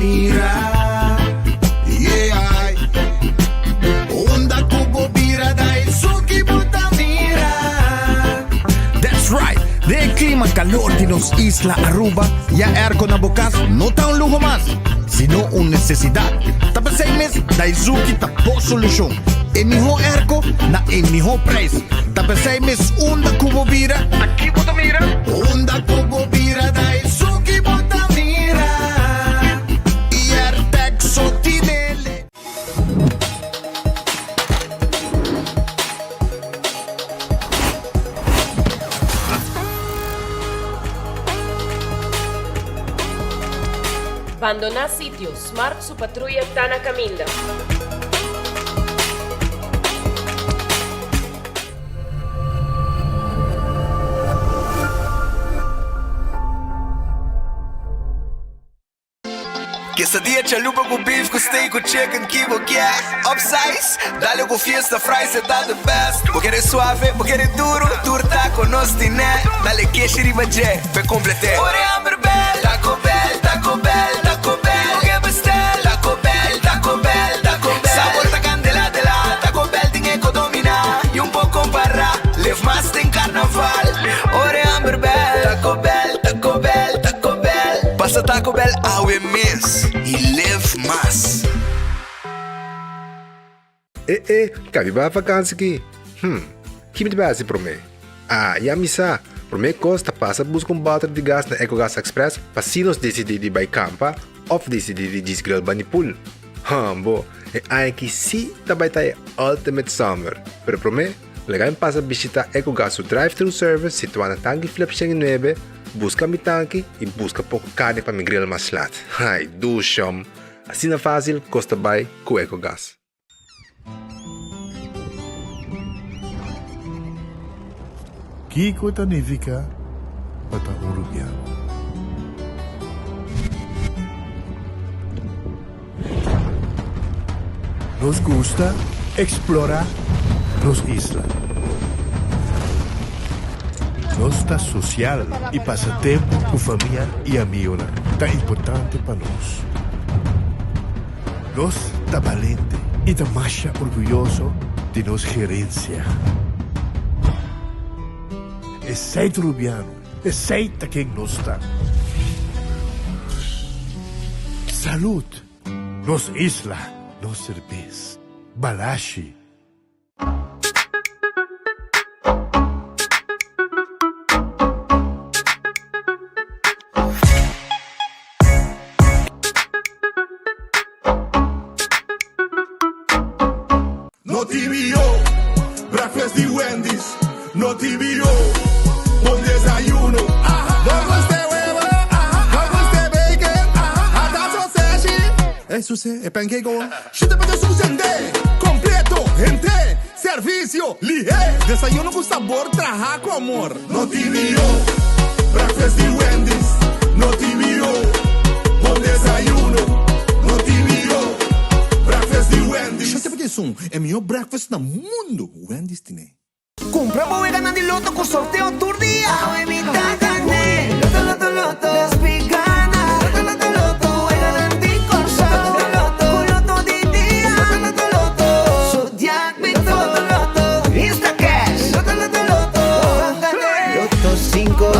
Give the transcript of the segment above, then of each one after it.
mira. Yeah, onda kubo bira dahil suki buta mira. That's right. De clima calor de los Isla Aruba, ya aircon na bukas, no ta un lujo más, sino un necesidad. Tapos 6 meses, dahil suki tapo solusyon. En mijo airco na en mijo price. Tapos 6 meses, onda kubo bira, aquí buta mira. Onda kubo bira dahil suki buta mira. Y Artex Sotinele. Abandona sitio, Smart su patrulla Tana Caminda. Quesadilla, chalupa com beef, com steak, com chicken, kibo, yeah. Upsize, dale com fiesta, fries, é da the best. Vou querer suave, vou querer duro, turta com nós tiné. Dale queixe, riba, jé, pe complete. Ore Amber Bell, Taco Bell, Taco Bell, Taco Bell. Oge bestel, Taco Bell, Taco Bell, Taco Bell. Sabor ta candela de la, Taco Bell tem eco domina. E pouco para, live mais tem carnaval. Ore Amber Bell, Taco Bell, Taco Bell, Taco Bell. Passa Taco Bell, awe miss. E live mais. Cabe ba vakansie ki? Kimi ba si prome? Ya misa. Prome costa passa busca balde de gás na EcoGas Express para se nós decidir de vai campa ou decidir de desgrill banipul. Bo, ai que si também tá ultimate summer. Pero prome, legal passa visitar EcoGas o drive-thru service situado na tanque Philip 9. Busca mi tanque e busca pouco carne para mi grill mais lat. Ai, do chum. Assim na fácil, costa by com EcoGas. Kiko significa para Uruguaiano. Nos gusta explorar las islas. Nossa social e passatempo com família e amigos tá importante para nós. Nós tá valente e tá mais orgulhoso de nossa gerência. Aceita Rubiano, aceita quem nós está. Salud, nos isla, nos cerveza, balashi. No TVO, breakfast de Wendy's. No TVO, bom desayuno. Vamos de huevo, vamos de bacon, hasta sausage. Eso sí, es pancake. Chuta para suceder, completo, gente, servicio, ligé. Desayuno con sabor, trabajar con amor. No TVO, breakfast de Wendy's. No TVO, bom desayuno. No TVO, breakfast de Wendy's. Chuta para é melhor breakfast no mundo. Wendy's tiene. Compra voy ganando el loto con sorteo tour día. Evita gané. Loto, loto, loto. Las picanas. Loto, loto, loto. Voy ganando y con loto, loto. Con loto de día. Loto, loto, loto. Zodiac, Vito. Loto, loto. Insta Cash. Loto, loto, loto. Gané. Loto 5.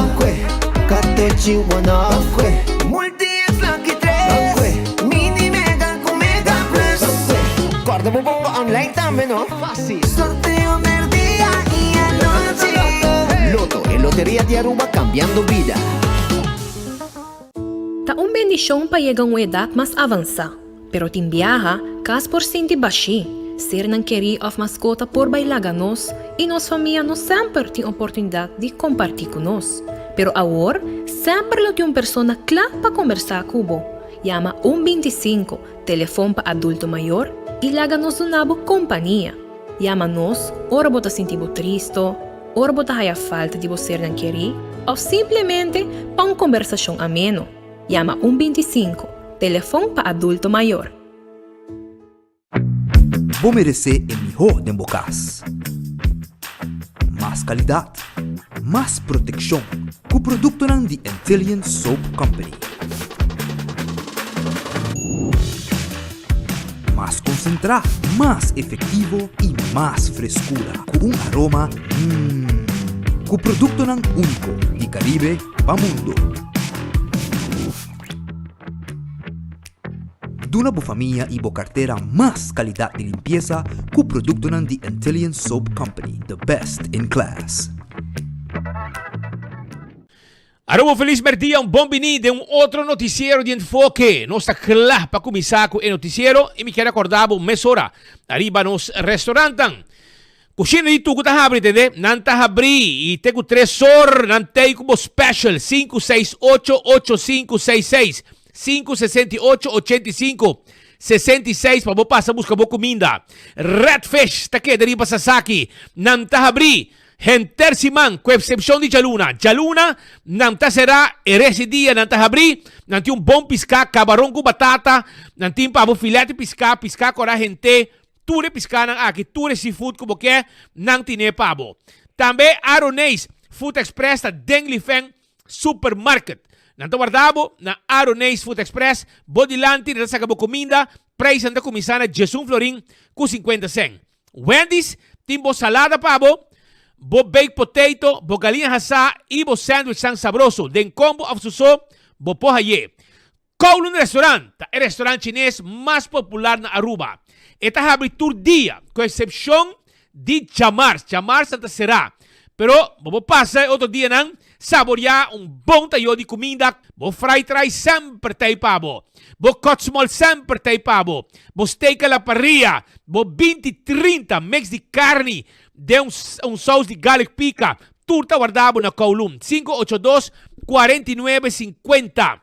Catechi 1. Multi-X Lucky 3. Mini Mega con Mega Plus. Guarda mo bomba online também, não? Fácil. Sorteo del día y anoche. Loto, en Lotería de Aruba cambiando vida. Ta un bendición pa llegar a una edad más avanzada, pero timbiaja cas por sinti baixi, ser nan querer of mascota por bailar nos e nos família não sempre tem oportunidade de compartilhar com nós. Pero agora, sempre lo tem uma pessoa clara para conversar com o Llama 125, telefone para adulto maior e laga-nos uma boa companhia. Llama-nos, ora bota sentir triste, ora bota a falta de você não querer, ou simplesmente para uma conversação ameno. Llama 125, telefone para adulto maior. Vou merecer o melhor de bocas. Mais qualidade, mais proteção, com o produto de Intelligent Soap Company. concentrado, más efectivo y más frescura, con un aroma con producto ng único di Caribe pa mundo. Duna bo familia y bo cartera más calidad de limpieza con producto ng The Antillean Soap Company, the best in class. Aromo feliz merdia, un bom vini de un outro noticiero de enfoque. Nós está claro para começar com o noticiero e me quero acordar uma mesora. Arriba nos restaurantan. Coxina de tudo tá abre, entende? Não tá abri e tem o 3 horas, não tem como special 568-8566 568-8566 para você passar buscar boa comida. Redfish, tá aqui, deriva Sasaki. Não tá abri. Hentersiman, com exceção de Jaluna. Jaluna, não tá será, esse dia não tá abrir, não tem bom piscar, camarão com batata, não tem para filete piscar com a gente, tudo piscar aqui, tudo seafood como que não tem pabo. Também Aronês, Food Express, da Denglifeng Supermarket. Não tá guardado, na Aronês Food Express, bodilante, não tá acabou comida, preço da comissão Jesus Florin, com 50 cent. Wendy's, tem bo salada pabo, bo baked potato, bo galinha assada e bo sandwich tão sabroso. Den combo of suso, bo porra ye. Kowloon Restaurant, é o restaurante chinês mais popular na Aruba. Está aberto todo dia, com exceção de Chamars. Chamars Santa será. Pero, bo passa outro dia não, saborear bom tayo de comida. Bo fried rice sempre tem pabo. Bo cotsmol sempre tem pabo. Bo steak à la parrilla. Bo 20-30 mix de carne. De sauce de garlic pica. Turta guardado na Kowloon. 582-4950.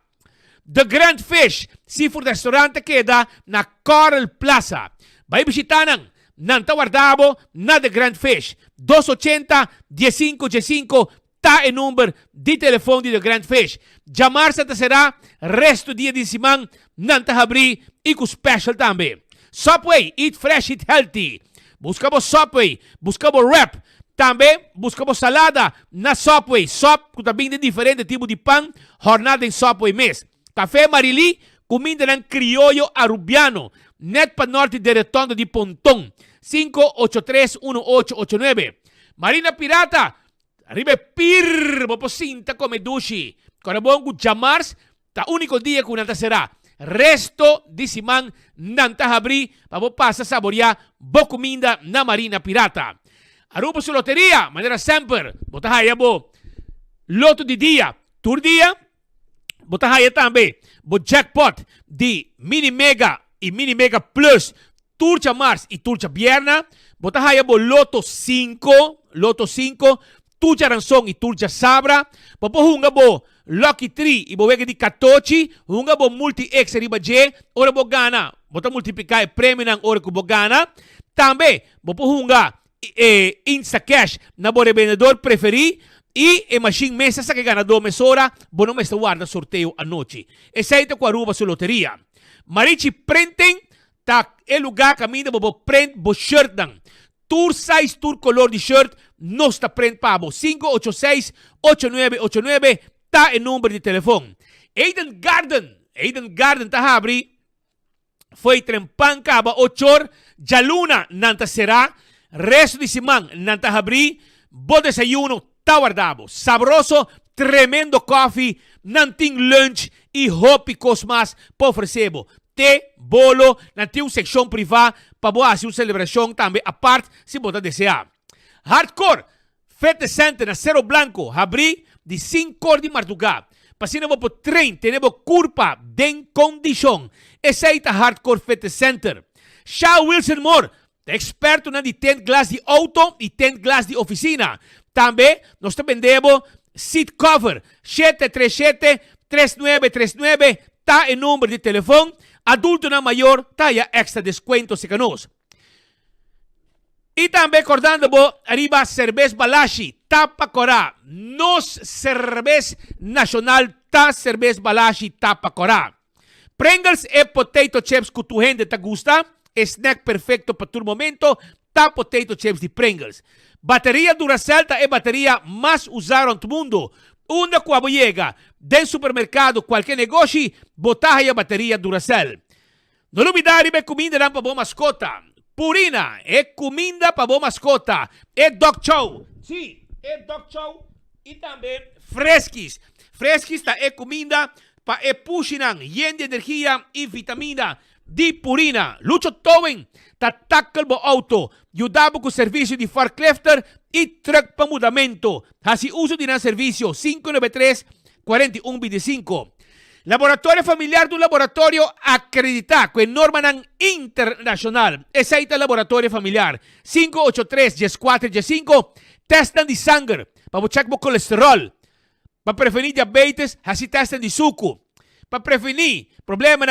The Grand Fish Seafood Restaurante queda na Coral Plaza. Vai visitar não tá guardado na The Grand Fish. 280-1515 tá o número de telefone de The Grand Fish. Chamar Santa será resto dia de semana. Não tá abrir e com special também. Subway, eat fresh, eat healthy. Buscamos Subway, buscamos wrap. Também buscamos salada na Subway. Sop, também de diferente tipo de pão. Jornada em Subway mês. Café Marili, comida ng criollo arubiano. Net pa norte de Retondo de Pontón. 583-1889. Marina Pirata. Arriba pir, poposinta come dushi. Corabongo Jamars, ta único dia que nanta será. Resto de semana nanta abri, para passa saborear boa comida na Marina Pirata. Aruba su loteria, maneira sempre. Botahaya bo. Loto de dia, tour dia. Botahaya também. Bo jackpot de Mini Mega e Mini Mega Plus. Turcha Mars e Turcha Vierna. Botahaya bo Loto 5. Loto 5. Turcha Ranson e Turcha Sabra. Popo hunga bo Lucky 3 e bo wega di 14. Hunga bo Multi X riba J. Ora bo gana. Bota multiplicar prêmio ng ora ko bo gana. Também bo po hunga Insta Cash na bo revendedor preferi. E a machine mesa sa que ganador mesora, bo não está guarda sorteio à noite. Essa aí tá com a Aruba su loteria. Marichi Printing, tá é lugar caminho bo print bo shirt dan. Tour size, tour color de shirt, não está print pabo. 586-8989, tá o número de telefone. Eden Garden tá abri. Foi trempan caba 8 horas, Jaluna nanta será. Resto de semana nanta abri. Bo desayuno tá guardado. Sabroso, tremendo coffee, nanting lunch e hopicos mais para oferecer. Té, bolo, nanting seção privada para boa uma celebração também a parte se você desejar. Hardcore, Fete Center na Cerro Blanco, abri de 5 horas de madrugada. Pasina po trem, tenemos curva de condição. Esse aí tá Hardcore Fete Center. Shaw Wilson Moore, experto na de 10 glass de auto e 10 glass de oficina. Também nós vendemos seat cover 737-3939, tá o número de telefone. Adulto na maior, tá ya extra descuento se canos. E também acordando arriba cerveza Balashi, tapa corá. Nos cerveza nacional, tá cerveza Balashi, tapa corá. Pringles e potato chips que tu gente te gusta. Snack perfecto para tu momento, tá potato chips de Pringles. Bateria Duracell é bateria mais usada no mundo. Una quando chega del supermercado, qualquer negócio, botar a bateria Duracell. Não olvidar de comida para boa mascota. Purina é comida para boa mascota. É dog chow. Sim, é dog chow. E também fresquis. Fresquis é comida para puxinan, yen de energia e vitamina de Purina. Lucho Towen, tatakal bo auto. Yudabo com serviço de forklifter e truck para mudamento. Assim uso de serviço 593-4125. Laboratório familiar do laboratório acreditado com norma internacional. Esse aí é o laboratório familiar. 583-14-5. Testam de sangue para checar o colesterol. Para prevenir diabetes, assim testam de suco. Para prevenir problema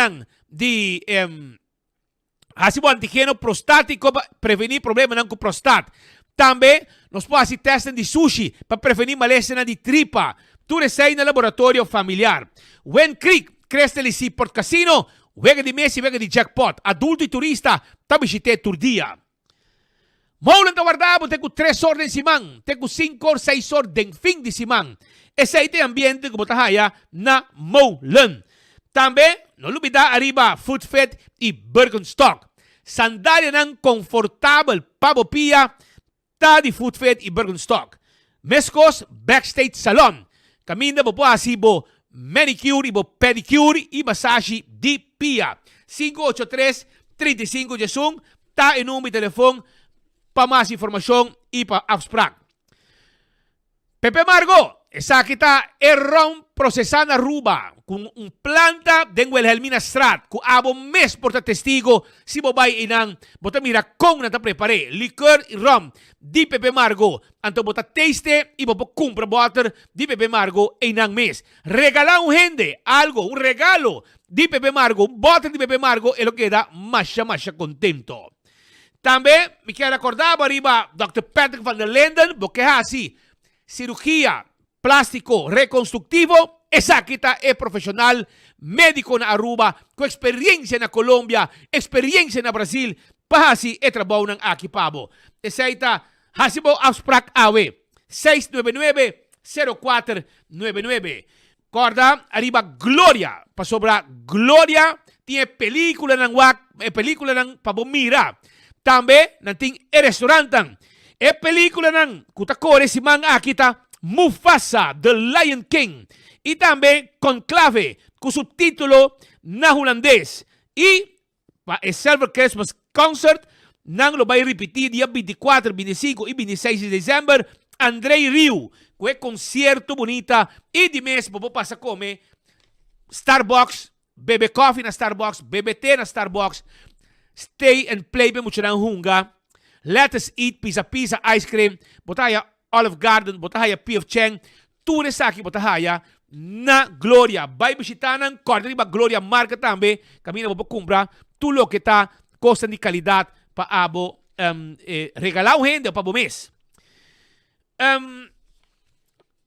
de assim o antígeno prostático, para prevenir problema com prostate. Também nós podemos fazer testes de sushi para prevenir malestar de tripa. Tudo isso aí no laboratório familiar. Wen Creek, Crestel Port Casino, wega de Messi, wega de jackpot. Adulto e turista, tabishite turdia. Maulan ta guardabo, tengo 3 horas de simang, tengo 5 or 6 horas de fin de simang. Ese aí tem ambiente como tahaya na Maulan. Também, não olvida arriba Food Fit e Birkenstock. Sandália ng confortável pabopia, ta de Food Fit e Birkenstock. Mescos Backstage Salon. Caminda po asibo manicure e pedicure e massage de pia. 583-35 ta em número de telefone para mais informação e para abstract. Pepe Margo, esa kita erron procesada ruba com planta den Wilhelmina Strat ku abo mes porta testigo si bobay inang bota mira kong nata prepare liquor e rum di Pepe Margo anto bota taste e bobo compra water di Pepe Margo inang mes regala un gente algo un regalo di Pepe Margo un water di Pepe Margo e lo queda masha contento. Também me quero acordar arriba Dr. Patrick van der Linden porque assim cirugía plástico reconstructivo. Esa kita é profissional, médico na Aruba, com experiência na Colômbia, experiência na Brasil, para assim é trabalho ng Akipabo. Esa ita, hasibo abstract awe, 699-0499. Corda, arriba Gloria, pa sobra Gloria, tiene película ng película ng pabomira. Tambe, nanting restaurantan, película ng kutakore si Mang Akita, Mufasa, The Lion King. E também Conclave, com subtítulo na holandês. E para o Silver Christmas Concert, nang lo vai repetir dia 24, 25 e 26 de dezembro, Andrei Rio, com é concerto bonita. E de mês, vou passar a comer Starbucks, bebe coffee na Starbucks, bebe té na Starbucks, stay and play, bem muito na hunga. Let us eat pizza, ice cream, botaya Olive Garden, botaya P.F. Cheng, tudo isso aqui, botaya na Gloria. Vai visitar ng corda di ba Gloria marca também. Camina mo pa comprar tudo lo que tá costa de qualidade para abo regalar um rende para o mês.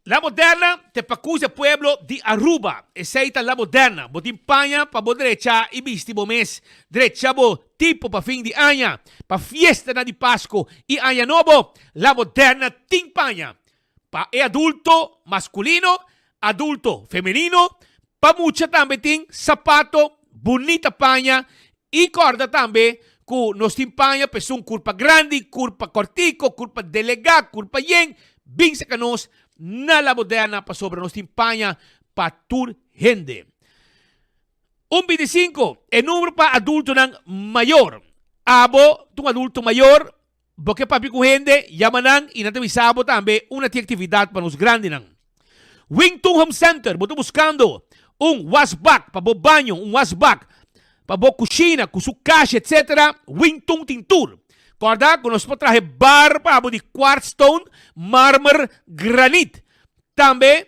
La Moderna te pacusa pueblo de Aruba. Essa La Moderna. Botin panha para bo derecha e visti bo mês. Derecha bo tipo para fim de ano. Para fiesta na de Pasco e ano novo. La Moderna tin panha. Pa é adulto masculino, adulto femenino, pamucha também tem sapato, bonita panha e corda também com nos timpanha pessoa curpa grande, curpa cortico, curpa delegado, curpa yen, bem sa canos na La Moderna pa sobre nos timpanha pa tur gente. 125 é número pa adulto ng mayor. Abo, tung adulto mayor, porque papi com gente, yamanang inatawisabo também uma atividade para nos grandes nang. Wingtung Home Center, boto buscando washback, para bo banho, washback, para bo kusina, com sua caixa, etc. Wingtung Tintur. Corda, que nós traje bar para bo de quartz stone, mármore, granite. Também,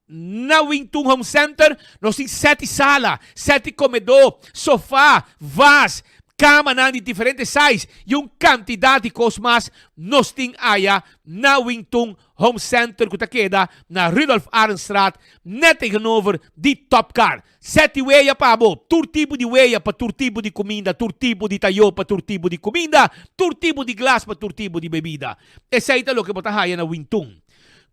na Wingtung Home Center, nós temos 7 salas, 7 comedor, sofá, vase, cama na de diferentes sizes e quantidade de cosmas nos tem aya na Wingtung Home Center que queda na Rudolf Arnstraat net tegenover de Top Car. 7 weia pabo, tur tipo de weia para tur tipo de comida, tur tipo de tayo para tur tipo de comida, tur tipo de glass para tur tipo de bebida. Essa é o que botahaya na Wingtung.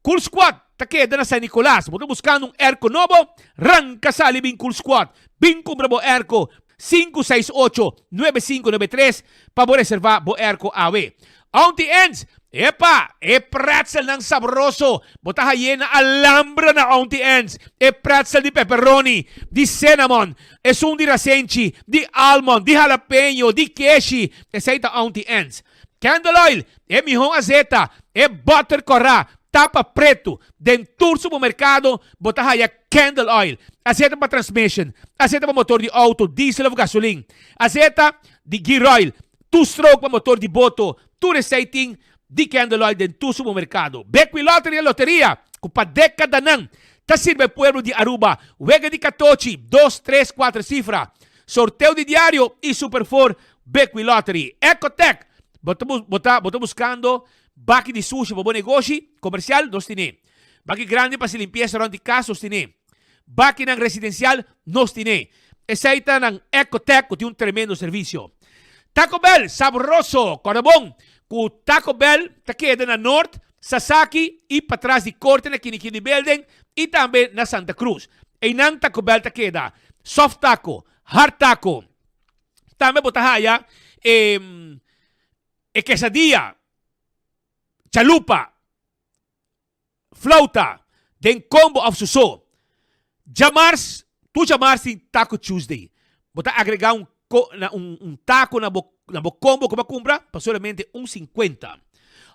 Cool Squad, taqueda na San Nicolas. Boto buscando erco novo, ranca sali bin Cool Squad. Bin compra bo erco, 568-9593 para mo reserva bo erko awe. Auntie Ends, epa, pretzel ng sabroso. Botahayin na alambra na Auntie Ends. Pretzel di pepperoni, di cinnamon, sun di rasenchi, di almond, di jalapeno, di keshi. Esa ita Auntie Ends. Candle oil, mihong azeta, butter cora, tapa preto, dentur supermercado, botahaya candle oil, azeta para transmission, azeta para motor de auto, diesel ou gasoline, azeta de gear oil, two-stroke para motor de boto, tu reciting de candle oil dentur supermercado. Beckway Lottery e Loteria, com pa década nan, ta sirve pueblo de Aruba, Wega de Catochi, 2, 3, 4 cifra, sorteio de diário e Super 4, Beckway Lottery, Ecotech, bota buscando baki de sushi para bom negócio comercial, nós temos. Baki grande para se limpieza around the casa, nós temos. Baki ng residencial, nós temos. Essa ng Ecotech, que tem tremendo serviço. Taco Bell, sabroso, corabong. Com Taco Bell, taqueda na North, Sasaki e para trás de Corte na Kinikini Building e também na Santa Cruz. E nang Taco Bell taqueda, soft taco, hard taco. Também botahaya, quesadilla, chalupa, flauta, den combo of suso. Jamars, tu jamars em Taco Tuesday. Bota agregar taco na combo como compra, para solamente 1.50.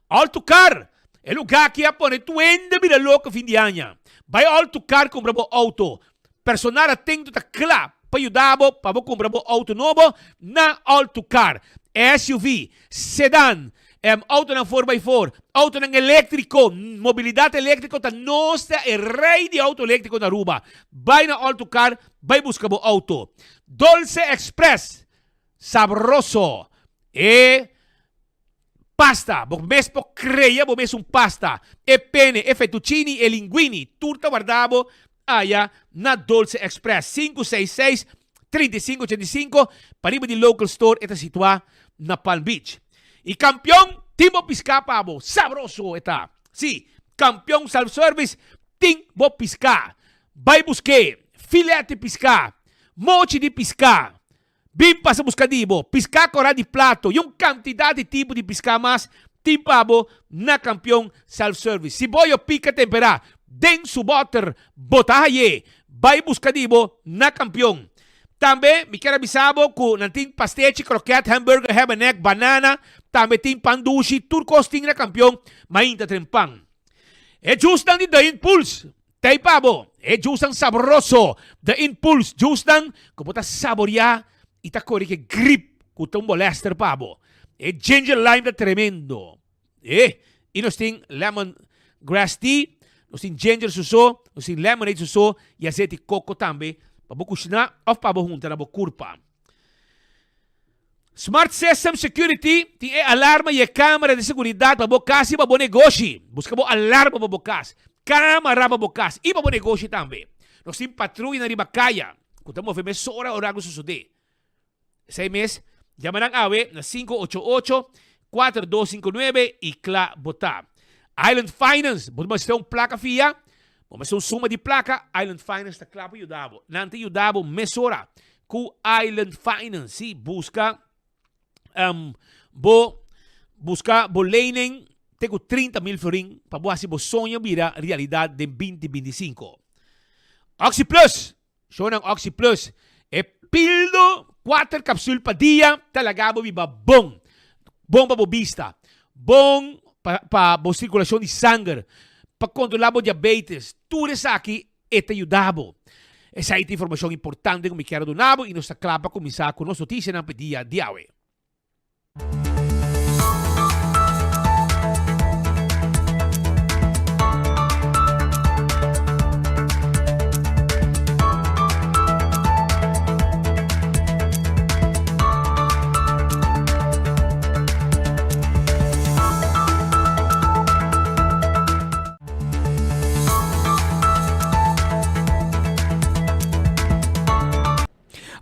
Alto Car, é lugar que apone 20 mil louco fim de ano. Vai Alto Car comprar bo auto. Personal atento tá claro para ajudar para comprar bo auto novo na Alto Car. SUV, sedan, auto ng 4x4, auto ng elétrico, mobilidade elétrica, ta nossa é rei de auto elétrico na Aruba. Vai na Alto Car, vai buscar bo auto. Dolce Express, sabroso, pasta, bo mes po creia, bo mes pasta, pene, fettuccini e linguini, turta guardabo, aya na Dolce Express, 566-3585, pariba di local store, ita situa na Palm Beach. Y campeón, Timbo Pisca, pabo. Sabroso está. Sí, campeón self-service, Timbo Pisca. Vai busque, filete pisca, mochi de pisca. Bim passa buscadibo, pisca cora de plato. Yung quantidad de tipo de pisca mas, timpabo na campeón self-service. Si boyo pica tempera, den su butter, botahaye. Vai buscadibo na campeón. Também, me quero avisar que não tem pastete, croquete, hambúrguer, ham and egg, banana, também tem pandushi, turcos tem na campeão, mainta trempang. É justan de The Impulse. Tem pabo, é justan sabroso. The Impulse, justan, como tá saborear, e tá corre que grip, que tá molester pabo. É ginger lime da tremendo. E nós tem lemon grass tea, nós tem ginger suso, nós tem lemonade suso, e azeite de coco também. Pabo kushna of pabo hunta na bo kurpa. Smart System Security tem alarma e câmera de segurança para bo casa e para bo negócio. Busca bo alarma para bo casa, câmera para bo casa e para bo negócio também. Nós temos patrulha na Ribacaya. Kung mo feme sora orago susude. 6 mês, llamarán awe na 588-4259 e kla bota. Island Finance, mas tem placa fia. Mas é suma de placa, Island Finance está claro para ajudar. Não tem ajudar, mesora com Island Finance. Si busca, bo lening, tenho 30 mil florin para boa se bo sonho vira realidade de 2025. Oxy Plus, show ng Oxy Plus. É pildo 4 capsules pa dia, talaga bo viva bom. Bom para bo vista, bom para bo circulação de sangue. Para controlar o diabetes, tudo isso aqui é te ajudar. Essa é a informação importante que me quero donar e nos acaba começar com nossa notícia na dia de hoje.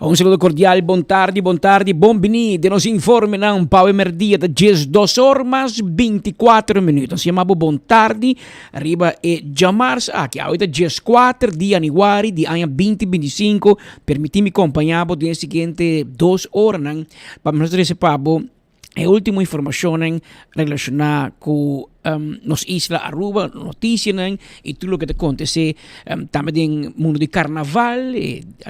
Um saludo cordial, bom tarde, bom bini. De nos informe ng Pau Emerdia de 12 horas 24 minutos. Chamamos bom tarde, arriba e Jamars aqui. Ahorita 14 de januari de ano 2025. Permiti-me acompanhar de seguinte 2 horas para nós receber a última informação relacionada com nos Isla Aruba, notícias e tudo o que acontece também no mundo de carnaval,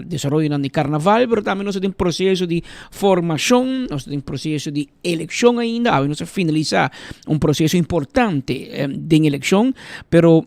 desenvolvimento de carnaval, mas também nós temos processo de formação, nós temos processo de eleição ainda, nós finalizar processo importante de eleição, pero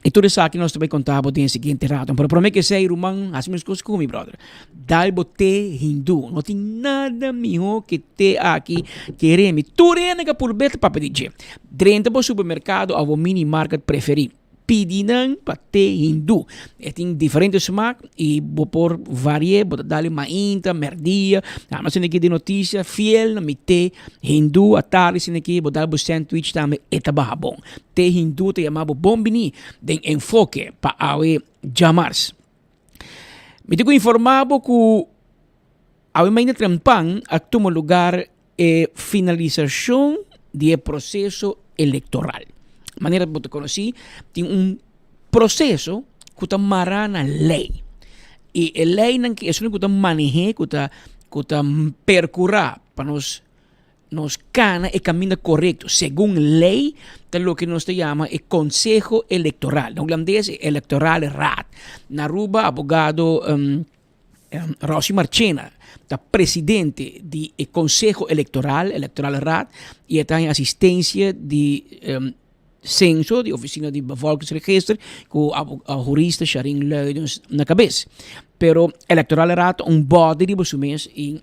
e tudo isso aqui nós também contamos no seguinte rato. Pero para mim que ser humano, as mesmas coisas como brother. Dalbo te hindu. Não tem nada melhor que te aqui queremos. Tudo é que por beto para pedir. Dentro do supermercado, a mini market preferido. Pedinan para te hindu. Tem diferentes smaak e vou por variar, vou dar mainta, merdia. Mas aqui de notícia, fiel na mi te hindu, a tarde aqui vou dar sandwich também etaba bom. Te hindu te chamava bombini, den enfoque para awe jamars. Me digo informado que awe mainta trempan actumo lugar finalização do processo eleitoral. Maneira que eu conheci, tem processo que está marana lei. E a lei que é que está manejar, que está percorrer para nos cana e caminho correto. Segundo lei, é o que nós chama o Consejo Eleitoral. No holandês, Electoral Raad. Na Aruba, abogado Rossi Marchena, está presidente do Consejo Eleitoral Raad, e está em assistência de censo, de oficina de bevolkingsregister, com a jurista Sharin Leudens na cabeça. Pero Electoral Raad body de mês e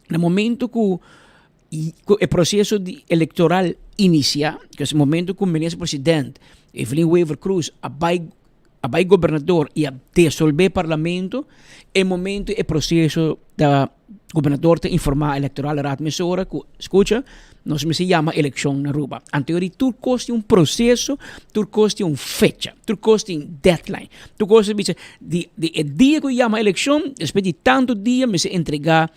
no momento que o processo eleitoral inicia, que é o momento que o ministro-presidente Evelyn Weaver Cruz abai governador e a dissolver parlamento, é momento o processo da governador te informar Electoral Raad mesora que escuta, nós se chama eleição na Aruba. Anterior, tu costa processo, tu costa fecha, tu costa deadline, tu costa de dia que chama eleição, depois de tanto dia, me se entregar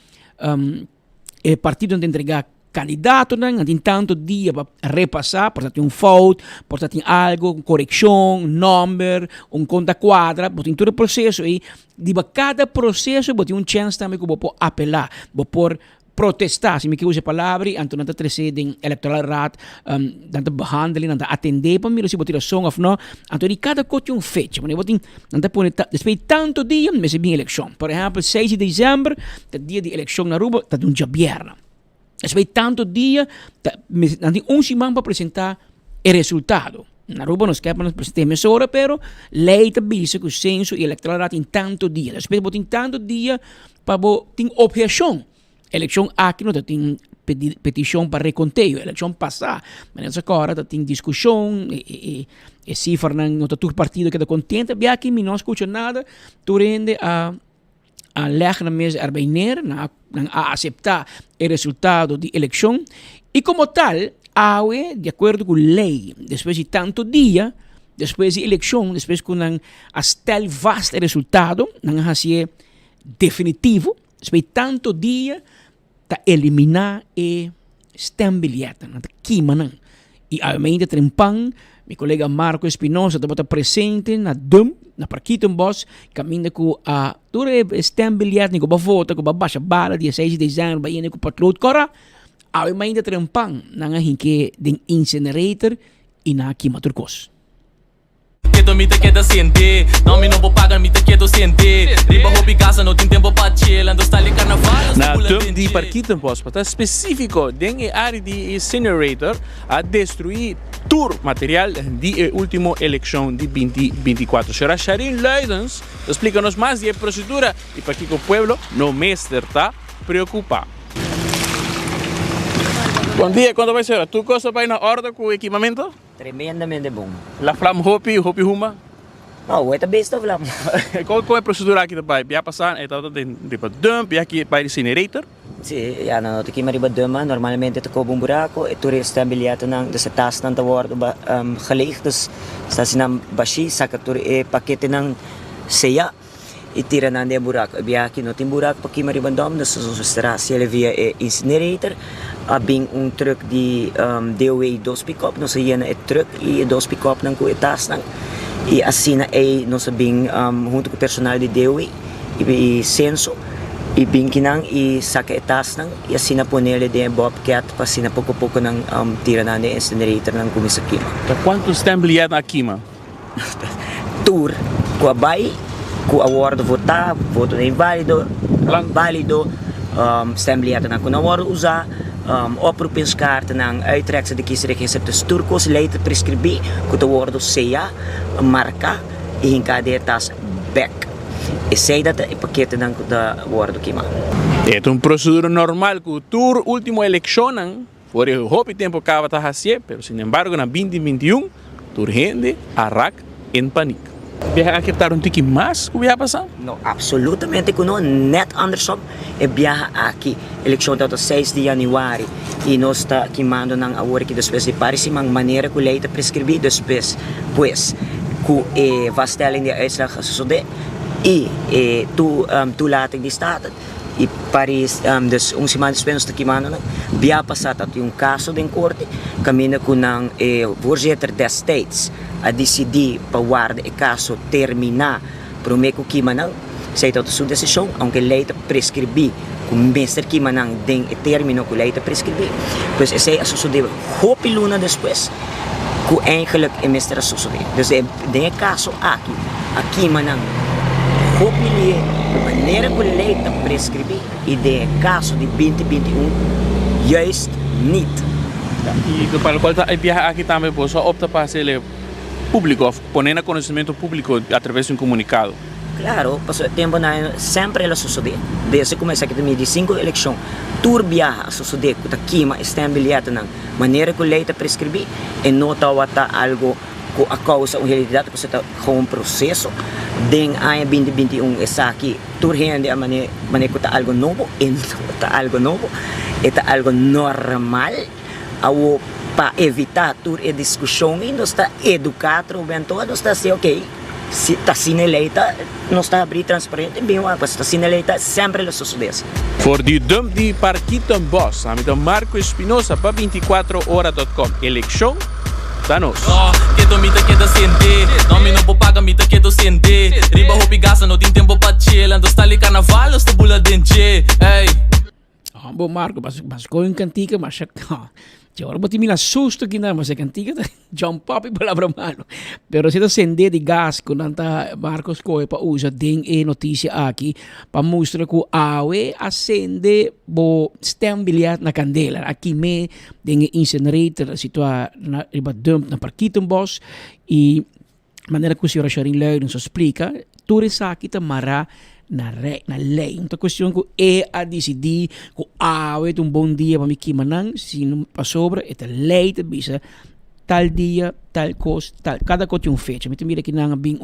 partido de entregar candidato, em tanto dia para repassar, portanto vote, portanto algo, correção, número, conta quadra, portanto todo o processo e de cada processo, tem chance também que vou apelar, vou por protestar, se me que use a palavra, então não está em Electoral Raad, não está behandling, não está atender para mim, se vou tirar som ou não, então de cada coisa tem fecha, mas eu não está por depois de tanto dia, mas é bem eleição. Por exemplo, 6 de dezembro, é dia de eleição na Aruba, está um dia viernes. Depois de tanto dia, não tem semana para apresentar o resultado. Na Aruba nós queremos apresentar emissora, pero lei está diz que o censo e Electoral Raad tem tanto dia. Depois de tanto dia, para ter objeção. Eleição aqui não tem petição para reconteio, eleição passar, mas nessa hora tem discussão e cifra não está todo partido que está contente, e aqui não escuta nada, tu rende a leg na mesa arbeineira, a aceitar o resultado da eleição, e como tal, de acordo com a lei, depois de tanto dia, depois da eleição, depois que não estel vasto resultado, não é definitivo, depois de tanto dia, eliminar e stembilheta, não queima não. E ainda trempang, meu colega Marco Espinosa está presente na DUM, na Parquito Boss, caminha com a toda stembilheta, com a vota, com a baixa bala, dia 6 de dezembro, vai com o patrulho, cora, ainda trempang, não é que den incinerator e na queima turcos. Que me te queda sentir, não me não vou pagar, me te quedo sentir. Riba hobby casa, não tem tempo para chill, ando está ali carnaval. Na term di Parquito Boss, está específico dentro da área de incinerator a destruir todo material de última eleição de 2024. Será Sharin Leudens, explica-nos mais de procedura e para que o povo no mestre está preocupado. Bom dia, quando vai ser? Tu costa vai na ordem com o equipamento? Tremendamente bom. La flam hopi huma? Não, é a besta flam. Qual é a procedura aqui também? Via passar, é todo de dump, via aqui para incinerator? Sim, já não, aqui mariba dump, normalmente é com um buraco, e tu estabilidade não, dessa taça não tá worden gelegt, dus está assim na baixi, saca tu é paquete não ceia. itira na de buraco. Biya aqui não tem buraco para aqui maribandom, nós será se ele via incinerator, abing truck de DOE 2 pick-up, nós ia na truck e 2 pick-up nang kuitas nang e assina nós bing junto com o personal de DOE e censo e bing kinang e saca etas nang e assina ponele de Bobcat para assina pouco nang tira na de incinerator nang kumisaki. Quantos tem bilhete aqui, mano? Tour, com a BAI, com a award votar, voto na inválido, válido, stembilhete na kuna award usar, oproepingskaarten ng uittreksel de kiesregister turcos later prescribi, com a award CEA, marca, e hinkade tas back. E sei dat e pakete ng da award kima. É uma procedura normal que o tour último eleição, por o hopi tempo acaba tá hasie, pero sin embargo na 2021, tour rende arrac em pânico. Viaja aqui tique mais que viaja passar? No, absolutamente que não, net andersom. E viaja aqui, eleição até 6 de januário, e nós está queimando ng award que depois de paresimang maneira que leite prescrevi depois, pues, que vastellen de uitslag sucede e tu lating de staat. E Paris, dus uma semana depois nós está queimando, viaja passar até caso de corte, caminha com o voorzitter des States a decidir para guardar o caso terminar para o meio que não sei a sua decisão, aunque leite prescrevi com o mestre que não tem o término que leite prescrevi, pois esse é suceder hope luna depois que eigenlijk é mestre a suceder. Dus tem caso aqui não hope lhe maneira que leite prescrevi e tem caso de 2021 juist niet. E para o qual está viaja aqui também por só opta para ser público, poner a conhecimento público através de um comunicado. Claro, passou tempo na sempre ela sucede. Desde começar aqui 2005 eleição, tur viaja sucede que aqui mas está bilhete na maneira que o leite prescrevi e não tá algo que a causa uma realidade que está com um processo. Den ano 2021 essa aqui tur rende a maneira que tá algo novo e não tá algo novo, tá algo normal. Ao para evitar toda a discussão e nós está educado o bem todo, nós está assim, ok, se está sendo eleita, nós está abrir transparente, bem, mas está sendo eleita, sempre isso sucede. Voor die dump die Parquito Boss, met Marco Espinosa para 24horas.com. Eleição, danos. Que tu mita que da sente, não me não paga mita que tu sente. Riba hopi gasa no tem tempo para chill, ando está ali carnaval, sto bula dente, hey. Bom Marco, mas com um cantiga, mas agora vou te me assusto que não, mas a cantiga John Pop e palavra mano. Pero se acende de gás com tanta Marcos Coe para usar den e notícia aqui para mostrar que awe acende bo stem bilhete na candela. Aqui me den incinerator situa na riba dump na Parquito Boss e maneira que o senhor Sharin Lui nos explica, tudo isso aqui tamara na lei. Então, a questão que é a decidir que é um bom dia para me queimar, se não passou sobre, é a lei de bisa tal dia, tal coisa, tal. Cada coisa tem fecha. Me mira que não bem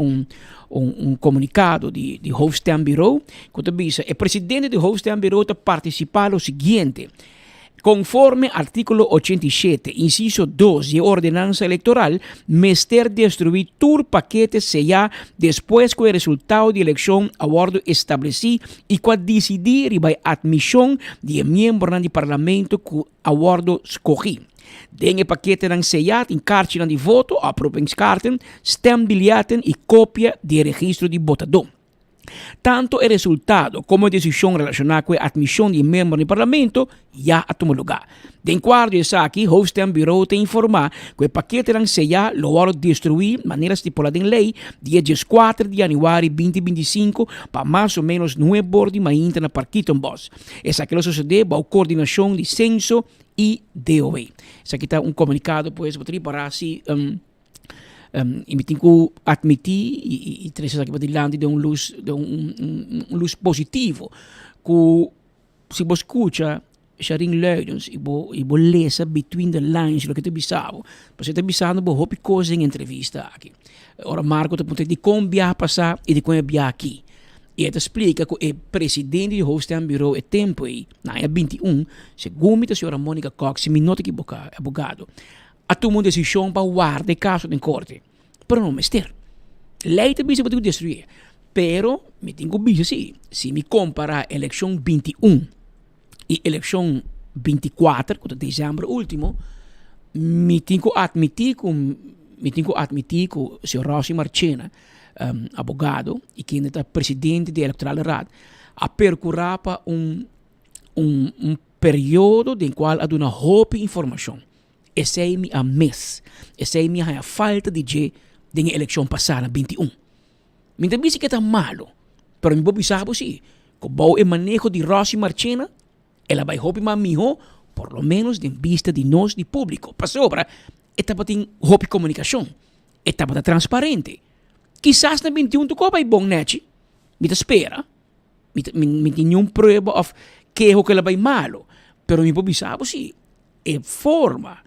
um comunicado de hoofdstembureau, que bisa o presidente do hoofdstembureau está participando o seguinte. Conforme artículo 87, inciso 2 de ordenanza electoral, Mester destruir todo paquete sellar después que el resultado de elección abordo estableci y que decidir y by admisión de miembro del parlamento que abordo escogí. Den paquete ng sellat in kaartje ng voto, approvingskaarten, stembiljetten y copia de registro de votador. Tanto el resultado como decisión relacionada con la admisión de miembros del Parlamento ya ha tomado lugar. De acuerdo a aquí, hoofdstembureau te informa que el paquete de sellar lo va a destruir de manera estipulada en ley dia 4 de januário 2025 para más o menos 9 bordi mainta na Parquito Boss. Esa que lo sucede bajo coordinación de censo y DOE. Esa aquí está un comunicado pues para así imitingu admitir e três aqui para dilante de luz positivo que se você escuta Sharing Leidens e você lesa between the lines lo que te bisavo você te bisando bo hopi coisa em entrevista aqui ora Marco te ponte de como viajar passar e de como viajar aqui e ele explica que o presidente do hoofdstembureau é tempo aí na 21 segundo a senhora Mônica Cox se me nota que abogado a tomar uma decisão para guardar o caso em corte. Pero não, mister. Leite bisa betul destruir. Pero, me tengo visto, sí, si me compara elección 21 y elección 24, que es diciembre último, me tengo admitir que o Sr. Rossi Marchena, abogado, e que ainda é presidente da Electoral Rad, a percorrer para um período em qual há uma roupa de informação. Essa é a mês. Essa é a falta de da eleição passada, 21. Me também se que está malo, pero me vou sabe sim, que o manejo de Rossi Marchena, ela vai roupa mais melhor, por lo menos de vista de nós, de público. Para sobra, etapa tem roupa de comunicação, etapa transparente. Quizás na 21 tu vai bom net, me espera, me tem nenhum prova of que ela vai malo, pero me vou sabe sim, é forma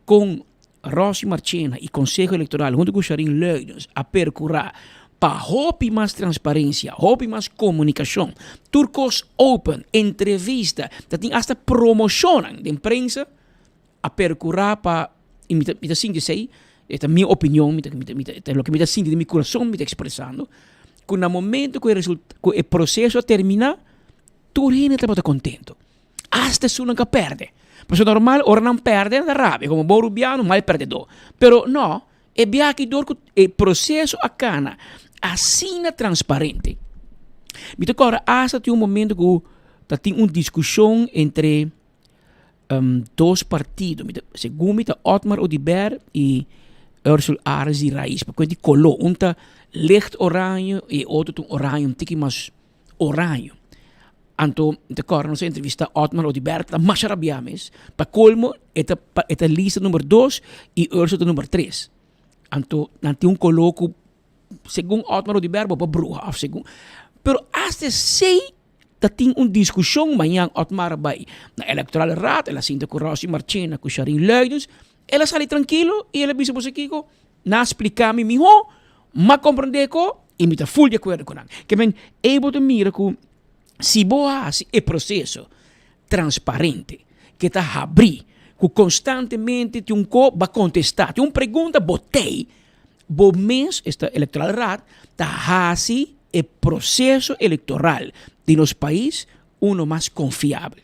com Rossi Marchena e Conselho Eleitoral, junto com Sharin Leudens, a percorrer para roupa mais transparência, roupa mais comunicação, turcos open, entrevista, tem hasta promoção de imprensa, a percorrer para, me assim de sei, é a minha opinião, é o que me assim de meu coração me está expressando, que no momento que o processo termina, tu está contente. Hasta se nunca perde. Mas é normal, ora não perde, da rabia, como bom rubiano, mal perdedor. Pero não, é bem que o processo a cana, assim transparente. Me agora, hasta tem momento que tem uma discussão entre dois partidos, segundo Otmar Odibert e Ursula Ares e Raiz, porque de color, um tá licht oranje e outro oranje, um tique mais oranje. Anto, agora, nossa entrevista Otmar Odibert, a mais arabiames, para colmo, é a lista número 2 e Ursula número 3. Anto, tem coloco, segundo Otmar Odibert, para bruxa, segundo. Pero hasta sei que tem uma discussão amanhã Otmar vai na Electoral Rad, ela sinta com Rossi Marchena, com Sharin Leudens, ela sai tranquilo e ela diz para Kiko, na explicar-me melhor, mas compreender que e me está full de acordo com ela. Que men, able to mira que se boa é processo transparente, que está a abrir, que constantemente tem vai contestar, tem uma pergunta, botei, bo mês, esta Electoral Rad, está assim é processo eleitoral de nosso país, mais confiável.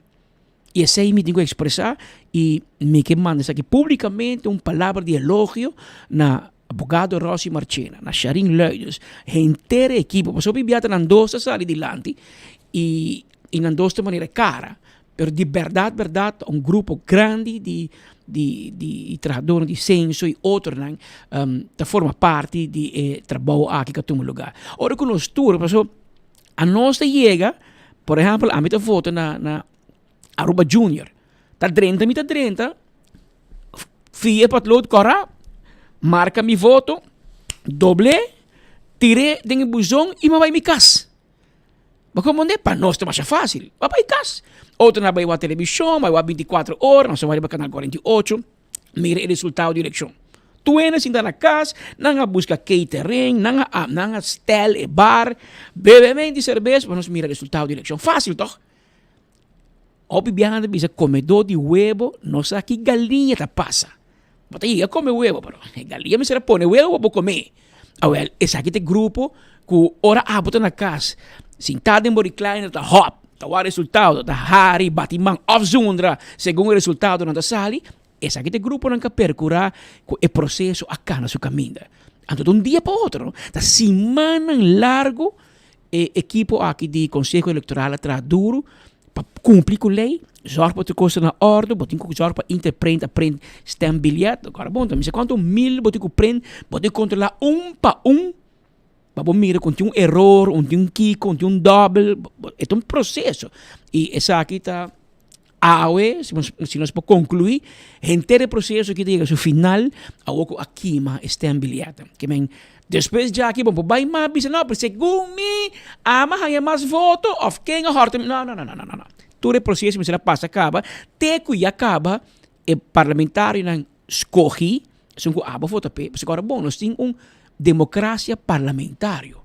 E esse aí me tenho que expressar e me que manda aqui publicamente uma palavra de elogio na abogado Rossi Marchena, na Sharin Leudens, a inteira equipe, porque eu viviata na dosta sali dilante e na dosta maneira cara, pero de verdade, grupo grande de trabalhadores de censo e outros que forma parte de trabalho aqui que tem um lugar. Ora, com nós todos, a nossa chega, por exemplo, a minha foto na Aruba Junior, tá 30, fia para o corra, marca mi voto, doble, tirei dentro do busão e me vai me casa. Mas como é para nós é mais fácil, vai para casa. Outro na vai a televisão, vai a 24 horas, nós vamos para o canal 48, mira o resultado da eleição. Tu ainda na casa, não busca catering, não stel e bar, bebe de cerveja, mas nós mira o resultado da eleição. Fácil, toch? Obi bianca bisa comedor de huevo, nós aqui galinha tá passa. Mas aí come huevo, pero galinha me será pone huevo para comer. Well, esse aqui tem grupo que ora abota na casa, sentado em recliner, tá hop, tá o resultado, tá hari, batimang, afzundra, segundo o resultado na sali, esse aqui tem grupo que percorrer o processo a na sua caminho. Então, dia para outro, tá semana largo, equipo aqui de Conselho Eleitoral tra duro, para cumprir com a lei, zorg para coisa na ordem, botem com zorg para interpretar, print, stembilhete, agora bom, também se quanto 1000 botem com print, botem controlar para para mira quando tem erro, quando tem kiko, quando tem double, é processo. E essa aqui está se nós podemos concluir, inteiro processo que chega ao final, aqui mas stembilhete. Que men depois já aqui vamos vai mais bisa não, porque segundo me, mas há mais voto of quem a horta. Não. Todo o processo mas ela passa acaba, até que acaba o parlamentário não escolhe, se um aba voto pe, porque agora bom, nós temos democracia parlamentário.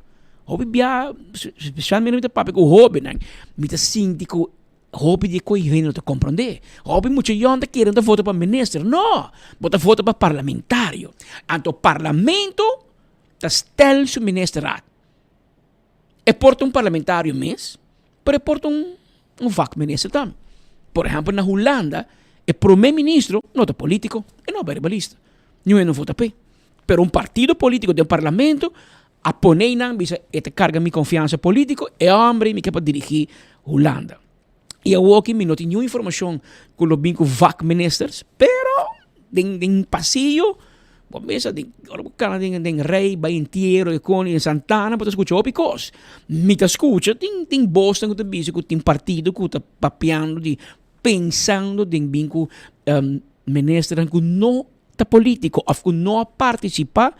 Hobby bia, especialmente o papo que o hobby não, me síndico hobby de coisa não te compreender. Hobby muito gente querendo votar para ministro, não, bota voto para parlamentário. Então parlamento está stel su ministerato. E porta um parlamentário mês, pero e porta um vakminister também. Por exemplo, na Holanda, o primeiro-ministro não é político e não é verbalista. Não vota P. Pero um partido político do parlamento aponei não, bisa, te carga minha confiança político e homem me quer para dirigir Holanda. E eu aqui não tenho nenhuma informação com os vakministers, pero em passeio, bom, pensa, tem rei, vai inteiro, e com em Santana, para escutar o picos. Me te escuta, tem Boston, que bisa, que tem partido, que está papiando, pensando, tem binco ministro, que não está político, ou que não participa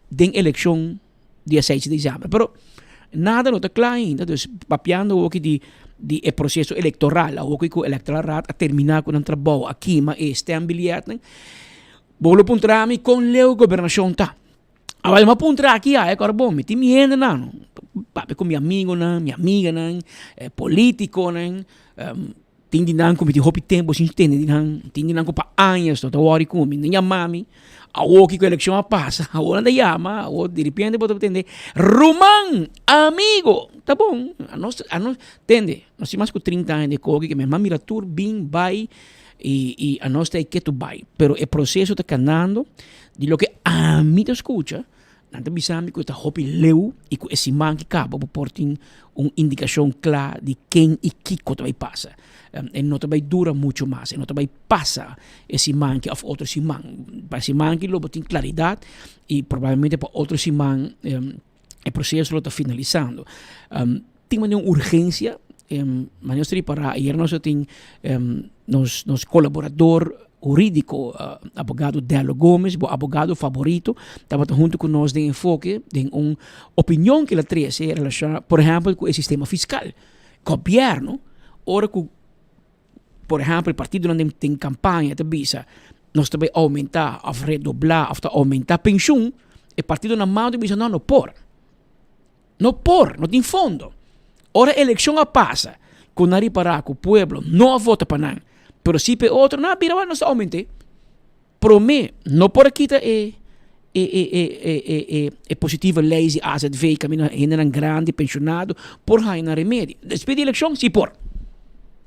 da eleição dia 6 de dezembro. Pero nada não está claro ainda, então, papiando o que de processo eleitoral, o que o eleitorado a terminar com um trabalho aqui, mas este ambiente, bolo puntrami com leu governação tá. Agora mas puntra aqui agora bom, me time ainda não. Papi com meu amigo não, minha amiga não, político não, tindi não com me hopi tempo sin tindi não com pa anos, tô worry com minha mami. A que a eleição passa, a hora da llama, ou de repente pode entender, Román, amigo, tá bom, a nós, entende? Nós temos mais que 30 anos de coque, que minha mãe mira tur, bem, vai, e a nós tem que tu vai, pero o processo está canando, de lo que a mim te escuta, não te bisami que está hopi leu, e que esse man que acaba por portar uma indicação clara de quem e que vai passar. E não vai durar muito mais, não vai passar esse man que a outro man. Para esse man que logo tem claridade e provavelmente para outro man o processo está finalizando. Tem uma urgência, mas nós temos para ayer nós temos nosso colaborador jurídico, abogado Delo Gomes, o abogado favorito, estava junto com nós de enfoque, de uma opinião que ele traz em relação, por exemplo, com o sistema fiscal. Governo, ora que por exemplo, o partido não tem campanha de visa, nós também aumentar, redobrar, aumentar a pensão, o partido na mão de visa não por. Não tem fundo. Ora a eleição passa, com nari para o povo não vota para nada, pero se pe outro não vira não se aumente. Promê, não por aqui é positiva leis e asset vei caminho ainda grande pensionado por aí na remédio. Depois da eleição se por.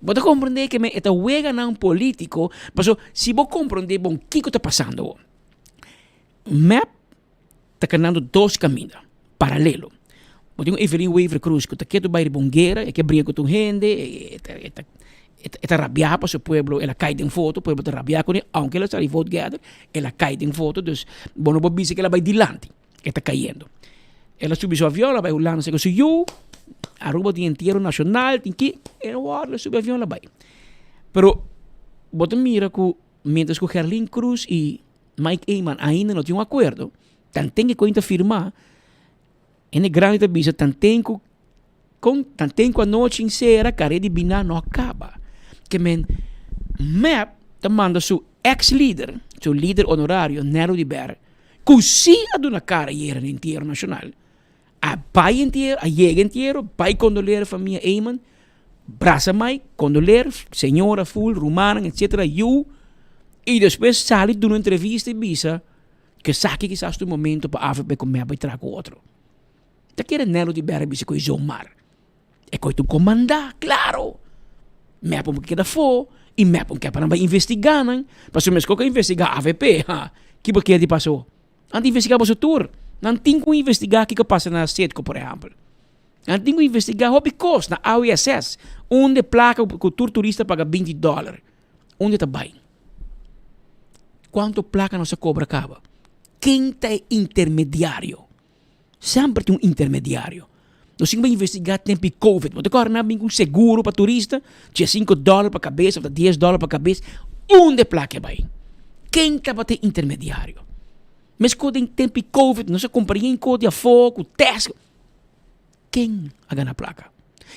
Você compreende que esta huega não político, mas se você compreende bom que está passando, map está ganhando dois caminhos paralelos. Você tem Evelyn Weaver Cruz que está quieto para ir bongueira, que brinca com gente, está rabiar para o povo, ela cai em foto, o povo está rabiar com ele, aunque ela está em vote gather, ela cai em foto, então, não pode dizer que ela vai dilante, que está caindo. Ela subiu seu avião, ela vai olhando, se eu Aruba tem inteiro nacional, tem que ela sube avião lá vai. Pero você mira que mientras que Gerlin Cruz e Mike Eyman ainda não tinham acordo, tem que ainda firmar, é grande visa, tem que a noite inteira, cara de binar não acaba. Que MAP te manda seu ex-líder, seu líder honorário, Nero de Ber, que se a dona cara era no inteiro nacional. A pai inteiro, a llega inteiro, pai condoler a família Eyman, braça mai, condoler, senhora full, romana, etc. E depois sai de uma entrevista e visa que saque quizás do momento para a AFP comer para trazer outro. Tá querendo Nero de Berra visa que o mar. É que tu comandar, claro. Me apom que da fo, e me apom que para não investigar, não? Mas se que investigar a AFP, que porque de passou? Antes investigar o tour. Não tem que investigar o que passa na SETCO, por exemplo. Não tem que investigar o que custa na AUSS, onde placa o turista paga $20. Onde está bem? Quanto placa não se cobra acaba? Quem é intermediário? Sempre tem intermediário. Nós temos que investigar tempo de Covid. Você corre com seguro para turista, tinha $5 para cabeça, $10 para cabeça. Onde placa bem? Quem está para ter intermediário? Mas quando em tempo de Covid, não se compreende código de fogo, teste. Quem a ganha placa?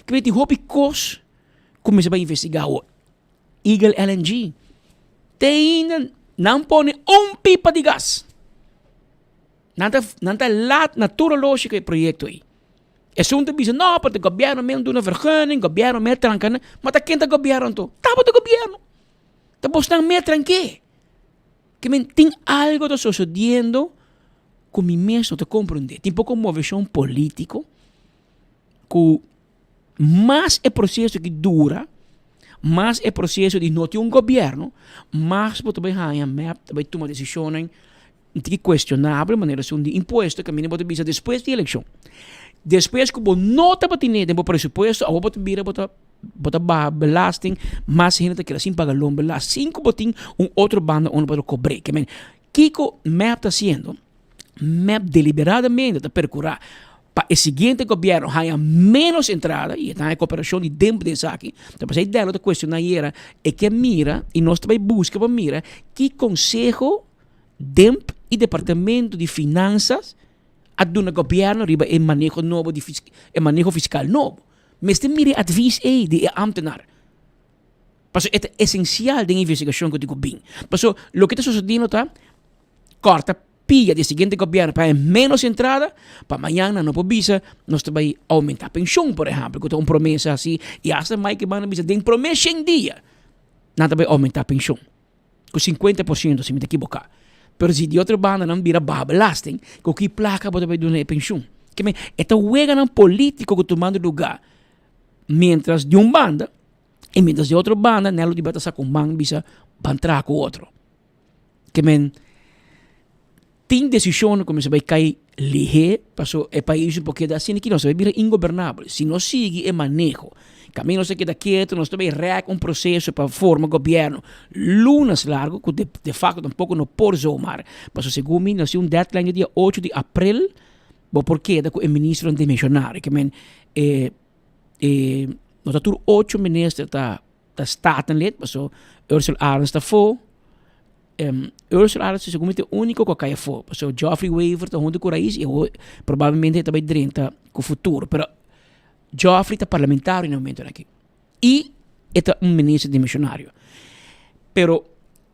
Que vai ter hobby cos, começa a investigar o Eagle LNG. Tem não põe pipa de gás. Não está lá natural lógica o projeto aí. É só diz, não, porque o governo mesmo dá uma vergonha, o governo mesmo tranca, mas tá quem tá governo então? Tá para o governo. Tá postando mesmo tranquilo. Que tem algo que sucedendo que me mesmo te compreender. Tem pouco movição político que mais é processo que dura, mais é processo de não ter um governo, mais você vai vai tomar decisões que questionável, maneira de imposto, que você visa depois da eleição. Depois que você não está batendo no presupuesto, você vira bota belasting, mas gente que assim paga lomba lá, 5 botin outro banda onde para cobrar. Que Kiko map está haciendo, map deliberadamente está percurar para o seguinte governo haya menos entrada e está em cooperação de tempo de aqui. Então, para dela a questão era é que mira e nós também busca para mira que consejo DEMP e departamento de finanças a do governo riba em manejo novo de manejo fiscal novo. Mas tem mire advies de ambtenaar. Paso é essencial da investigação que eu digo bem. Paso lo que está sucedendo está corta pia de seguinte governo para menos entrada, para amanhã não precisa, nós vai aumentar a pensão, por exemplo, que tem uma promessa assim, e hasta mais que van a tem promessa em dia, não vai aumentar a pensão, com 50% se me equivocar. Pero se de outra banda não vira belasting, com que placa pode vai dar a pensão. Que me, é o huegan político que tomando lugar, mientras de uma banda, e mientras de outra banda, nela de batalha com man bisa bantra com outro. Que men tem decisão como se vai cair lihe, passou é país porque assim que não se vai virar ingovernável. Se não sigue é manejo. Caminho se queda quieto, nós também reac processo para formar governo lunas largo, que de facto tampouco não por zomar. Passou segundo nós temos deadline dia 8 de abril, porque da o ministro dimensionário, que men nós temos 8 ministros da statenlid, passou Ursula Arens está fora. Ursula Arens é seguramente o único que cai fora. Passou Geoffrey Weaver está junto com o Raiz e provavelmente também dentro com o futuro. Mas Geoffrey está parlamentar no momento aqui. E é ministro dimensionário. Pero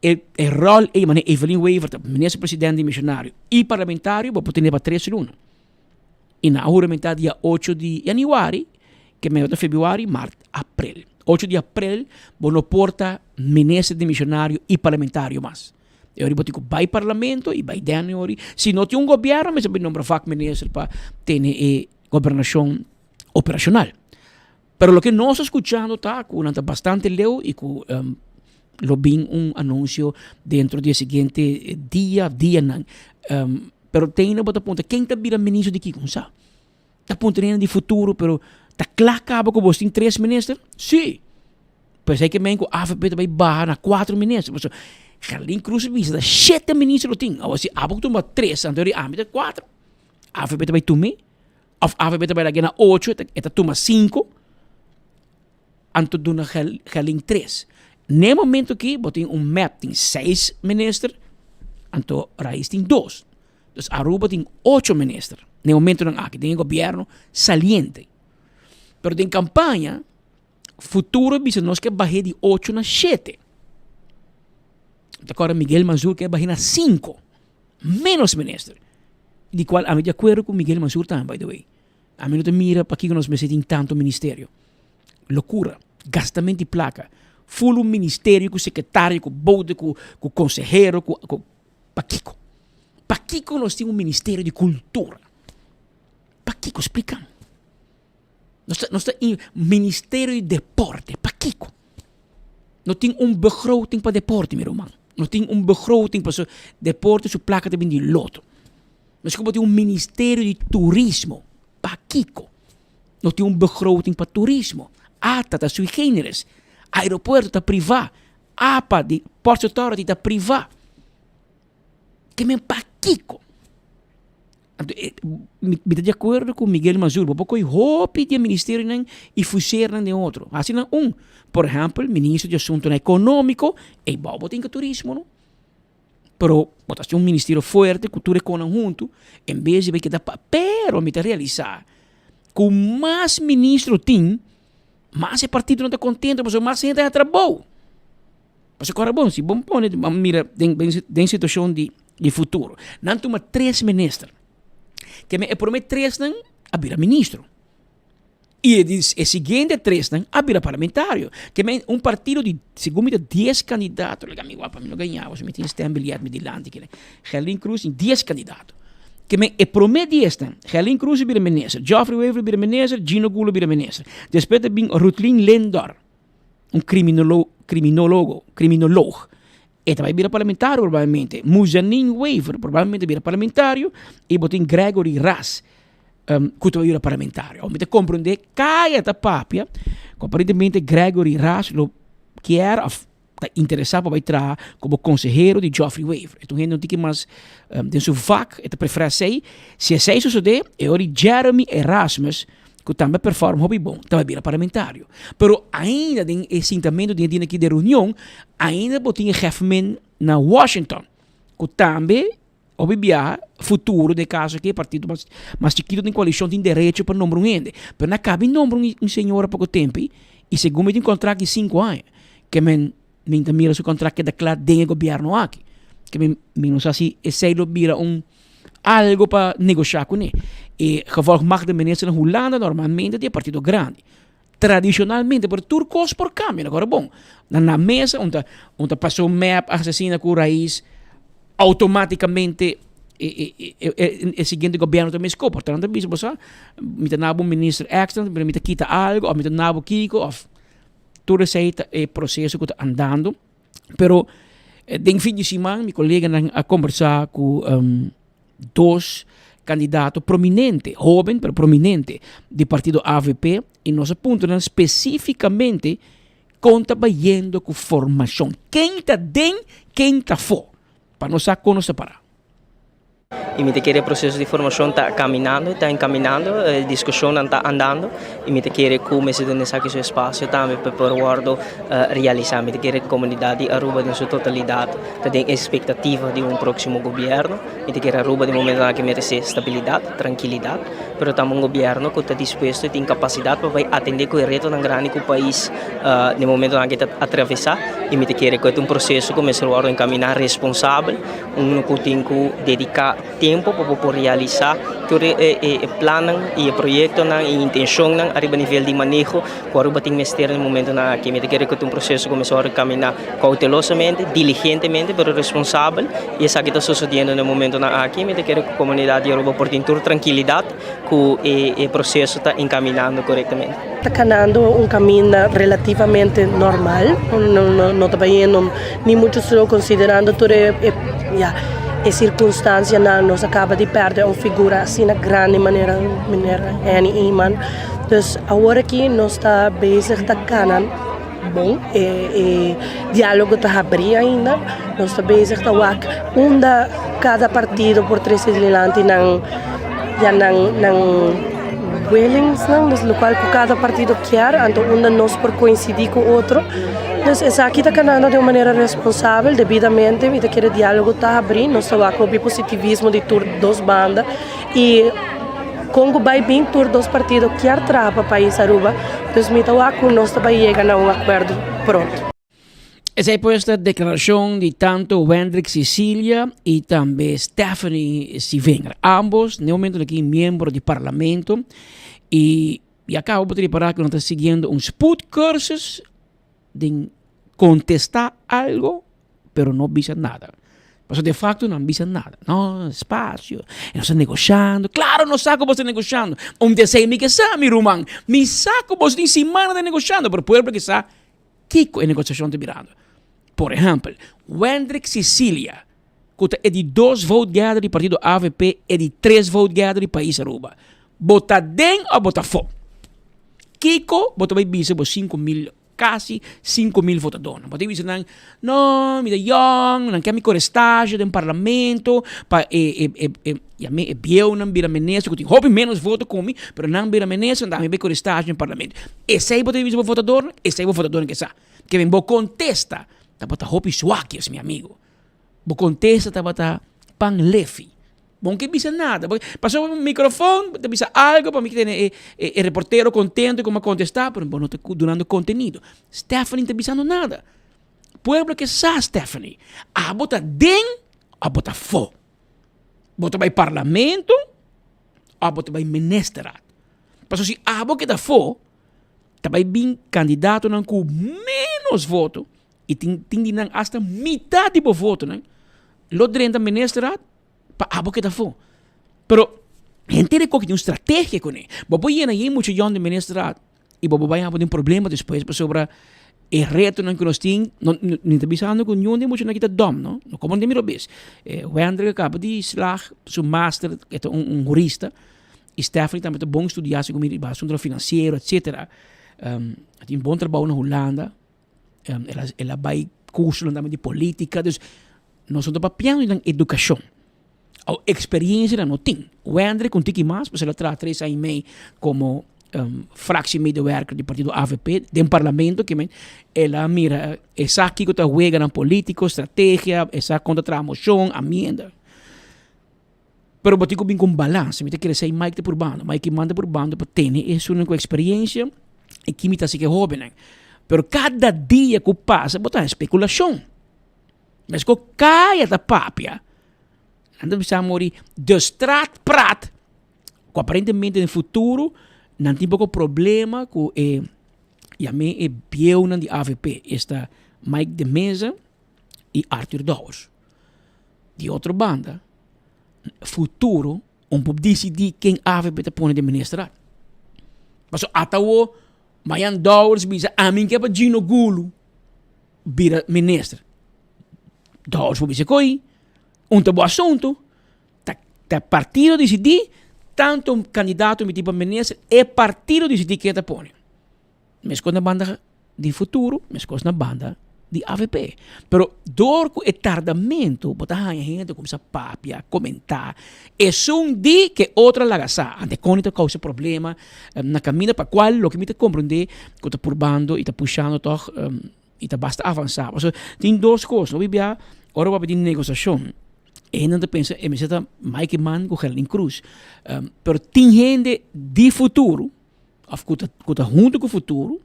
o rol é Evelyn Weaver, ministro presidente dimensionário e parlamentário, vou poder para 3 1. E na juramento dia 8 de januário, que é de fevereiro, março, abril. 8 de abril, não porta ministro dimensionário e parlamentário mais. Eu digo que vai parlamento e vai januário. Se não tem um governo, mas também não para fac ministro para ter governação operacional. Pero o que nós escuchando está com bastante leu e com lo bem anúncio dentro do seguinte dia não. Pero tem na ponta quem está vira ministro de que sabe? Está apontando de futuro, pero está claro que você tem 3 ministros? Sim. Pois é que mengo AFP vai barrar na 4 ministros. Carlin Cruz visa 7 ministros tem. Ou se abo toma 3, anterior a 4. AFP vai tomar. AFP vai dar 8, eta toma 5. Anto dona Carlin 3. No momento que tem map tem 6 ministros, anto Raiz tem 2. Então Aruba tem 8 ministros. No momento não há que tem governo saliente. Pero em campanha, futuro bisa nós que barrer de 8 na 7. Agora Miguel Mansur que barrer na 5. Menos ministro. De qual a mim de acordo com Miguel Mansur também, by the way. A mim não te mira para que nós merecemos tanto ministério. Loucura. Gastamento de placa. Full um ministério com secretário, com bode, com consejero, com Paquico. Paquico nós temos um ministério de cultura. Paquico, explicamos. Nós temos um ministério de deporte. Paquico. Nós temos begroting para deporte, meu irmão. Nós temos begroting para deporte, sua placa também de loto. Nós temos um ministério de turismo. Paquico. Nós temos begroting para turismo. ATA está sui generis. Aeroporto está privado. APA, de Port Authority está privado. Que me Paquico. Me de acordo com Miguel Mansur, porque o hopi de ministério e fuseram de outro. Assim não por exemplo, ministro de assunto econômico e bobo tem que turismo, não? Pero botaste ministério forte, cultura econômica junto, em vez de ver que dá pero me realizar, com mais ministro tem, mais o partido não está contente, mas mais gente é trabalho. Mas agora bom, se bom pone, mira, tem situação de futuro. Não toma 3 ministros. Que me promete 3 não, a vira ministro. E o seguinte 3 não, a vira parlamentário. Que me partido de, segundo 10 candidatos, amigo, para mim não ganhava, se me tinha este bilhete me dilante, que Carlin Cruz em 10 candidatos. que me promete esta. Helen Cruz bira minister, Geoffrey Waverly bira minister, Gino Gulo bira minister. Después bin Rutlin Lendor, un criminologo. E também vira parlamentário, provavelmente. Muzanin Waver, provavelmente vira parlamentário. E botin Gregory Ras, que também vira parlamentário. Om te compreender, cai esta papia, que aparentemente Gregory Ras lo quer, está interessado para entrar como conselheiro de Geoffrey Waver. Então, ele não tem que mais, de seu vac, ele prefere sei, se é sei suceder, é ori Jeremy Erasmus, que também performa hobby bom, também vira parlamentário. Pero ainda tem esse sentimento de aqui de reunião, ainda botinha Hefman na Washington, que também hobby bia futuro de caso que partido mais chiquito tem coalição tem direito para número um. Pero na cabe número um senhor há pouco tempo e segundo tem contrato de 5 anos, que men mira seu contrato que declara dentro do governo aqui, que men não sei se esse vira algo para negociar com ele. E gevolg mag de minister na Holanda normalmente de partido grande. Tradicionalmente, por turcos por cambio. Agora, bom, na mesa, onde passou map assassina com raiz, automaticamente o seguinte governo também escolhe. Portanto, você me nabo minister extra, me quita algo, ou me nabo Kiko, ou tudo esse processo que está andando. Pero, de fim de semana, meu colega a conversar com dois candidato prominente, joven pero prominente, do partido AVP, e nós apontamos especificamente conta bayendo com formação. Quem está dentro, quem está fora, para nós separar. E me querer o processo de formação está caminhando, está encaminhando, a discussão está andando, e me querer como se dá nesse seu espaço também para poder realizar. Me querer a comunidade Aruba em sua totalidade, tem expectativa de próximo governo, me querer Aruba de momento que merece estabilidade, tranquilidade, mas também governo que está disposto e tem capacidade para atender com o reto tão grande que o país no momento que está atravessar, e me querer que é processo que me se encaminhar responsável, que tem que dedicar tempo para poder realizar todo o plano e o projeto e a intenção a nível de manejo para o ministério no momento que me quer que um processo começou a caminhar cautelosamente, diligentemente, mas responsável, e isso que está sucedendo no momento aqui, me quer que a comunidade Yoruba por ter tranquilidade que o processo está encaminhando corretamente. Está caminhando caminho relativamente normal, não está indo nem muito só considerando toda a circunstância nos acaba de perder uma figura assim na grande maneira Henny Iman. Então agora aqui nós está bezig tá canan bom e diálogo está abrir ainda. Nós está bezig tá wak onda cada partido por três adelante não willings no qual cada partido quer, então onda nós por coincidir com outro. Então, aqui está caminhando de uma maneira responsável, devidamente, e aquele diálogo está abrindo, nós estamos com o positivismo de todas duas bandas, e Congo vai bem por dois partidos que atrapalham para o país Aruba, então nós estamos chegando a acordo pronto. Essa é esta declaração de tanto Wendrick Cecília e também Stephanie Sivengra, ambos, no momento aqui, membros do parlamento, e acabo de reparar que nós estamos seguindo uns cursos de contestar algo, pero não bisa nada. Mas de facto não bisa nada. Não, espaço, não está negociando. Claro, não saco você negociando. Onde sei me que sabe, Rumang. Me saco você em semana de negociando, pero pueblo que está Kiko em negociação de virando. Por exemplo, Wendrick Cecília, que é de 2 votos ganhados do partido AVP e de 3 votos ganhados do país Aruba. Bota dentro ou bota fora? Kiko, bota bem bisa por 5.000 quase 5.000 votadores. Pode dizer, não, me dá young, não quer me cor estágio no parlamento, e a mim é biel, não vira meneça, que tem roupa menos voto comigo, mas não vira meneça, não me cor estágio no parlamento. Esse aí pode dizer o votador, esse aí o votador que sabe. Que vem, vou contesta, tá bota roupa suaquios, meu amigo. Vou contesta, tá bota pan lefi. Bom que bisa nada. Passou o microfone, bisa algo para mim que tem o reportero contente como contestar, mas não está dando conteúdo. Stephanie não está bisando nada. Pueblo que sabe, Stephanie. A bota dentro, a bota fora. Bota vai parlamento, a bota vai ministerial. Passou se a bota que está fora, está vai bem candidato não com menos voto e tem hasta metade do voto, não? Lo 30 ministerial, pa abo que tá fo. Pero gente de que tem estratégia com ele. Bobo ia na muito de ministrar e bobo vai ter problema depois sobre o reto que nós temos. Não está pensando com nenhum de muito na kita dom, não? Não como de miro bis. O André acaba de slag seu master, é jurista. E Stephanie também é bom estudar sobre o assunto financeiro, etc. Tem bom trabalho na Holanda. Ela vai curso também de política. Então, nós estamos papando na educação. A experiência não tem. O André, com tiki mais, porque ela traz 3 anos e meio como fractie-medewerker do partido AVP, do parlamento, que ela mira, essa aqui que está juega na política, estratégia, essa contra a moção, amenda. Pero botico bem com balanço, me te quer ser Mike por bando, Mike manda por bando, para ter essa única experiência e que me tá se que jovem. Pero cada dia que passa, botar especulação. Mas que caia da papia. Anda bisa mori de strat prat, que aparentemente no futuro não tem pouco problema com e a mim é biona de AVP, esta Mike de Mesa e Arthur Dawes. De outra banda, futuro, pode decidir quem AVP te põe de ministrar. Mas até o Mayan Dawes bisa a mim que é para Gino Gulo vira ministro. Dawes pode dizer coi, bom assunto, tá partido decidir tanto candidato me tipo ministro e partido decidir quem te põe. Mas com a banda de futuro, mas com a banda de AVP. Pero dor com o tardamento, botar a gente começa a papia, comentar. É um dia que outra lagaça. Ante conita causa problema na caminho para qual o que me te compreender que está purbando e está puxando toch e está basta avançar. So, tem 2 coisas. Não bibia, ora vai pedir negociação. E não te pensa, me senta Mike Mann com Helen Cruz. Pero tem gente de futuro, que está junto com o futuro,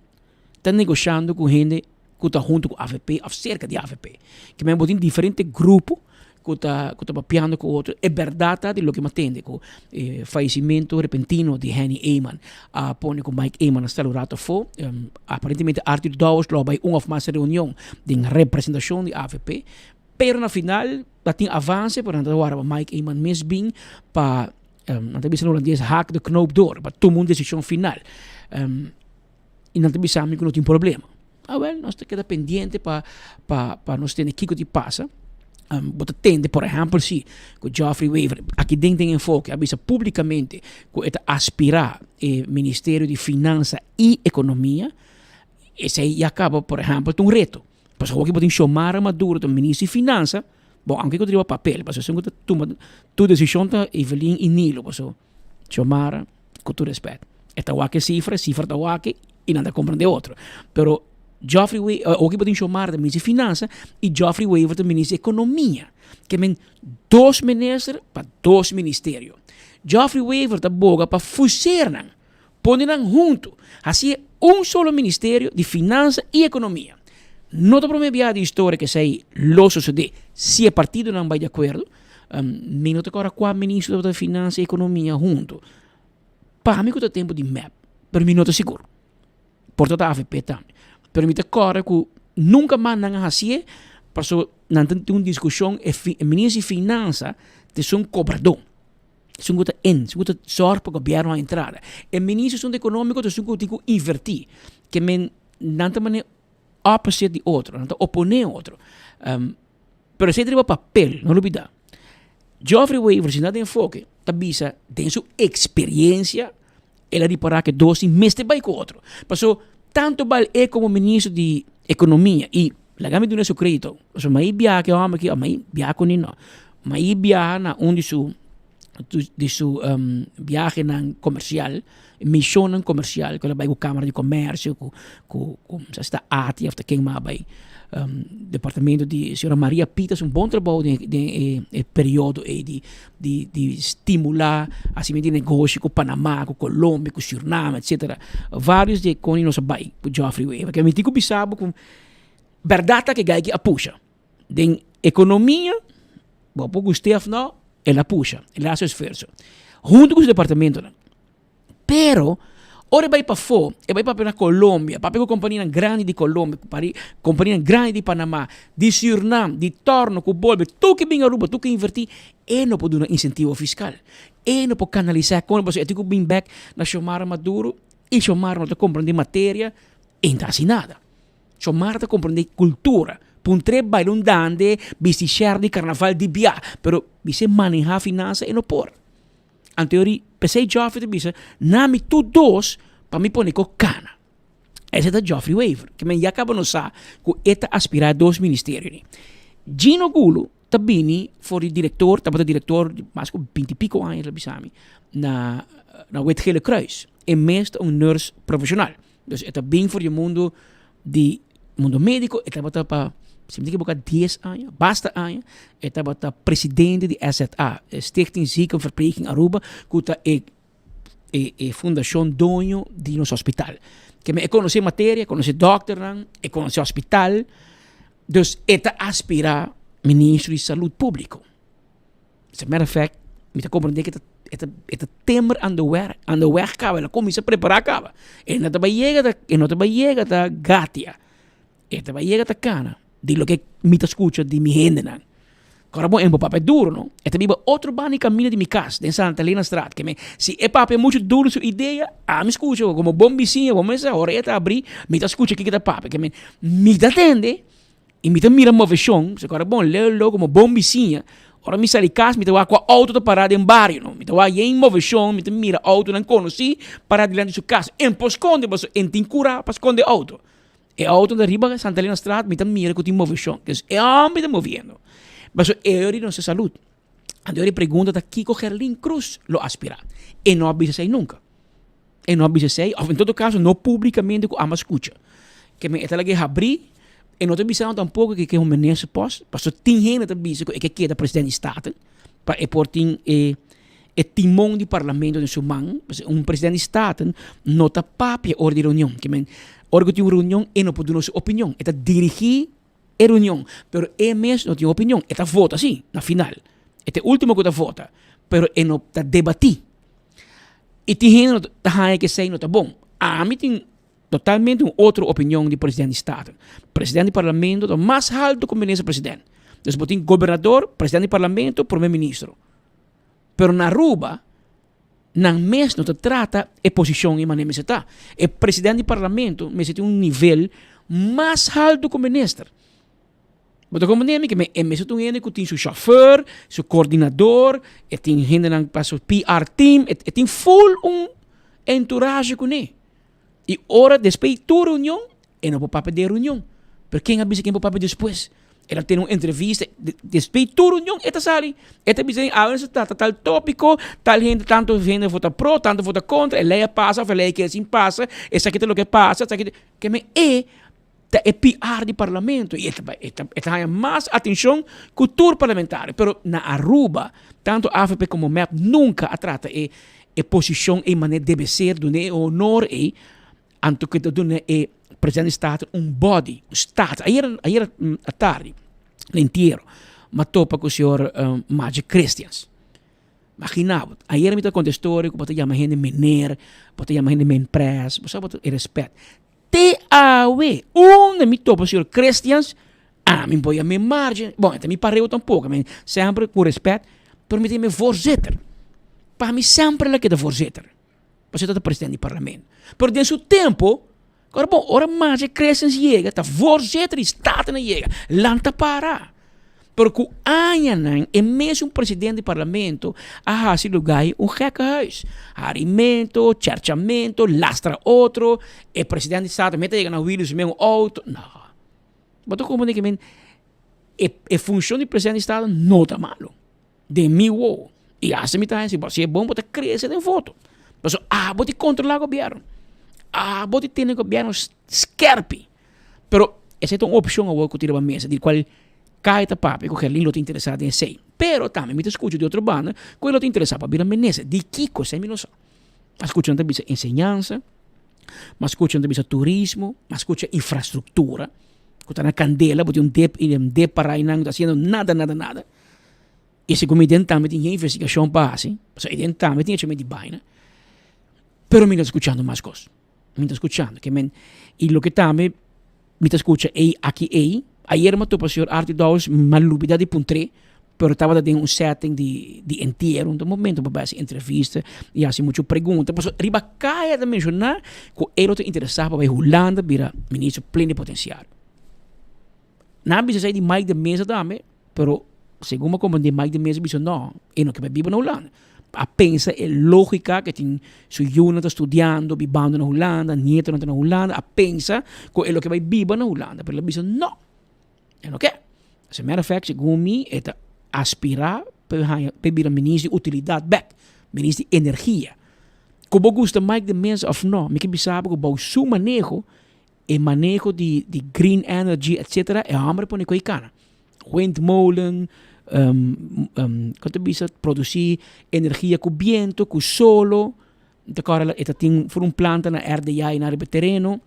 está negociando com gente que está junto com a AVP, acerca de AVP. Que mesmo tem diferentes grupos que está papiando com outro. É verdade de lo que me atende, com o falecimento repentino de Henny Eyman. Põe com Mike Eyman hasta o rato foi. Aparentemente, Arthur Dawes lá vai uma ou mais reunião de representação de AVP. Pero na final, tem avanço, por exemplo, agora Mike Eyman mesmo bem para, não tem visto holandês, hack de knoop door, para tomar uma decisão final. E não tem visto que não tem problema. Nós queda pendente para nós ter aqui que passa. Bota tende, por exemplo, se o Geoffrey Weaver, aqui dentro tem enfoque, avisa publicamente que ele aspirar ao Ministério de Finanças e Economia, esse aí acaba, por exemplo, um reto. Mas o que pode chamar a Maduro do Ministro de Finanças, bom, aunque eu tenho papel, mas se eu tu decisão está Evelyn e Nilo, mas chamar com todo respeito. Esta é cifra da Wake e nada compreende outro. Pero Geoffrey Weaver, o que pode chamar do Ministro de Finanças e Geoffrey Weaver do Ministro de Economia, que men 2 ministros para 2 ministérios. Geoffrey Weaver está boga para fusionar, ponerem junto, assim solo ministério de Finanças e Economia. Não te prometo de história que sei lo sucede se o partido não vai de acordo. Minuto agora 4 ministros da Finanças e Economia junto. Para mim, que o tempo de map, para mim não é seguro. Por toda a AVP também. Para mim, agora que nunca mais não assim, porque não tem uma discussão, o ministro de Finanças é um cobrador. É um sorte para o governo a entrada. O ministro econômico é um que invertir. Que não tem opposite de outro, não opone outro. Pero se tem papel, não olvidar. Geoffrey Weaver, se não tem enfoque, tabisa, tem sua experiência, ela reparar que 12 meses vai com outro. Passou tanto vale como ministro de Economia e lagame do nosso crédito. So mai biya que homem que mai biya ko nino. Mai biya na de su viaje nan comercial, missão comercial, que ela vai com Câmara de Comércio, com esta ATI, of quem mais vai, departamento de senhora Maria Pitas, bom trabalho de período de estimular assim de negócio com Panamá, com Colômbia, com Suriname, etc. Vários de com nós vai, com Geoffrey Weaver, que me tico bisabo com verdade que gai que a puxa. De economia, bom, por Gustavo não, ela puxa, ela faz esforço. Junto com o departamento, pero Ora vai para fora, e vai para Colômbia, para companhia grande de Colômbia, companhia grande de Panamá, de Suriname, de Torno, com Bolbe, tu que vem a Aruba, tu que invertir, e não pode dar um incentivo fiscal. E não pode canalizar, quando você tem que vir back na Xiomara Maduro, e Xiomara não está comprando matéria, e não está assim nada. Xiomara está comprando cultura. Puntre bailão dande, bistichar de carnaval de Bia, pero você manejar finanças e não por. Em teoria, pensei Joffrey bisa, nami tu dos, para me pôr com cana. Esse é Joffrey Waiver, que me acaba no sa, que eta aspirar dos ministérios. Gino Gulo, tabini, for o diretor, tabata diretor, mas com 20 e pico anos, bisami, na Wetgele Kruis. É mesmo nurse profissional. Dus é bem for o mundo de mundo médico, é tabata para se me diga 10 anos, basta anos, é tabata presidente de SZA, Stichting Ziekenverpleging Aruba, que é fundação dono de nosso hospital. Que me conhece matéria, conhece doctor, e conhece hospital, dus é aspirar ministro de saúde público. As a matter of fact, me te compreender que é temor aan de weg acaba, ela começa a preparar acaba. E não te vai chegar da gatia, e te vai chegar da cana. De lo que me escucha de mi gente. Agora, bom, é um papel duro, não? E também outro bani caminho de minha casa, de Santa Helena Strat, que se é papel muito duro sua ideia, me escuta, como bom vizinho, como essa hora, eu abrir, me escuta aqui que tá papel, que me atende, e me mira uma versão, agora, bom, leu como bom vizinho, ora me sai de casa, me tá com a auto da parada em bairro, não? Me tá em uma versão, me mira auto, não conheci, parada diante de sua casa, em posconde, mas em tincura, para esconder auto. E a auto da riba Santa Helena Strat, me mira com a movição, que é a me movendo. Mas eu não sei saúde. Eu pergunto da Kiko Gerlin Cruz lo aspira. E não avisa sei nunca. E não avisa sei, ou em todo caso, não publicamente com a escucha. Que me está que abrir, e não te avisando tampouco que é um ministro pós, mas tem gente que avisa que é da presidente de Estado, para portar e timão de parlamento de sua mão, presidente de Estado não está papia hora de reunião, que ora tem uma reunião e não pode dar sua opinião, está dirigir a reunião, pero é mesmo não tem opinião, está vota assim, na final, é o último que está vota, pero é não está debatir. E tem gente que sei não está bom, a mim tem totalmente uma outra opinião de presidente de Estado, presidente do parlamento, o mais alto que o presidente, então tem governador, presidente do parlamento, primeiro-ministro. Pero na Aruba, não mesmo não trata a posição em maneira que está. O presidente do parlamento me tem um nível mais alto que o ministro. Mas como nem que é mesmo que tem seu chauffeur, seu coordenador, e tem gente que passa o PR team, e tem full entourage com ele. E ora depois da reunião, e não pode de reunião. Porque quem avisa quem pode depois? Ela tem uma entrevista, depois da reunião, ela sai. Ela diz, está tal tópico, tal gente, tanto gente vota pro, tanto vota contra, ela passa, ela que assim passa, essa aqui é o que passa, essa aqui que é PR de parlamento, e ela mais atenção que o tour parlamentar. Pero na Aruba, tanto a AFP como o MEP nunca trata a posição em maneira deve ser, do honor e anto que do presidente do Estado body, Estado. Aí à tarde, inteiro, mas topa com o senhor Magic Christians. Imaginava, aí me contestou que pode chamar gente menor, pode chamar gente menpress, você pode respeito. TAW, onde me topa o senhor Christians, me põe a minha margem. Bom, então me parei tampouco, sempre com respeito, mas me tem me voorzitter. Para mim sempre é que é voorzitter. Você é o presidente do parlamento. Mas dentro do tempo, agora, bom, ora mais Christians chega, tá voorzitter Estado na chega, lanta para. Porque o Anhanan é mesmo presidente do parlamento, a esse lugar gekke huis. Arimento, cherchamento, lastra outro, e presidente do Estado, mete na Willis mesmo auto. Não. Mas como é que a função do presidente do Estado não está malo. De mim, e assim me está assim, se é bom, você cresce de voto. Mas, você controlar o governo. Você tem o governo skerpi. Pero, essa é uma opção que eu tiro a mesa, de qual cai a papo, que ele não está interessado em sei. Pero, também, me escuto de outra banda, que ele não está interessado para vir a mesa. De que coisa é não sabe. Mas escutam também a ensinança, mas escutam também turismo, mas escutam infraestrutura, que está na candela, porque um DEP para aí não está fazendo nada. E se como também tem investigação base, porque também tem chamado de baina. pero me está escuchando más cosas. Me está escuchando. Y lo que también me está escuchando aquí. Ayer me topé el Arthur Dawes, malubida de puntre, pero estaba en un setting de entierro, un momento para hacer entrevista y hacer muchas preguntas. Pues arriba cae de mencionar que él te interesaba para Holanda, vira ministro plenipotenciario. Nada bisa de Mike de Mesa também, pero según me comprendí, Mike de Mesa dice no, él no que vive en Holanda. A pensa é lógica que tem su juna está estudando, vivendo na Holanda, nieto na Holanda, a pensa que é lo que vai viver na Holanda, pero ele dice no. É o que? As a matter of fact, segundo mim, é aspirar para vir ministro de utilidade back, ministro de energia. Como gosta Mike de Mesa of no, me que sabe que o seu manejo e manejo de green energy, etc., é hambre para o cana. Windmolen, quanto bisa produzir energia com viento, com solo, agora ela tem uma planta na RDA e na terreno.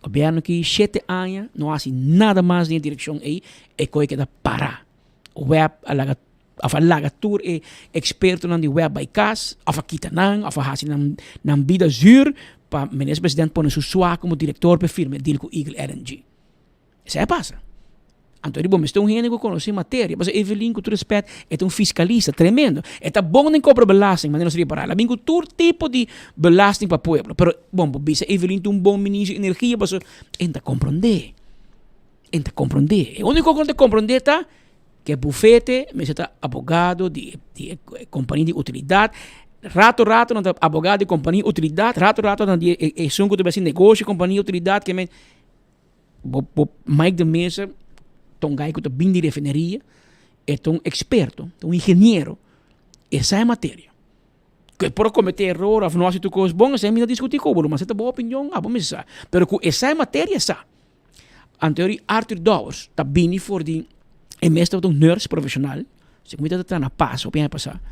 O governo que 7 anos não faz nada mais na direção aí, é coisa que dá parar. O web, a lagatur é experto na web by cas, a kita nang, a faz na vida zuur, para o ministro presidente pôr seu suá como diretor para firme deal com Eagle LNG. Isso é passa. Então, bom, mas tem gente que conhece matéria. Mas Evelyn, com todo respeito, é um fiscalista tremendo. É bom nem cobrar belasting, mas não se reparar. Ela vem com todo tipo de belasting para o povo. Mas, bom, bisa Evelyn tem bom ministro de energia, mas ainda compreender. Ainda compreender. O único que compreender está que é bufete, mas está abogado de companhia de utilidade. Rato, não está abogado de companhia de utilidade. Rato, não é sunco de negócio de companhia de utilidade. Que é Mike de Mesa. Um gai que está bem de refineria, é um experto, um engenheiro, essa é a matéria. Que por cometer erro, não faz tu coisa bom, essa é a minha discutir com ele, mas essa é boa opinião, vamos ver. Pero essa é a matéria, essa. Anterior, Arthur Dawes está bem for de mestre de nurse profissional, se muita está na paz, o que passar.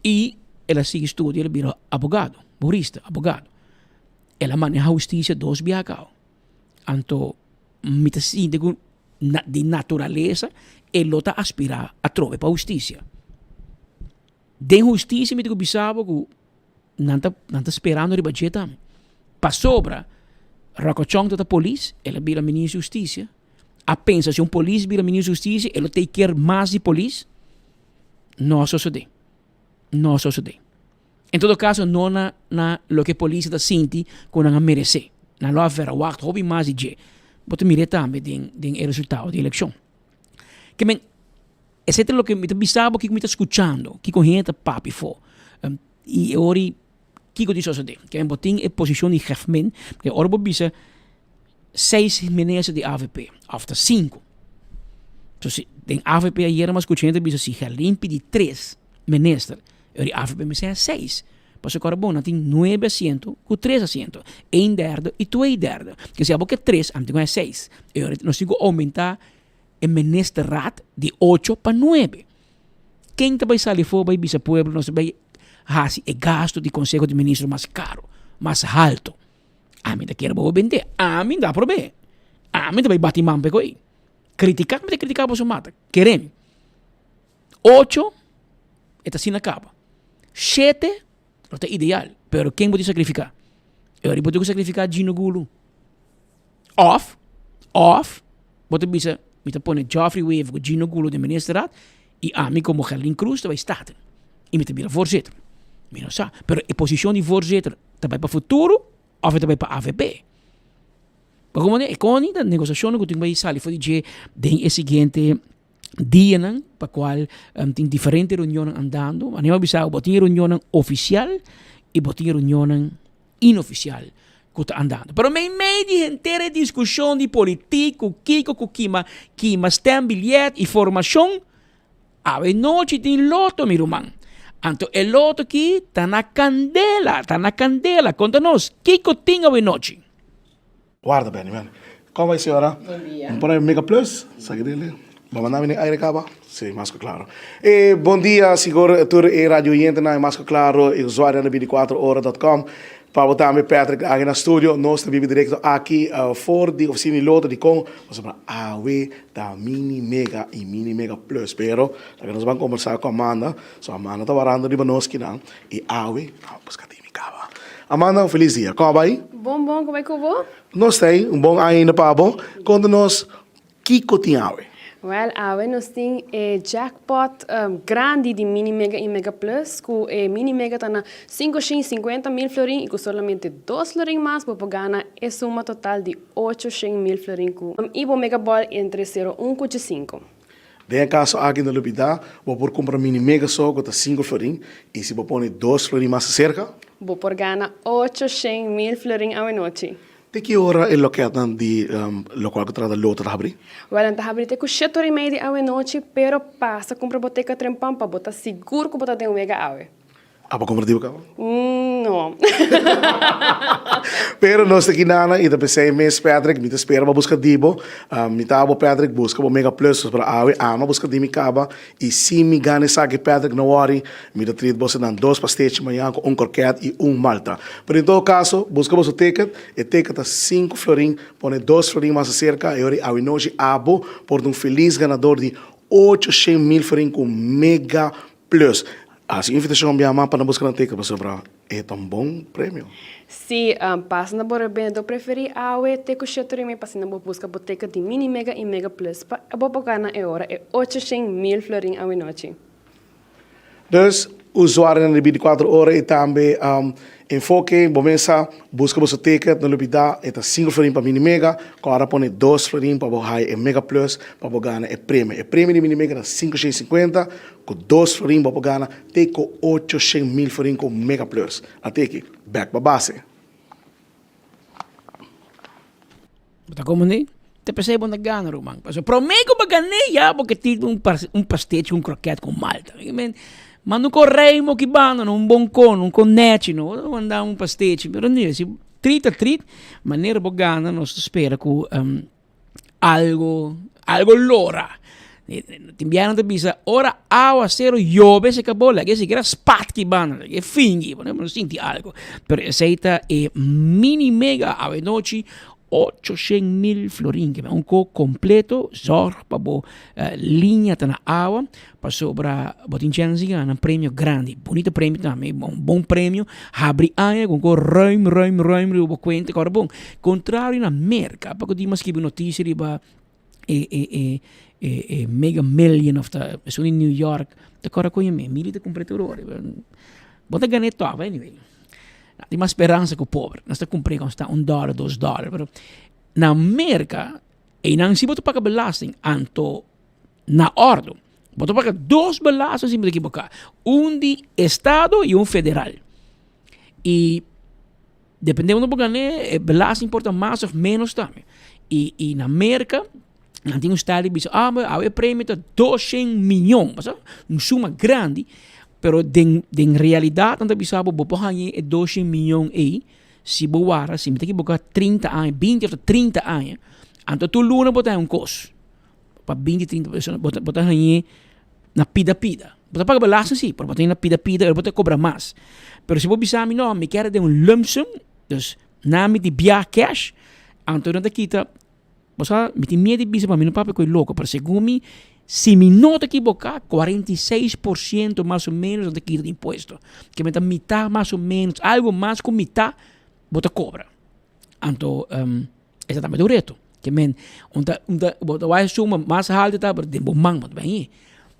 E ela sigue estudo, ela vira abogado, jurista, abogado. Ela maneja a justiça dos biacao. Então, me está sentindo de natureza, ele está aspirar a trocar para a justiça. De justiça, me digo, bisabo, que não está esperando a budget. Para sobra, Racochong da polícia, ele vira ministro de justiça. A pensa, se polícia vira ministro de justiça, ele tem que ter mais de polícia. Não sucede. Não sucede. Em todo caso, não na lo que a polícia está sentindo, que não merece. Não lo haverá, houve mais de Bote mire também o resultado da eleição. Que men, esse é o que me bisabo que me está escutando, que corrente papi for. E ori que diz isso de, que botin é posição de jefmen, que ora bisa 6 ministros de AVP, after 5. Então, den AVP ayer mas escutando bisa si limpi de 3 ministros, e AVP me 6. Mas agora, bom, tem 9 assentos com 3 assentos. 1/3 e 2/3. Que se que 3, a gente 6. E agora nós temos que aumentar o ministerrat de 8 para 9. Quem vai sair fora, vai vir ao povo, nós vai fazer o gasto de conselho de ministro mais caro, mais alto. A mim quer vender. A mim dá para ver. A mim vai bater mão para aí. Criticar, mas criticar você mata. Queremos. 8, está assim acaba. 7, não é ideal, pero quem pode sacrificar? Eu pode sacrificar Gino Gulu. Off, pode bisa, me põe Geoffrey Wave com Gino Gulu de ministraat e a mim como Gerlin Cruz vai estar. E me vira voorzitter. Me não sabe, pero a posição de voorzitter também para futuro ou também para AVP. Mas como é que a negociação que tem vai sair foi de o seguinte dia para qual tem diferentes reuniões andando, mas não bisa botinha reunião oficial e botinha reunião inoficial que está andando. Pero meio de inteira discussão de político, Kiko, Kima, tem bilhete e formação, a noite tem loto, meu irmão. Então, o loto aqui está na candela. Conta-nos, Kiko tem a noite. Guarda bene, bene. Come vai, senhora? Bom dia. Un po' di Mega Plus, sai che dile? Vamos a mandar aire cava? Sim, mais claro. Bom dia, senhor, tur e radio oyente na mais claro, e usuário na 24horas.com. Para botar Patrick aqui na studio, nós estamos direto aqui for de oficina loto de com, nós vamos AW da Mini Mega e Mini Mega Plus, pero nós vamos conversar com a Amanda, so Amanda está varando de Banoski não, e AW, busca de Micaba. Amanda, um feliz dia, como vai? Bom, como é que eu vou? Nós temos bom ainda para bom, conta-nos que tem AW. Well, nós temos jackpot grande de Mini Mega e Mega Plus, que Mini Mega está na 550 mil florin e com somente 2 florin mais, para ganhar a suma total de 800 mil florin. E o Mega Ball entre 0 e 5. Em caso aqui na Lubida, vou por comprar Mini Mega só com 5 florin, e se vou pôr 2 florin mais cerca, vou por ganhar 800 mil florin a noite. De que hora é local de local que trata loto da abrir? Well, então abrir te com 7h30 a noite, pero passa compra boteca trempam para botar seguro que botar tem mega awe. Ah, para comprar diba? Não. Pero nós aqui na e da PC mês Patrick, me espera para buscar dibo, me tava Patrick busca o Mega Plus para awe, ama busca de caba e se me ganha saque Patrick não worry, me dá treat você dan 2 pastéis manhã com croquete e malta. Pero em todo caso, busca o ticket, e ticket a 5 florin, põe 2 florin mais cerca e ora awe noite abo por feliz ganador de 800 mil florin com Mega Plus. As invitação minha mãe para buscar um ticket para é tão bom prêmio. Se passa na bora bem, eu preferi awe te com 7h30 para na busca boteca de Mini Mega e Mega Plus para a boa ganhar é hora é 800 mil florin a noite. Dus, usuário na 24 horas e também enfoque, começa, busca o seu ticket, na lupida, e 5 florin para Mini Mega, agora põe 2 florin para botar e Mega Plus, para ganhar o prêmio. O prêmio de Mini Mega é 550, com 2 florin para ganhar, tem com 800 mil florin com Mega Plus. Até aqui, back para base. Tá como nem? Te percebo na gana, Romang. Prometo para ganhar, porque tive pastéis com croquete com malta. Mas não corremos que bana, um bom cono, um conete, não mandar pastéis. Mas não, se trita, maneira bogana, nós espera com algo lora. Timbiano da bisa, ora awa zero yobe se acabou, que se quer spat que bana, que fingi, não senti algo. Pero aceita Mini Mega a noite 800 mil florin, que é um co completo, zor para linha na água, para sobra botin chance ganhar prêmio grande, bonito prêmio também, bom prêmio, abre aia com roim, o conta, agora bom, contrário na América, para que dimas que notícia riba mega million of the, sono in New York, te agora com milita completador, bota ganeto, anyway. Tem uma esperança com o pobre. Nós estamos cumprindo com $1, $2. Pero na América, e não se botou para belasting, anto na ordem. Botou para 2 belastings sem me equivocar. De Estado e federal. E dependendo do que belasting importa mais ou menos também. E na América, não tem estado que diz, o prêmio é 200 milhões. Suma grande. Pero en realidad, não bisabo bopohangi e 200 milhões aí, se boara, se me tem que botar 30 anos, 20 ou 30 anos, então tu luna botar custo. Para 20, 30 pessoas, botar hangi na pida. Botar paga belasting sim, pero botar na pida, eu botar cobra mais. Pero se bobisami não, me quer de lump sum, dus nami de biar cash, então não te quita, bosa, me tem medo de bisa para mim não papo coi louco, pero segundo se me não te equivocar, 46% mais ou menos de quita de imposto. Que me dá metade mais ou menos, algo mais com metade, bota cobra. Então, esse também é o reto. Que men, bota vai suma mais alta, tá, mas tempo mango bem.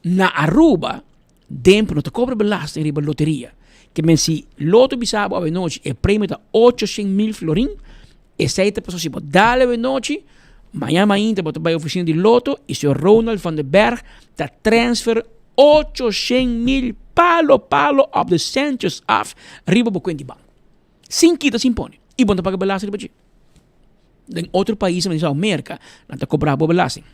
Na Aruba, tempo não te cobra belasting riba loteria. Que men se loto bisabo a noite, e prêmio da 800 mil florin, e 7 pessoas se bota dale a noite. Amanhã ainda vou para a oficina de loto e o Sr. Ronald van den Berg está transfer 800 mil palo of the centers af riba para o banco. Sem quita se impõe. E vão pagar belasting para ti. Em outro país, mas na América, não está cobrando belasting.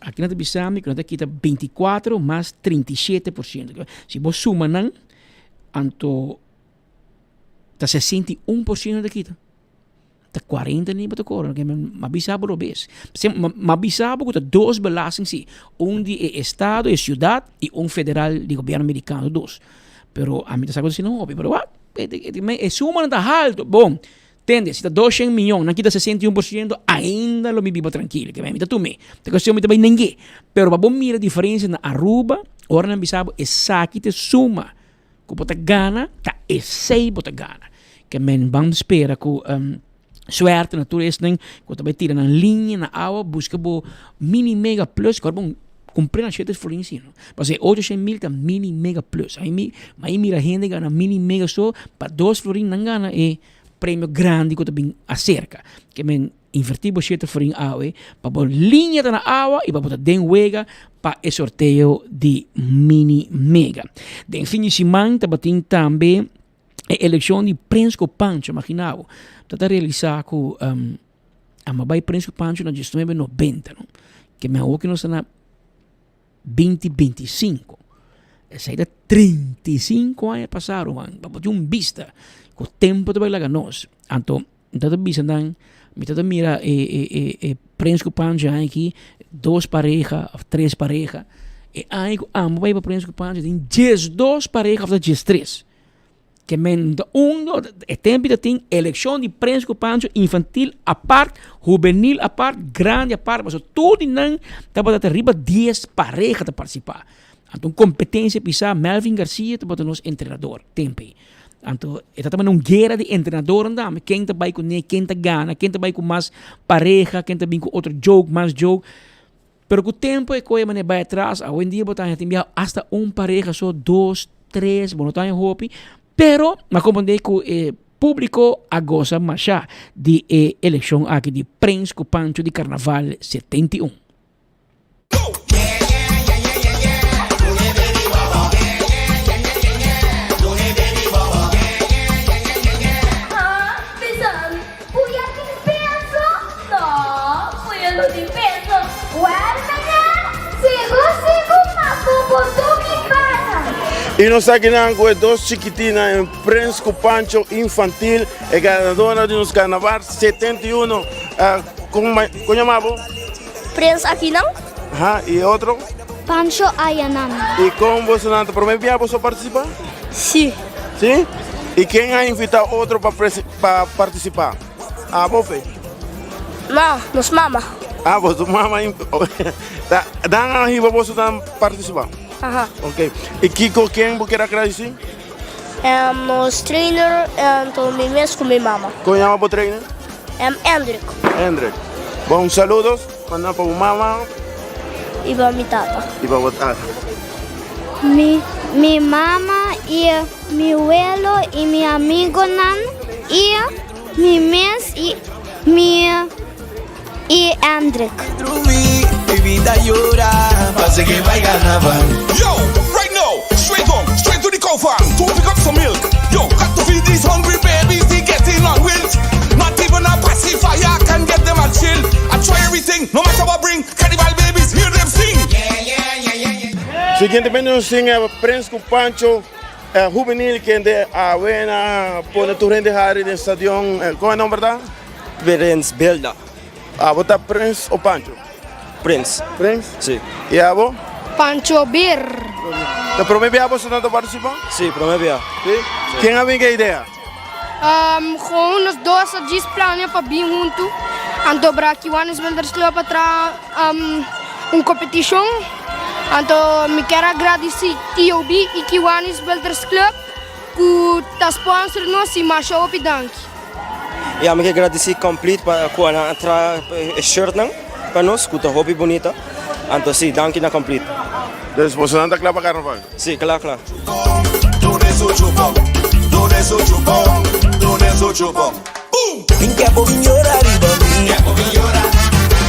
Aqui na Bissau, que não está quita 24 mais 37%. Se você suma, não, então está 61% da quita. 40 nem para cobrar, que mabisabo lo ves. Mabisabo que 2 belastings sim, de estado e ciudad e federal de governo americano 2. Pero a mim está sacando assim não hobby, pero suma não está alto. Bom, entende? Se está 200 milhões, aqui está 61%, ainda lo me vivo tranquilo. Que me tu me. Te questão me também ninguém. Pero para bom mira a diferença na Aruba, ora não bisabo, é saque te suma. Que bota gana, tá é sei bota gana. Que men vamos espera que suerte na turista, que também tira na linha, na água, busca bo mini mega plus, que bom comprei na chetas for ensino. Mas é 800,000 tá mini mega plus. Aí mira gente gana mini mega só, para 2 florin não gana é prêmio grande que também acerca. Que men invertir bo chetas for água, para bo linha na água e para botar den wega para o sorteio de mini mega. Den fim de semana tabating também a eleição de Prensco Pancho, imaginava. Está realizar com a Mabai Prensco Pancho na gestão de 90, não? Que me que nós na 2025. Essa aí 35 anos passaram, mano. Para ter vista, com o tempo de bailar nós. Então, vista dan, me mira Prensco Pancho aqui, 2 parejas, 3 parejas. E aí, a Mabai Prensco Pancho tem 12 parejas, 13. Que men é tempo de ter eleição de Prensco Pancho infantil a parte, juvenil a parte, grande a parte, mas tudo não está para ter riba 10 parejas para participar. Então competência pisa Melvin Garcia para nosso treinador tempo. Então está também uma guerra de treinador andam, quem está vai com quem está gana, quem está vai com mais pareja, quem está bem com outro jogo, mais jogo. Pero com o tempo é coisa maneira vai atrás, hoje em dia botar enviar hasta pareja só 2, 3, bom, não está em hope. Pero, mas como que o público agoza mais de eleição aqui de Prensco Pancho de Carnaval 71. E nós aqui com 2 chiquitinas em Prensco Pancho infantil, é ganadora de nos carnaval 71. Como chamava? Prens aqui não? E outro? Pancho Ayanan. E como você não prometeu você participar? Sim. Sim? E quem a invitar outro para participar? Você? Não, nos mama. Você mama. Dá a riba você participar? Ok. E Kiko, quem você quer agradecer? Nos trainer, então me mesmo com minha mama. Como chama o trainer? Hendrik. Hendrik. Bom, saludos. Manda para a mama. E para minha tata. E para a tata. Mi mama e mi abuelo e mi amigo Nan e mi mes e Hendrik. Mi vida llora, pase que vai carnaval. Yo, right now, straight to the cow farm to pick up some milk. Yo, got to feed these hungry babies, they getting on wilt. Not even a pacifier can get them a chill. I try everything, no matter what bring. Cannibal babies, hear them sing. Siguiente menos sing Prensco Pancho juvenil que de avena pone tu rende hari de stadion. ¿Cómo es nombre verdad? Prince Belda. ¿Vota Prince o Pancho? Prince. Prince? Sí. ¿Y a vos? Pancho Bir. ¿Te prometes a vos tanto participar? Sí, prometo. ¿Sí? ¿Quién ha visto qué idea? Gewoon nos 2 a 10 plannen para vir junto. Então para que o Anis Builders Club para competição. Então me quero agradecer TOB e que o Anis Builders Club que está sponsor nós e marcha op dank. E eu me quero agradecer completo para com a shirt não para nós, que tá hobby bonita. Então sim, dank na completo. Dus você não está claro para carnaval? Sim, claro. Pinka bovignora riba, pinka bovignora.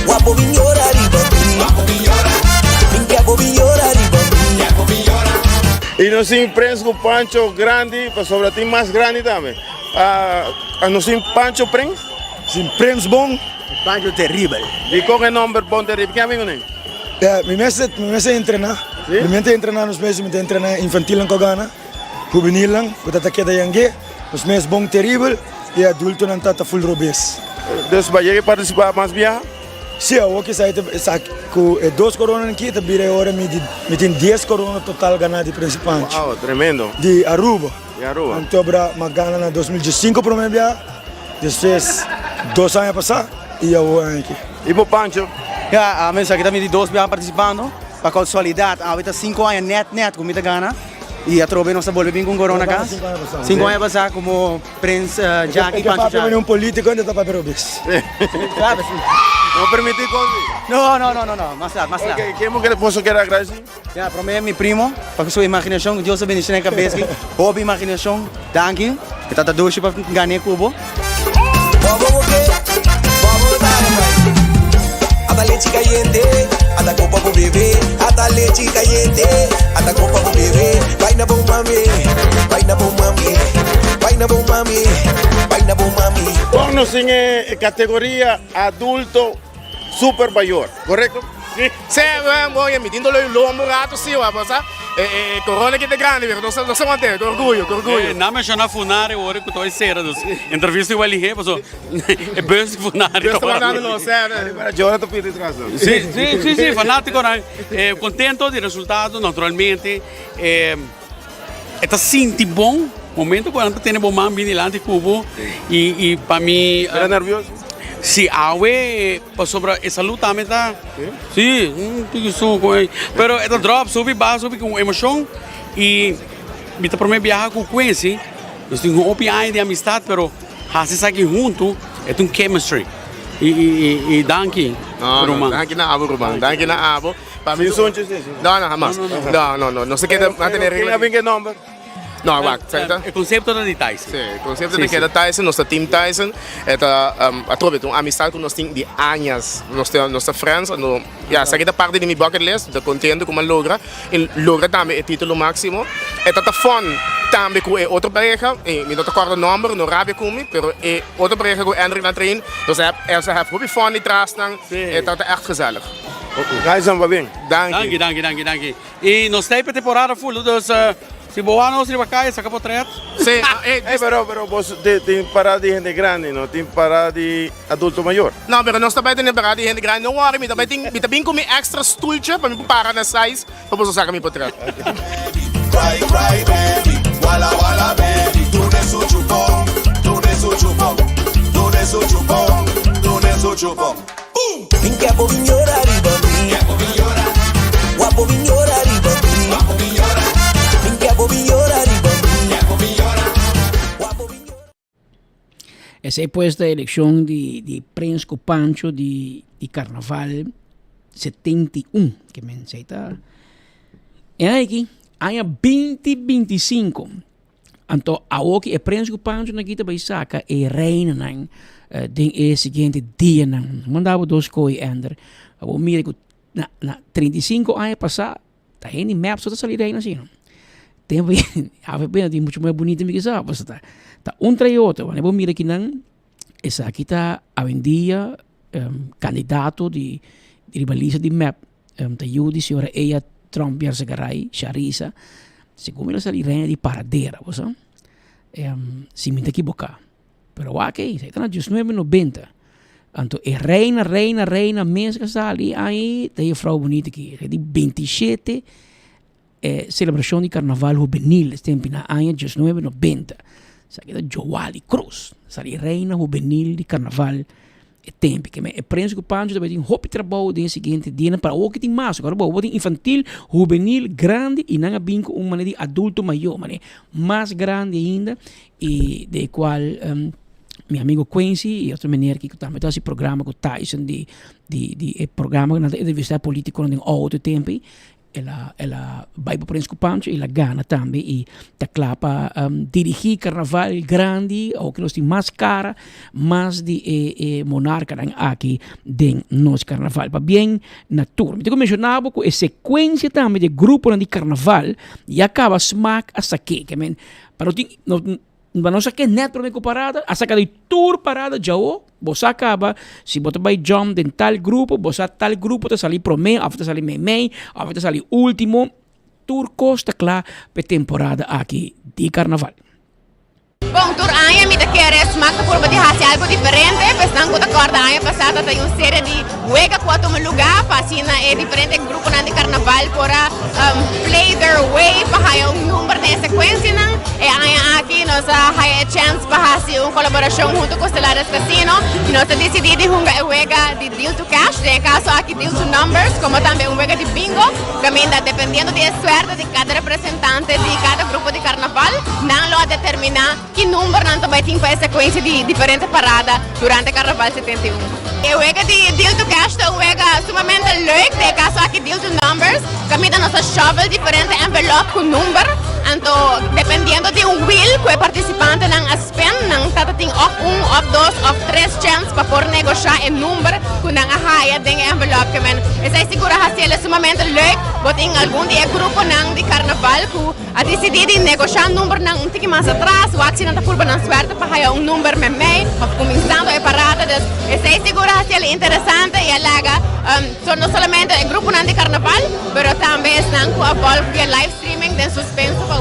Guapo vignora riba, guapo vignora. Pinka bovignora riba, pinka bovignora. E nós temos Prensco Pancho grande, para sobre ti mais grande também. Nós temos Pancho Prens? Sim, Prens bom, Pancho terrível. E qual é o nome bom terrível? Quem é amigo nem? Me mese entrenar. Me mente entrenar nos meses, me entrenar infantil em Kogana, juvenil lang, kutata kita yang nos meses bom terrível e adulto não tá full robes. Dus vai chegar participar mais bem? Sim, eu que saí com 2 corona aqui, tá virei hora me tem 10 corona total ganhado de Prensco Pancho. Wow, tremendo. De Aruba. Ya Aruba. Então, magana na 2015 para mim, depois 2 anos passados, e eu aqui. E pro Pancho? Ja, a mensen aqui também de 2 anos participando, para consolidar, a 5 anos net, comida gana. E a trobe nossa bolsa com corona cá. 5 anos passados, como Prince Jackie Pancho. Eu não político, ainda está para ver o bis. Não permitir coisas? Não, mais lá. Ok, quem que posso querer agradecer? Ja, para mim, meu primo, para sua imaginação, Deus abençoe na cabeça, hobby imaginação, thank you. Kita tá doce para ganhar cubo. Hasta leche caliente, hasta copa por bebé, hasta leche caliente, hasta copa por bebé. Vaina bom mami, vaina bom mami, vaina bom mami, vaina bom mami. Vamos en categoría adulto super mayor, ¿correcto? Sí, voy emitiendo lo morato, sí, vamos a corona que te grande, não se mantém, com orgulho. Não me chama funare, agora que estou em cera, entrevista igual ali, passou, é bem funare. Estou mandando no céu, né? Agora estou pedindo razão. Sim, fanático, né? Contento do resultado, naturalmente, está sentindo bom. Momento quando tem bom man bem lá de Cubo e para mim. Era nervioso? Sim, awe sobre essa luta também tá. Sim, isso com. Pero esta drop sobe com emoção e me tá para mim viajar com Quincy. Nós temos um OPI de amistade, pero fazer aqui junto é um chemistry. E danke. Não, danke na abo, Roman. Danke na abo. Para mim são não, jamás. Não se queda manter regla. ¿Qué nombre? No, wacht, el concepto de Tyson. Sí, el concepto de Tyson, nuestro team Tyson, a trobe uma amistade que nós temos de anos, nossa friends, essa é parte de minha bucket list, estou contente como logra, e logra também o título máximo, é tão fun também com outra pareja, me não recordo o nome, não rabe comigo, mas é outra pareja com Andrew na trein, então essa é muito fun e traz, é tão echt gezellig. Tyson, vai bem? Danke. E nós temos a temporada full dos si boa não se vai cair, saca por trás. Sim, pero vos tem parada de gente grande, não tem parada de adulto maior. Não, mas nós também temos parada de gente grande, não worry, me também com extra stoeltje para me parar na size, para você sacar me por trás. Cry, baby, wala wala baby, tu neso chupong, tu neso chupong, tu neso chupong, tu neso chupong. Boom! Pinka po viñora riba mi, pinka po viñora, guapo viñora riba mi, guapo viñora. Essa é pois da eleição de Prince Pancho de Carnaval 71, que me aceita. E aqui, ano 2025. Então, a que é Prince Pancho na guita vai sacar e reina nan den seguinte dia nan. Mandava 2 coisas ender. Eu mira que na 35 anos passar, tá aí em map só tá salir reina assim. Tem bem muito mais bonito do que isso, tá trai outro, né? Vamos mirar aqui não, essa aqui tá a vendia candidato de rivalista de map, tá Yudi senhora ela Trump Yarsegaray, Sharisa, segundo ela sair reina de paradeira, você, se me equivocar, pero aqui, está na 1990, então é reina mesmo que está aí tem a frau bonita aqui, é de 27 celebração de carnaval juvenil, tempo na ano 1990. Sa kita Joali Cruz, sali reina juvenil de carnaval e tempo que é Prince Pancho também tem hopi trabalho de seguinte dia para o que tem mais, agora o tem infantil, juvenil, grande e não bem com maneira de adulto maior, maneira mais grande ainda e de qual meu amigo Quincy e outro menino que também está esse programa com Tyson de programa na entrevista política no outro tempo. Ela vai para o Prince Pancho e ela gana também e está claro para dirigir carnaval grande ou que nós temos mais cara, mais de monarca aqui de nosso carnaval. Para bem na turma. Então, mencionava com a sequência também de grupo de carnaval e acaba smack a saque. Para não saque neto de comparada, a saca de tour parada já você acaba, se você vai jump em tal grupo, você tal grupo te salir primeiro, a te salir meio, a te salir último, tour costa claro para temporada aqui de carnaval. Bom, tur año mi te quieres smack por de hacer algo diferente, pues não que acorda año passado tem uma série de juega quatro lugar, fascina é diferente grupo de carnaval para play their way para um número de sequência não, é nos hay chance para hacer una colaboración junto con Stellares Casino y nos decidimos de juega de deal to cash, de caso aquí deal to numbers, como también un juega de bingo, que dependiendo de la suerte de cada representante de cada grupo de carnaval, no lo determina qué número no va a tener para secuencia de diferentes paradas durante Carnaval 71. El juego de deal to cash es un juego sumamente leuk, de caso aquí deal to numbers, que nos shovel diferentes envelopes con número. Então, dependendo de wheel que o participante não spend, não tem of 1, of 2, of 3 chances para por negociar o número que não arraia dentro do envelope. Essa é segura que é sumamente leuk, porque em algum dia grupo não de carnaval que a decidir de negociar número não um pouquinho mais atrás, o action não curva não suerte para arraiar número mais meio, ou começando a parada. Essa é segura que é interessante e alaga, não somente o grupo não de carnaval, mas também estão com a volta via live streaming de suspenso.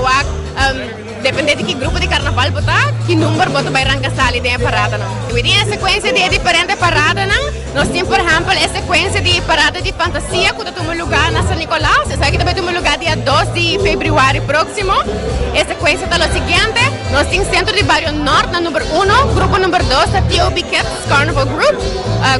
Depende de que grupo de carnaval botar, que número botar vai arrancar sali de parada não. E tem a sequência de diferentes paradas não. Nós temos, por exemplo, a sequência de parada de fantasia que está no lugar na São Nicolás. Essa aqui também está no lugar dia 12 de fevereiro próximo. A sequência está o seguinte: nós temos Centro de Barrio Norte na número 1, grupo número 2 da T.O.B. Kids Carnival Group,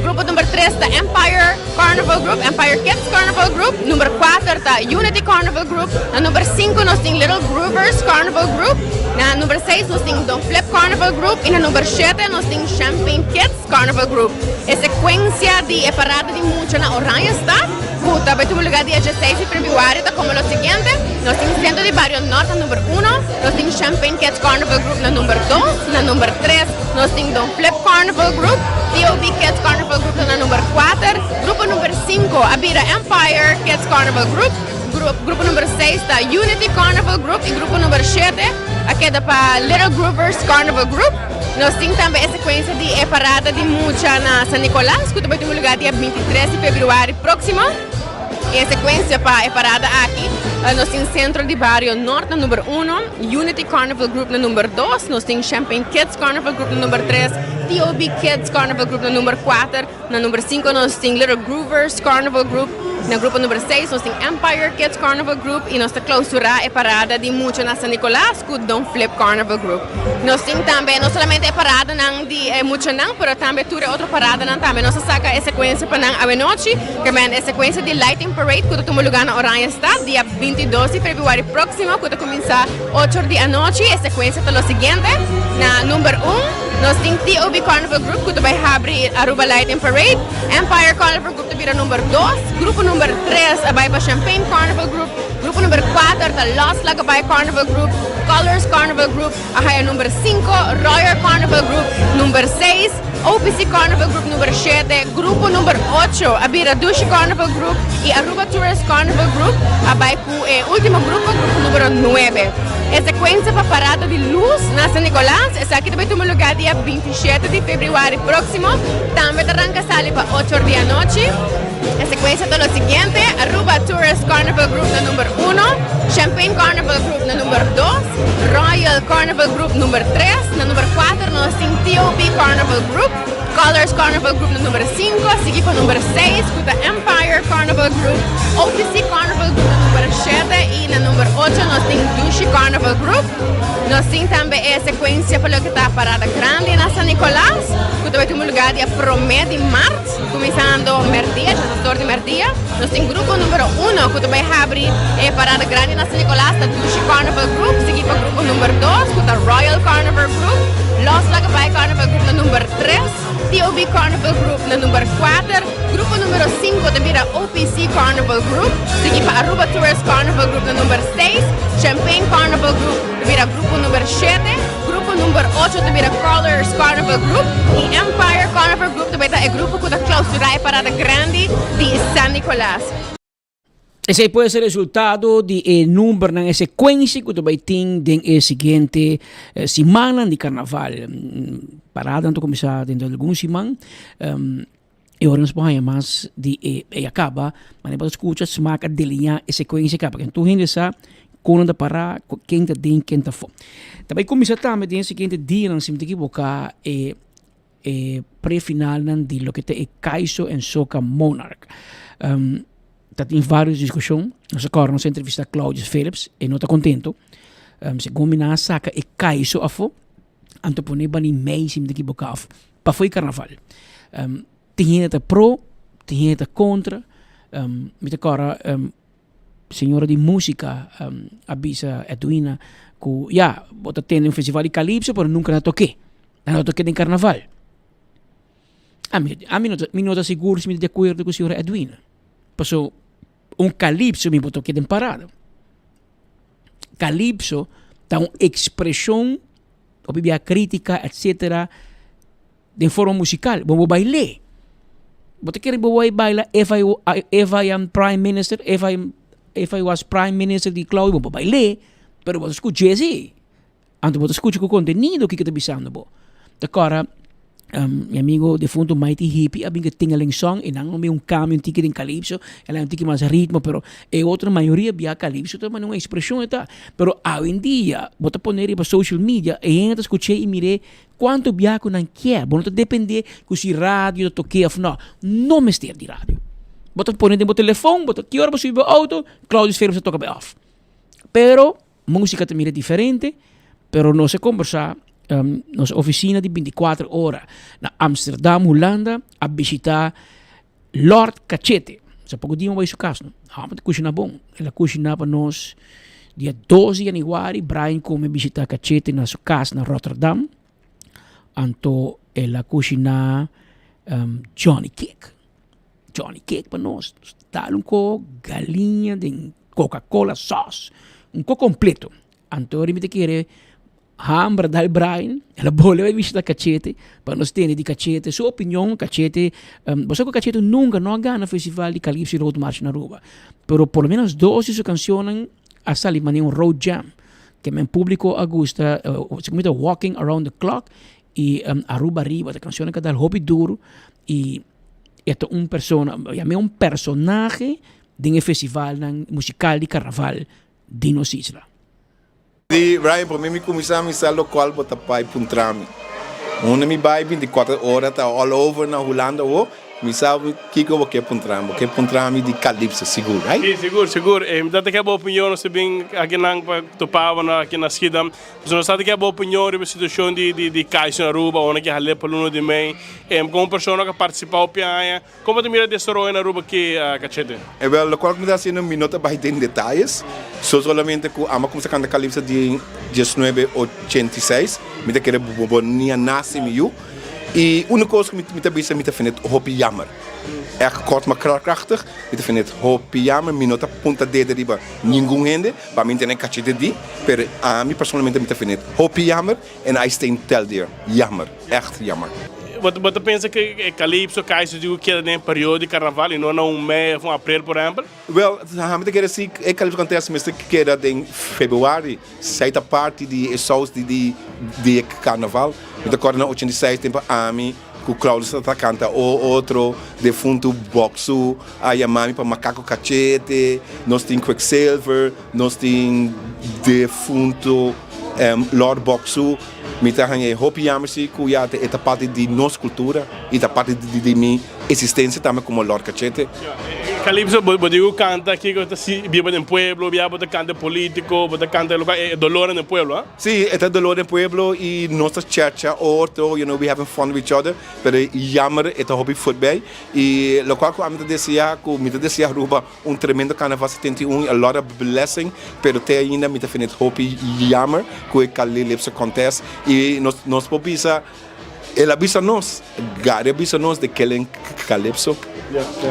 grupo número 3 da Empire Carnival Group, Empire Kids Carnival Group, número 4 da Unity Carnival Group, na número 5 nós temos Little Groovers Carnival Group, na número 6 nós temos Don't Flip Carnival Group e na número 7 nós temos Champagne Kids Carnival Group. A sequência de parada de música na Oranha está, puta, vai ter um lugar dia 16 de fevereiro, está como o seguinte: nós temos Centro de Barrio Norte na número 1, nós temos Champagne Kids Carnival Group na número 2, na número 3 nós temos Don't Flip Carnival Group, T.O.B. Kids Carnival Group na número 4, grupo número 5, Abira Empire Kids Carnival Group, grupo número 6 da Unity Carnival Group e grupo número 7 aqui da para Little Groovers Carnival Group. Nós temos também a sequência de parada de música na São Nicolás, que também tem um lugar dia 23 de fevereiro próximo. E a sequência para a parada aqui, nós temos Centro de Barrio Norte na número 1, Unity Carnival Group na número 2, nós temos Champagne Kids Carnival Group na número 3, T.O.B. Kids Carnival Group na número 4, na número 5 nós temos Little Groovers Carnival Group, no grupo número 6 nós temos Empire Kids Carnival Group e nós estamos clausurar a parada de música na São Nicolás com Don't Flip Carnival Group. Nós temos também, não somente a parada de música não, mas também toda outra parada não também. Nós saca a sequência para a noite, que é a sequência de Lighting Parade, que está no lugar na Oranha está, dia 22 de fevereiro próximo, que começa 8 da noite. A sequência está o seguinte: na número 1, nós temos T.O.B. Carnival Group, que vai abrir a Aruba Lighting Parade, Empire Carnival Group vira número 2, grupo número 3 vai para Champagne Carnival Group, grupo número 4 da Lost Lagabay Carnival Group, Colors Carnival Group, a número 5 Royal Carnival Group, número 6 OPC Carnival Group número 7, grupo número 8 a Bira Dushi Carnival Group e Aruba Tourist Carnival Group, vai para o último grupo número 9. A sequência para a parada de luz na São Nicolás, essa aqui também tem um lugar dia 27 de fevereiro próximo, também arranca sali para 8 da noite. A sequência é o seguinte: Aruba Tourist Carnival Group na número 1, Champagne Carnival Group na número 2, Royal Carnival Group número 3, na número 4 nós temos T.O.B. Carnival Group, Colors Carnival Group na número 5, seguido para o número 6, com a Empire Carnival Group, OPC Carnival Group na número 7 e na número 8 nós temos Dushi Carnival Group. Nós temos também a sequência para o que está a parada grande na São Nicolás, que também tem um lugar dia 1 de março, começando merdia, de merdia. Nós temos grupo número 1, que também abre a parada grande na São Nicolás, da Dushi Carnival Group, seguido para o grupo número 2, com a Royal Carnival Group, Lost Lagabay Carnival Group na número 3, T.O.B. Carnival Group na número 4, grupo número 5 da Bira OPC Carnival Group, seguido para Aruba Tourist Carnival Group na número 6, Champagne Carnival Group da Bira grupo número 7, grupo número 8 da Bira Colors Carnival Group e Empire Carnival Group também é grupo que está clausurar a parada grande de São Nicolás. Esse aí pode ser resultado de número na sequência que vai ter na seguinte semana de carnaval. Parada não começar dentro de algumas semanas. E agora nós vamos mais de acaba, mas depois escuta se marca delinhar a sequência acaba. Então tu ainda sabe quando para quem está dentro quem está fora. Também começa também tem seguinte dia não se me equivocar pré-final de lo que é Kaiso and Soca Monarch. Tem várias discussões. Nós agora nos entrevista a Claudius Phillips e não está contento. se gomina saca e kaiso afo, anto pone bani meis im de kibokaf. Pa foi carnaval. Tinha ta pro, tinha ta contra. Mita cora senhora de música avisa Edwina que bota tendo um festival de Calypso, pero nunca na toquei. Na toquei em carnaval. A mim não está seguro se me de acordo com a senhora Edwina. Passou Calypso me botou aqui em parada. Calypso dá uma expressão, a crítica, etc. de forma musical. Vamos bailar. Você quer bailar if I am Prime Minister, if I was Prime Minister de Claudio, vamos bailar. Pero você escuta assim. Então você escuta o conteúdo que está pensando. Agora, meu amigo defunto Mighty Hippie, a que tinha song, e não é caminho tique em Calypso, ela é um tique mais ritmo, pero é outra maioria via Calypso, também não é expressão, tá? Pero hoje em dia, bota poner para social media, e ainda escutei e mirei quanto biaco não quer, bota depender que se rádio toquei ou não me esteja de rádio. Bota poner no telefone, bota que hora você vai auto, Claudio Sfera você toca bem off. Pero música também é diferente, pero não se conversar. Nossa oficina de 24 horas na Amsterdam, Holanda, a visitar Lord Cachete. Sa pagod-di mo ba yung caso? Mas kusina bom. Ela kusina pa nos dia 12 de januari, Brian come visitar Cachete na sua casa na Rotterdam. Anto ela kusina Johnny Cake. Johnny Cake pa nos. Talong ko galinha de Coca-Cola sauce. Un co completo. Anto rin mi kere Hambra dal Brian, ela voleva visita Cachete, para nós termos de Cachete, sua opinião, Cachete, você que Cachete nunca não ganha festival de Calypso e Road March na Aruba, pero por lo menos 12 de canções a salir um road jam, que meu público agusta, se comenta Walking Around the Clock, e Aruba Riba, a canção que dá hobby duro, e é um personagem de um festival musical de carnaval de nos isla. Di Brian, para mim, me começar a missar local, botar pai puntrami. Una mi bai 24 horas, tá all over na Holanda, mi sabe que eu quero puntrami de Calypso, seguro, right? Sim, seguro. Data que a boa opinião, se bem aqui na topava aqui na Skidam, se não sabe que a boa opinião sobre a situação de caixa na Aruba, onde que a por um de mim, como pessoa que participou o pianha, como tu mira desse rolo na Aruba que Cachete? Well, lo qual me dá assim um minuto para ter detalhes, solamente que a começar a cantar Calypso de 1986, me dá que era bonia nasce meio. E uma coisa que me também me vind het hoop jammer. Echt kort maar krachtig. Me vind het hoop jammer. Me nota punta de riba ninguém hende. Para mim tem Cachete de. Per a mim personalmente me vind het hoop jammer. En I stay tel there. Jammer. Echt jammer. Você pensa que Calypso cai se digo que é em período de carnaval e não mês de abril, por exemplo? Well, a gente quer assim, Calypso acontece mas que era em fevereiro, certa parte de shows de carnaval. Então agora na 86 tempo a mim que o Claudio está canta ou outro defunto boxu, aí a mami para Macaco Cachete, nós tem Quicksilver, nós tem defunto Lord Boxu, me trahem hoop jammer zie que ja é parte de nossa cultura e da parte de minha existência também como Lord Cachete. Calypso, você canta aqui que você vive no pueblo, você canta político, você canta dolor no pueblo, Sim, é dolor no pueblo e nossa church, outro, we having fun with each other, pero jammer é hobby futebol e lo qual a me deseja Aruba tremendo carnaval 71, a lot of blessing, pero te ainda me definit hobby jammer que Calypso acontece e nós pobisa ela avisa nós, Gary avisa nós de Kellen Calypso.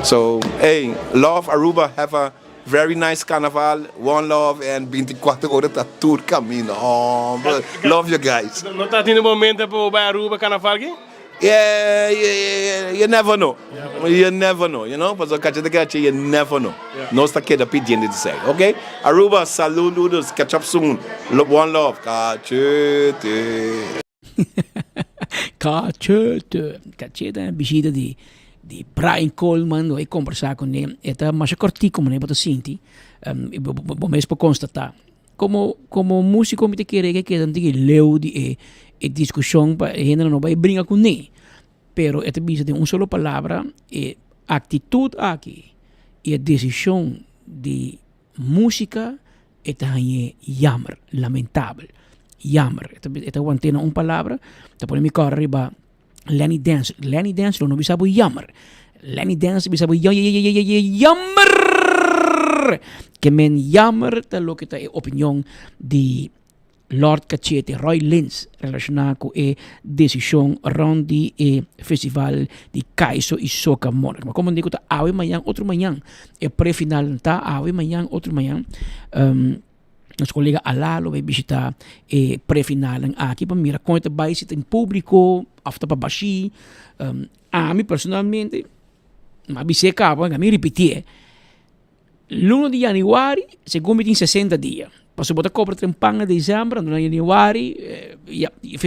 So, hey, love Aruba, have a very nice carnaval, one love, and 24 horas da tour caminho. Oh, love you guys. Não está tendo momento para Aruba carnaval aqui? Yeah, you never know. You never know, you know? Porque Cachete, you never know. Nós está aqui pedindo de ser, ok? Aruba, saludos, catch up soon. One love, Cachete. Cachete é visita de Brian Coleman, eu conversar com ele, é mais curtinho como ele pode sentir, bom mesmo para constatar. Como músico me te querer que não tem leu de discussão para ele não vai brincar com ele, pero é bisa de solo palavra e atitude aqui e a decisão de música esta é jammer, lamentável. Jammer. Esta guantena uma palavra, te põe mi cara arriba, Lenny Dance, não bisa bu jammer. Lenny Dance bisa bu jammer. Que men jammer, te lo que te opinião de Lord Cachete, Roy Lynch, relacionado com a decisão around the festival de Kaiso e Soca Monarch. Mas como digo, tá awe manhã, outro manhã. É pré-final, tá awe manhã, outro manhã. Nosso colega Alalo vai visitar a pré-final aqui para mirar quanto vai ser em público, after para baixi. A mim personalmente, mas se acaba, a mim repetir. 1 de januário, segundo tem 60 dias. Passou botar cobra trempang na dezembro, no januário,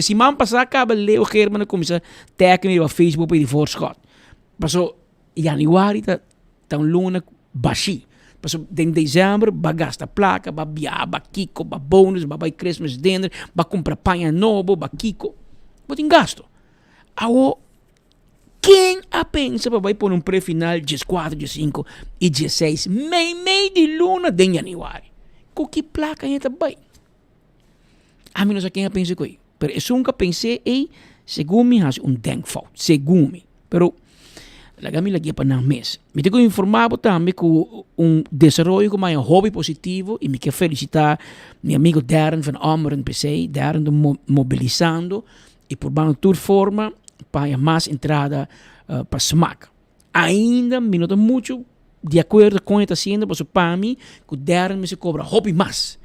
semana passada acaba Leo German começa técnico no Facebook e de voorschot. Passou januário tá luna baixi. Passou em dezembro, ba gasta placa, ba biá, ba kiko, ba bônus, ba vai Christmas dinner, ba compra panha novo, ba kiko. Bota em gasto. Awo, quem a pensa para vai pôr pré-final dia 4, dia 5 e dia 6, meio de luna de januário. Que placa é também? A mim não sei quem a pensa coi. Pero eu nunca pensei segundo me has denkfout. Segundo me. Pero la gami lagi pa ng mes. Me tengo informado também com desenvolvimento com um hobby positivo e me quer felicitar meu amigo Darren van Ameren PC, Darren mobilizando e por uma tour forma para mais entrada para SMAC. Ainda me nota muito de acordo com o que está sendo, para mim, que o Darren me se cobra hobby mais.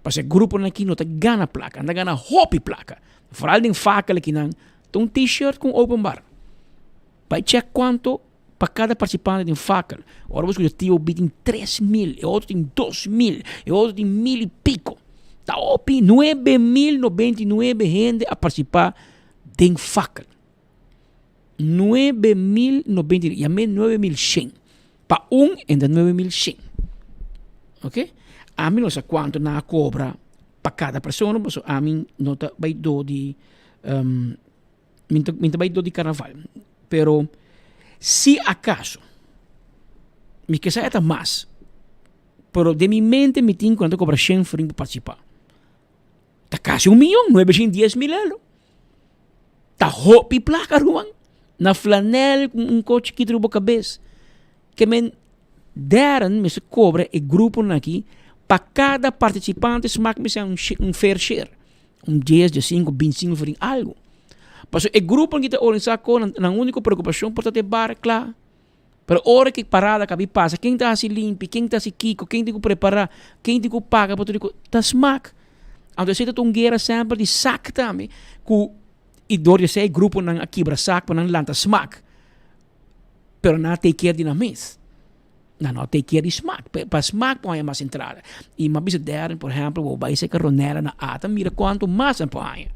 Para esse grupo aqui não está ganha placa, não ganha hobby placa. Vooral em faca aqui não, tem t-shirt com open bar. Vai check quanto para cada participante de faca. Agora você tem bidding 3,000, e outro tem 2,000, e outro tem 1,000 e pico. Está opi 9,099 gente a participar de faca. 9,099, e a mim 9,100. Para e da 9,100. Ok? A mim não sei quanto na cobra para cada pessoa, mas a mim não está vai do de vai do de carnaval. Pero se acaso me que saia mais, pero de minha mente me tem quanto cobra 100 para participar. Tá quase 1 milhão, 910 mil euros. Tá hopi placa ruang na flanel com coche que truba cabeça. Que men Darren me se cobra e grupo aqui para cada participante smaak me um fair share. 10, 5, 25 for algo. Mas o grupo que te organiza com a única preocupação por ter bar, claro. Pero hora que parada que passa, quem está se limpo, quem está se kiko, quem tem que preparar, quem tem que pagar para tudo, tá smaak. Então você tem guerra sempre de sac também, que e dor de ser grupo nang aqui para sac para nang lanta smaak. Pero não take care de na mês. Não take care de smaak. Para smaak põe mais entrada. E uma vez der, por exemplo, o vai ser que Ronela na ata, mira quanto mais põe.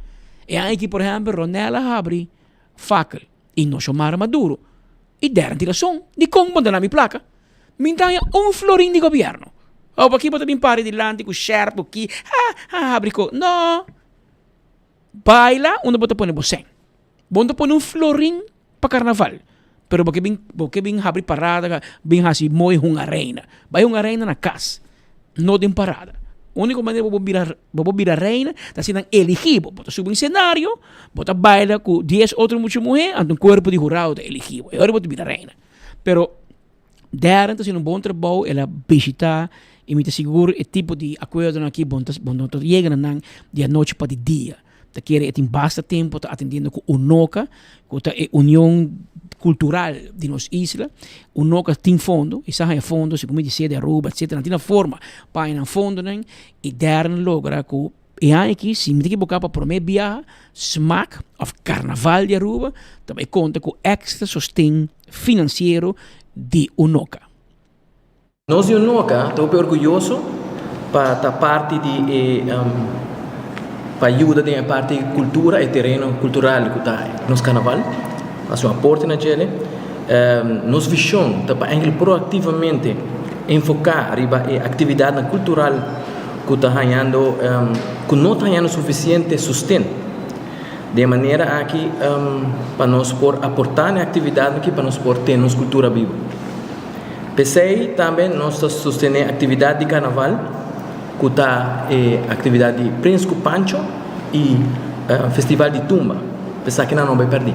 E aí que, por exemplo, Ronela abre faca e não chamar maduro. E der tiração de como na minha placa. Mintanha florim de governo. Ou aqui pode vir pare de lante com sherpa aqui. Abre co. Não. Baila, onde pode pôr você. Onde pôr florim para carnaval. Pero porque bem abrir parada, bem assim, moi uma reina. Vai uma reina na casa, não tem parada. A única maneira vou virar reina, está sendo elegível. Bota subir um cenário, bota baila com 10 outras mulheres, ante um corpo de jurado elegível. Agora vou virar reina. Pero, Darren está sendo bom trabalho, ela visita e me seguro o tipo de acordo aqui, bom, chega de noite para de dia. Tá querendo tem bastante tempo, tá atendendo com UNOCA, com a União Cultural de nossa isla. UNOCA tem fundo, e sabe fundo, se como dizer de Aruba, etc. Não tem forma para ir no fundo, né? E Darren logra com e aí aqui, se me tem que buscar para prometer viagem, SMAC, of Carnaval de Aruba, também conta com extra sustento financeiro de UNOCA. Nós de UNOCA estamos orgulhosos para estar parte de para ajuda da parte de cultura e terreno cultural que está no carnaval, a sua aporte na gele. Nossa visão está para proativamente enfocar arriba a atividade cultural que está ganhando, que não está ganhando suficiente sustento, de maneira que para nós por aportar na atividade que para nós por ter nossa cultura viva. PCI também nós sustentamos a atividade de carnaval que está atividade de Prince Pancho e Festival de Tumba. Pensar que não vai perder.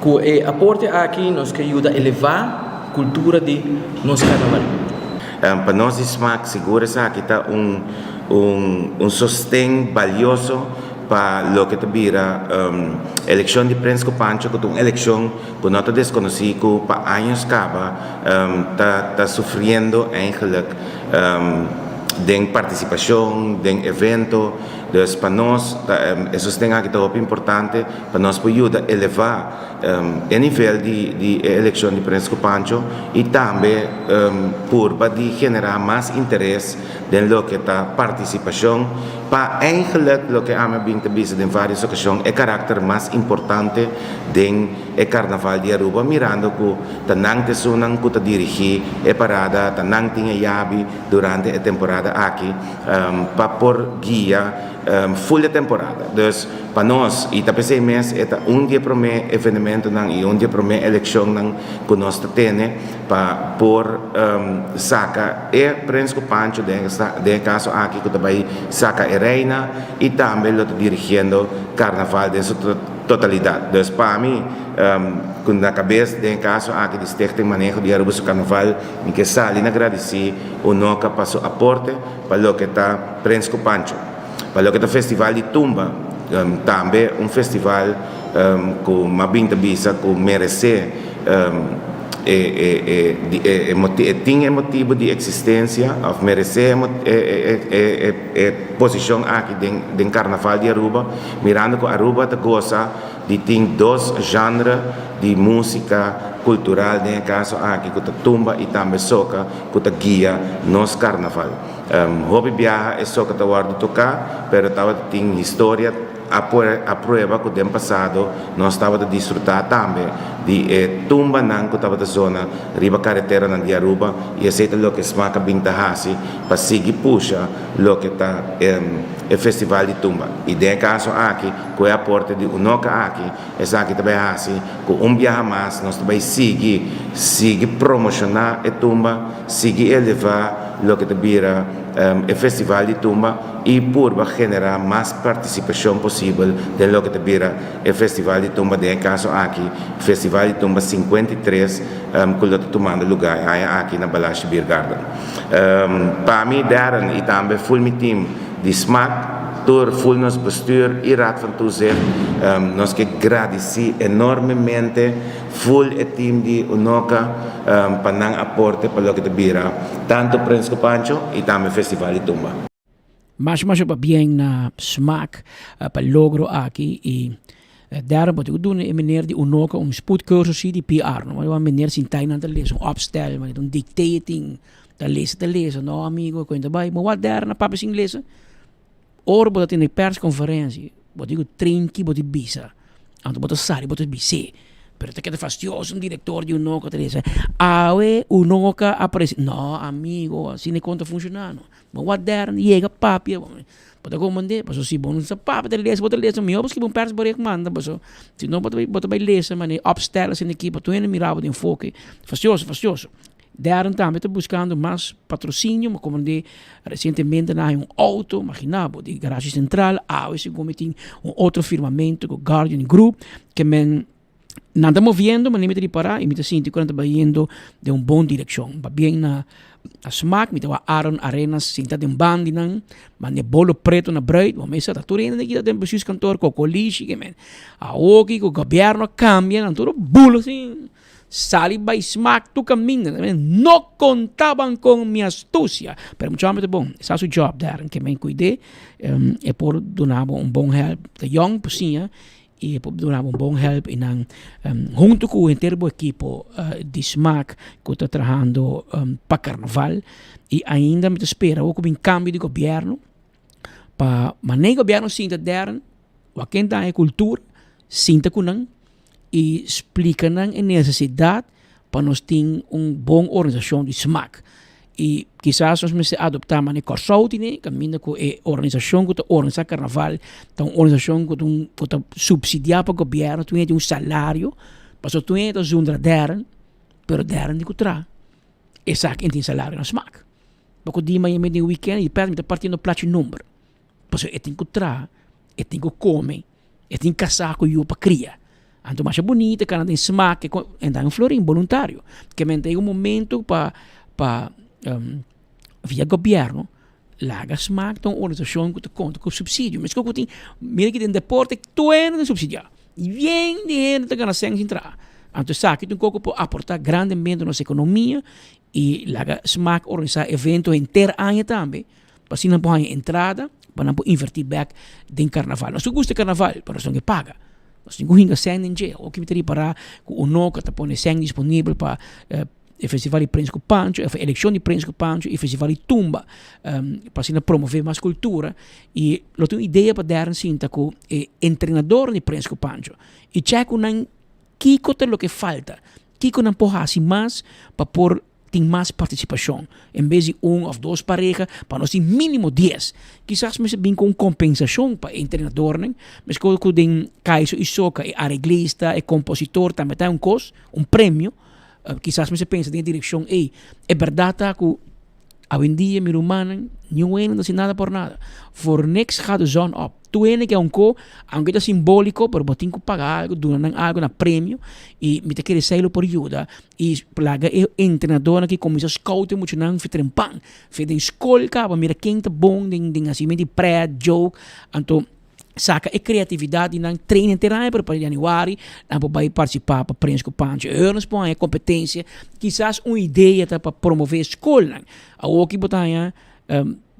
Que aporte aqui nos que ajuda a elevar a cultura de nosso carnaval. Para nós, SMAC segura que está sostén valioso para lo que vira eleição de Prince Pancho, que é uma eleição que nós desconhecemos para anos está sofrendo eigenlijk de participação, de evento. Então, para nós, isso tem aqui muito importante para nós poder elevar o nível de eleição de Prince Pancho e também para generar mais interesse em lo que está participação para eigenlijk lo que ame bem visto em várias ocasiões é caráter mais importante do carnaval de Aruba, mirando que tanang tesunan que dirigir a parada, tanang tinha yabi durante a temporada aqui para por guia full temporada. Dus para nós, e também esse mês é dia para mim evento e dia para mim eleição que nós temos para por saca Prince Pancho de caso aqui que também saca a reina e também lo dirigindo carnaval de sua totalidade. Dus para mim, com na cabeça de caso aqui de Stichting Manejo de Aruba Carnaval, e que sali na agradecer o noca passou aporte para o que está Prince Pancho. Para o que é o Festival de Tumba, também festival com uma binta bisa que merece tinha motivo de existência, merece posição aqui do Carnaval de Aruba, mirando que Aruba goza de tem dois gêneros de música cultural, no caso aqui que tumba e também soca que guia nos Carnaval. Hobby viaja é só que está guardado tocar, pero estava tem história a prueba que no passado nós estávamos a desfrutar também de tumba que estava na zona riba carretera de Aruba e aceita o que SMAC bintahasi para seguir puxa o que está o festival de tumba. E de caso aqui, com o aporte de Unoca aqui, é aqui também assim, com viaja mais, nós também seguir promocionar a tumba, seguir elevar o que vira o festival de tumba e por generar mais participação possível de lo que vira o festival de tumba. De caso aqui, festival de tumba 53, que está tomando lugar aqui na Balash Beer Garden. Para mim, Darren e também full mi team de SMAC, door full nos bestuur e raad van toezicht, nós que agradecer enormemente full o team de Unoca para não aporte para o que vira tanto Prince Pancho e também Festival de Tumba. Mas pa bien na SMAC para logro aqui e daarom wat ik doen is meneer die Unoca spoedcursus de PR, no, maar meneer zijn tijd aan te lezen, opstel, maar een dictating, te lezen, no amigo, kun je erbij, maar wat daar na papa zien lezen? Ora dat in de persconferentie, wat ik trinki, wat ik bisa, anto wat sari, wat ik bise. Pero te queda fastidioso un director de Unoca te dice, awe Unoca aparece. No, amigo, así ne conta funcionando. Maar wat daar llega papi, Pode comandar, mas se bom sa papo de lezen, me obras que bom persbericht manda, mas se não bota vai lezen, mas opstellen in de equipe, tu ainda mirava de enfoque, fastidioso. Daarom também está buscando mais patrocínio, mas como recentemente na auto, imaginava, de garagem central, esse como tem outro firmamento, o Guardian Group, que men não está movendo, mas nem me parar, e me está sentindo que está indo de uma boa direção. Va bem na SMAC, me está Aaron Arenas, sentado em bandinan, mas ne bolo preto na breed, mas essa está tudo ainda aqui, tem pessoas cantor, com colígio, que men, a oki, que o governo cambia, não tudo bulo assim. Sali by SMAC tu caminho, não contavam com minha astúcia, pero muito bom, esse é o seu job there, que me cuide, e por donar bom help de young pessoa, e por donar bom help e não junto com o inteiro equipo de SMAC que está trabalhando para carnaval e ainda me espera o cambio de governo para nem governo sinta der o que está a cultura sinta com e explica a necessidade para nós ter uma boa organização de SMAC. E quizás nós adoptar uma consulting, caminho com a organização que organiza carnaval, então organização que subsidiar para o governo, tu tem um salário, mas tu tem um zundra deren, pero deren de contra. Essa que tem salário na SMAC. Porque di mais de weekend e perde me partindo plato número. Porque eu tenho que tra, eu tenho que comer, eu tenho que casar com eu para criar. Então mais bonita, que tem smack, e dá florim voluntário. Que me tem momento para via governo laga smaak dan organisatie que conta com subsídio. Mas que eu tenho, mira que tem deporte, tu é de subsidiar. E vem dinheiro que ganha sem entrar. Então sabe que tu pode aportar grandemente na nossa economia e laga smaak organizar evento inteiro ano também. Para assim não pode entrada, para não invertir back em carnaval. Nós gosta de carnaval, para nós não paga. Nós não hinga sem em jail. O que me teria para o noca tá põe sem disponível para o festival de Prensco Pancho, a eleição de Prensco Pancho e o festival de Tumba, para assim promover mais cultura. E eu tenho ideia para dar cinta com o treinador de Prensco Pancho. E checo não Kiko te lo que falta. Kiko não pode assim mais para pôr tem mais participação. Em vez de 1 ou 2 parejas, para nós ter mínimo 10. Quizás me bem com compensação para o treinador, né? Mas quando tem Kaiso Isoka, arreglista, compositor, também tem custo, prêmio. Quizás me pensa na direção, é verdade que hoje em dia, meu humano, não é nada por nada. For next gaat de zon op. Tu ene que aunque é simbólico, pero botin que pagar algo, donar algo na prêmio e me te querer sair por ajuda e plaga o treinador que começa a scouten muito não fizer pan, fazer escola, para mira quem tá bom, den assim de pré joke, então saca a criatividade não treina terreno para januário, não pode participar para Prensco Pancho, eles põem a competência, quizás uma ideia para promover a escola, o que botar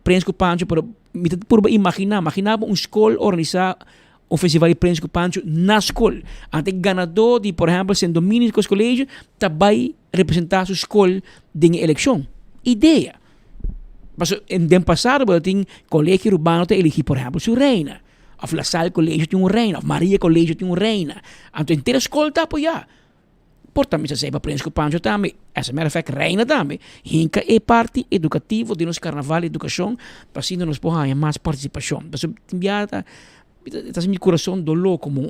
Prensco Pancho por imaginava uma escola organizar um festival de Prensco Pancho na escola. Até ganador de, por exemplo, sem domínio dos colégios, também representar a sua escola em eleição. Ideia. Mas em passado, tem colégio urbano que elegir, por exemplo, sua reina. A La Salle Colégio tem uma reina, a Maria Colégio tem uma reina. Então, inteira escola está apoiada. Portanto, se para Prensco Pancho também, essa mera fé reina também, hinca é parte educativa de nosso carnaval e educação, para assim nós podemos mais participação. Mas enviada, está meu coração dolor como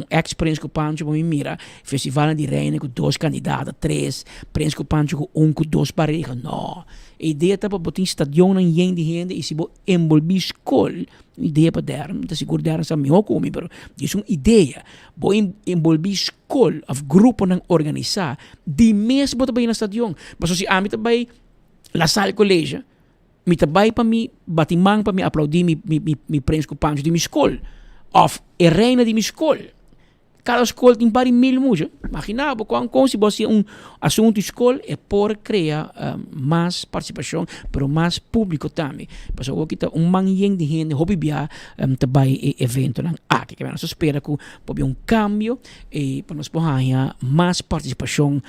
ex-Prensco Pancho, para mim mira, festival de reina com 2 candidatos, 3, Prensco Pancho com 1 com 2 parejas, não. A ideia está para botar estadião em gente e se vou envolver escola, ideia para dar, não seguro dar essa melhor como, mas isso é uma ideia. Vou envolver escola, o grupo não organizar, de mês bota bem na estadião. Mas se a mim também La Salle Colégio, me também para mim batimang para mim aplaudir me Prensco Pancho de minha escola, of a reina de minha escola. Cada escola tem vários mil músicos. Imaginava, quando se você assunto escola é por criar mais participação, mas mais público também. Porque aqui está manhã de gente, hobby bia, também evento aqui que nós espera que pode um cambio e para nós poder mais participação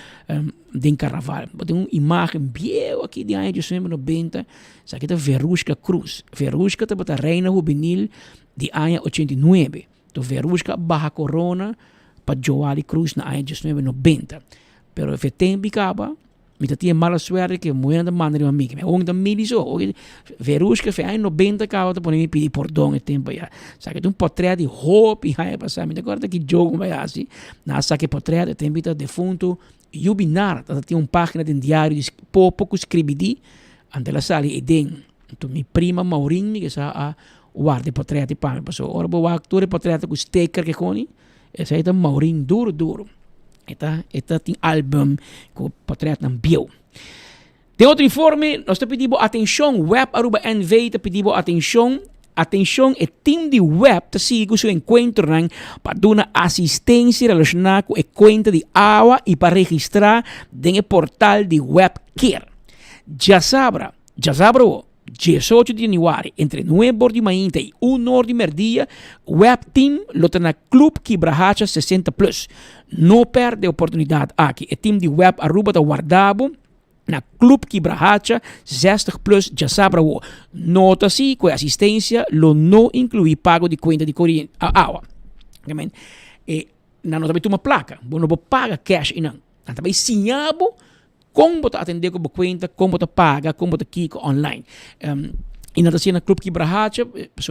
em carnaval. Tem uma imagem bem aqui de ano de 1990, isso aqui está Verusca Cruz. Verusca está a reina juvenil de ano 89. Então, Verusca barra corona para Joali Cruz na ano de 1990. Pero o tempo acaba, me tinha mala suerte que mulher da maneira amiga. Mas onde me disse, Verusca foi ano 90 acaba para me pedir perdão o tempo já. Sabe que um portrait de Hope e aí passar, me agora que jogo vai assim. Na saque portrait o tempo está defunto Yubinar, tinha página de diário de pouco escrevi ante la sala e den. Então, minha prima Maurinho que está guarda portrait para mim. Ora vou actor portrait com sticker que coni. Essa é Maurinho duro. Esta tem álbum com portrait não bio. Tem outro informe, nós te pedimos atenção, web@nv te pedimos atenção. Atenção, o time de web te siga seu encontro para dar assistência relacionada com a conta de água e para registrar no portal de WebCare. Já sabe, 18 de januário, entre 9 de manhã e 1 de meio-dia, Web Team lota na Club Quibrahacha 60+. Não perde a oportunidade aqui. O time de web Aruba está guardado na Club Quibrahacha 60+, já sabe. Nota-se que a assistência não inclui pago de conta de corrente, água. Não também tem uma placa, não paga cash e não. Também sinhabo como você atender com a conta, como você paga, como você clica online. E na na Club Quibrahacha,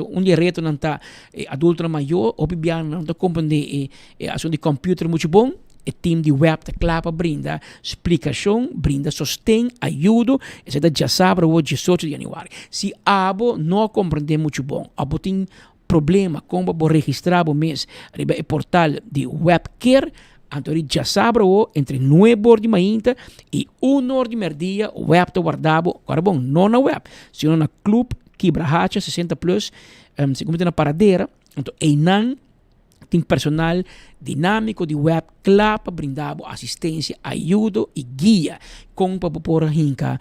onde reto não está adulto maior, ou bibiano não está compreender a ação de computer muito bom, o team de web da Clapa brinda explicação, brinda sostém, ajuda, e da já sabe o 18 de janeiro. Se abo não compreender muito bom, abo tem problema como vou registrar o mês, riba o portal de webcare, então já sabe o entre 9 horas de manhã e 1 hora de meio-dia, o web está guardado, agora bom, não na web, sino na Club Quibrahacha 60 Plus, se comete na paradeira, então não tem personal dinâmico de web Clapa brindado assistência, ajuda e guia com para por hinca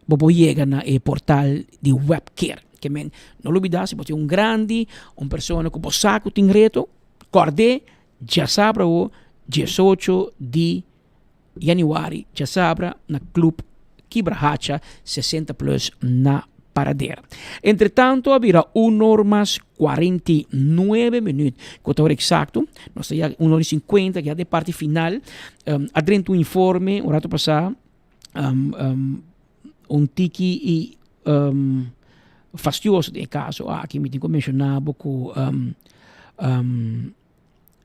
para chegar na portal de webcare. Que men não olvidar se você grande, pessoa que saco tem reto, acorde, já sabe o 18 de janeiro, já sabe na Club Quibrahacha 60 Plus na paradeira. Entretanto, haverá 1 hora mais 49 minutos, que é exato, nós estamos 1 hora e 50, que é a parte final, adrento informe, o rato passado, tiki e fastidioso de caso, aqui me tenho mencionado com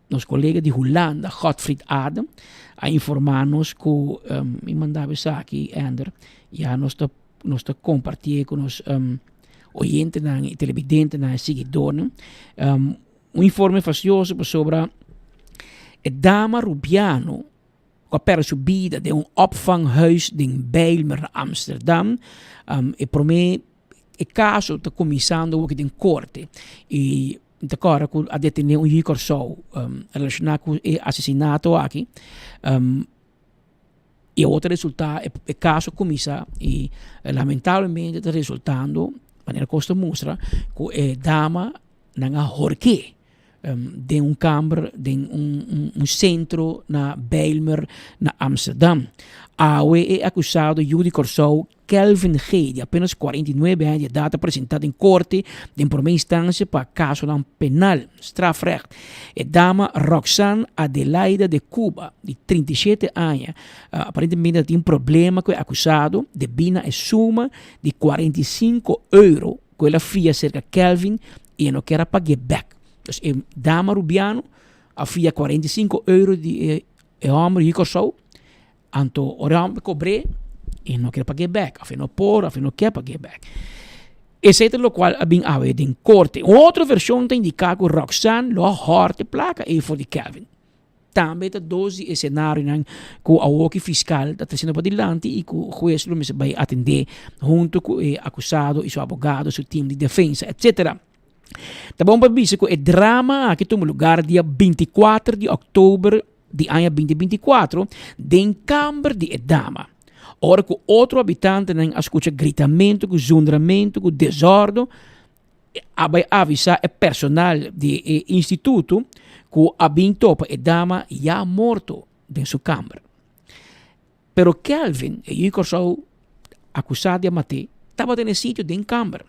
nos colegas de Holanda, Godfried Adam, a informar-nos que me mandava isso aqui, Ander, já nós está compartilhando com os oyentes e televidentes e seguidores, informe fastidioso sobre a dama Rubiano, que per subida de opvanghuis in Bijlmer, Amsterdam, e por me o caso está começando aqui em corte e agora a detener Corso relacionado com o assassinato aqui e outro resultado o caso começa e lamentavelmente está resultando de maneira que mostra que a dama não a horque de câmara de centro na Bijlmer na Amsterdam. Awe é acusado Judy Corso Kelvin G, de apenas 49 anos de idade, apresentado em corte de primeira instância para caso penal, strafrecht. A dama Roxanne Adelaida de Cuba, de 37 anos, aparentemente tem problema com o acusado de bina a suma de 45 euros que ela fia cerca de Kelvin e não quer pagar back. Então, a dama Rubiano a fia 45 euros de homem de Corso, então o homem cobre e não quer pagar back, afinal não quer pagar back. Esse é o qual a bem em corte. Outra versão tem indicado que Roxanne lo horte placa e for de Kelvin. Também tem 12 cenários que o fiscal está trazendo para diante e que o juiz vai atender junto com o acusado e seu advogado, seu time de defesa, etc. Tá bom para dizer que o drama que toma lugar dia 24 de outubro de ano 2024 em Câmara de Edama. Ora que outro habitante não escuta gritamento, com zundramento, com desordem, vai avisar o personal do instituto que a bem topa e dama já morto em sua câmara. Pero Kelvin, e Corso acusado de matar, estava no sítio de câmara.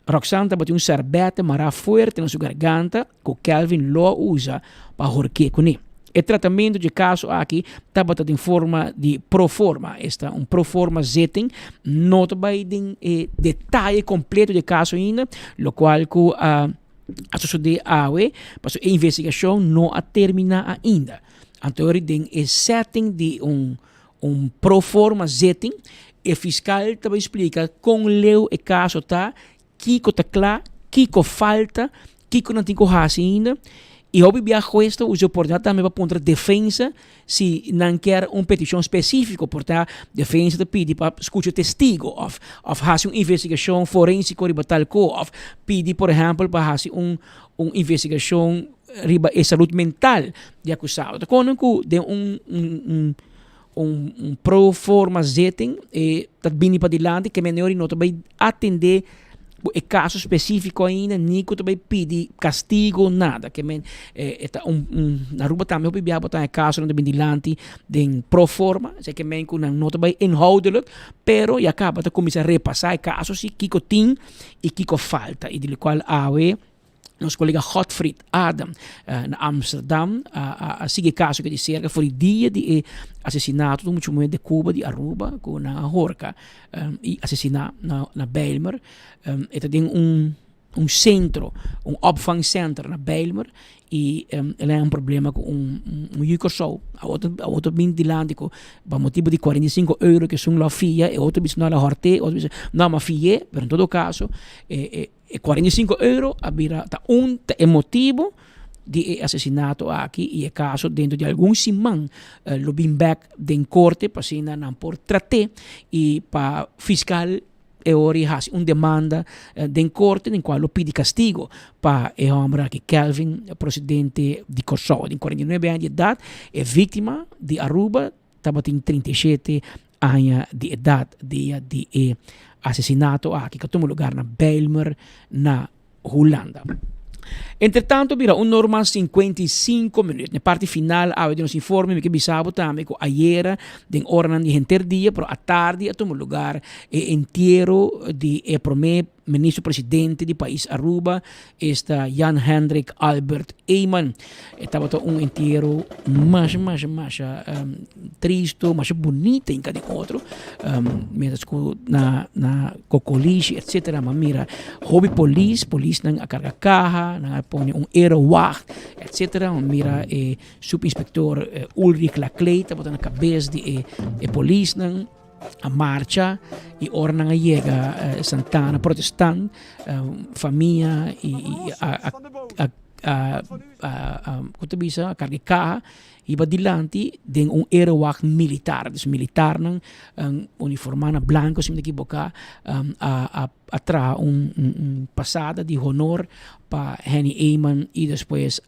Roxanne estava um serbete mara forte na sua garganta que Kelvin lo usa para horquear com ele. O tratamento de caso aqui estava em forma de proforma. Esta proforma setting, não vai ter detalhe completo de caso ainda, o qual a sociedade AUE, mas a investigação não a termina ainda. Então, tem o setting de proforma setting, o fiscal também explica como leu o caso está, que está claro, que falta, que não tem coisa ainda. E obviamente a jueza usa a oportunidade também para pôr defesa se não quer petição específica, portanto, defesa pede para escutar testigo, ou fazer uma investigação forensica riba tal coisa, ou pede, por exemplo, para fazer uma investigação riba a saúde mental de acusado. Então, quando de pro forma setting e tá bem para diante que menor não vai atender o caso específico ainda, Nico também pede castigo, nada. Que na rua também, eu vou botar o caso não bem diante de pro forma, sei que não também inhoudelijk, pero e acaba de começar a repassar o caso, se Kiko tem e Kiko falta, e de qual nosso colega Godfried Adam, na Amsterdam, a seguir caso que disser que foi o dia de assassinato do muito de Cuba, de Aruba, com na Horca, e assassinar na Bijlmer. E tem centro, opvangcentrum na Bijlmer. E ela é problema com Jucosou. A outra bem de lá, para motivo de 45 euros que são lá fia, e outro bispo não lá horte, outro bispo não mas fia, mas em todo caso, 45 euros é motivo de assassinato aqui e é caso dentro de algum simão lo bem back de corte para se não por tratar e para fiscal e ora has demanda de corte em qual lo pide castigo para o homem que Kelvin, presidente de Kosovo, de 49 anos de idade, é vítima de Aruba, estava em 37 anos de idade, dia de assassinato aqui que tomou lugar na Bijlmer, na Holanda. Entretanto, vira normal 55 minutos. Na parte final, de nos informe que bisabo também que ayer, de hora de interdia, pero a tarde, tomou lugar inteiro de primeiro ministro-presidente do país Aruba, está Jan Hendrik Albert Eyman. Estava inteiro mais triste, mais bonito em cada outro. Mesmo na cocoliche, etc. Mas mira, hobby police nang akarga kaha, nang pone aerowacht, etc. Mira, subinspector Ulrich Laclay, estava na cabeça de police nang a marcha e ora nga chega Santana protestant família e quanto bisa carga iba dilanti den aerowacht militar dus militar nang uniformana blanco sim daqui boca atra passada de honor para Henny Eyman e depois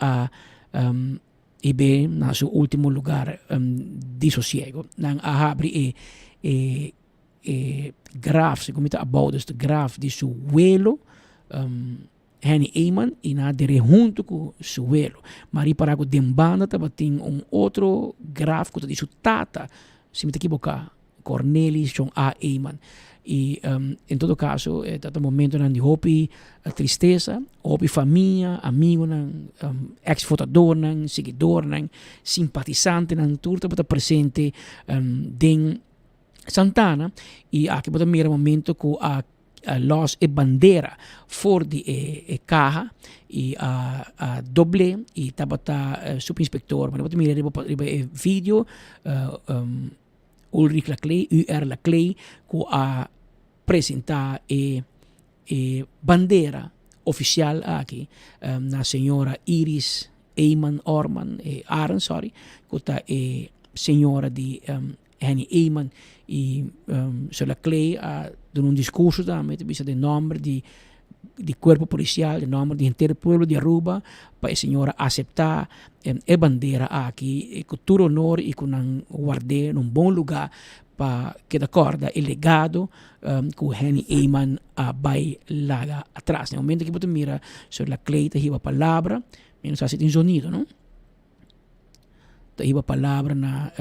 ibe na seu último lugar de sossego nang abre graf, se comenta about the graf de seu vuelo Henny Eyman e na dere junto com seu vuelo mas para que dembanda tava tem outro graf que de sua tata se me equivocar Cornelis John A. Eyman e em todo caso é momento de hopi tristeza hopi família amigo ex-votador seguidor simpatizante tudo estava presente den Santana e aqui pode mirar momento com a los e bandeira for de caja e a doble e tabata subinspector mas pode mirar vídeo Ulrich Laclay UR Laclay com a apresentar bandeira oficial aqui na senhora Iris Eyman Orman Aaron que tá senhora de Henny Eyman e Sr. Clay de um discurso também de nome de corpo policial, de nome de inteiro povo de Aruba, para a senhora aceitar a bandeira aqui, com todo honor e com guardar num bom lugar para que da corda o legado que o Henny Eyman vai lá atrás. No momento que você mira, Sr. Clay tem a palavra, menos assim tem sonido, não? Tem a palavra na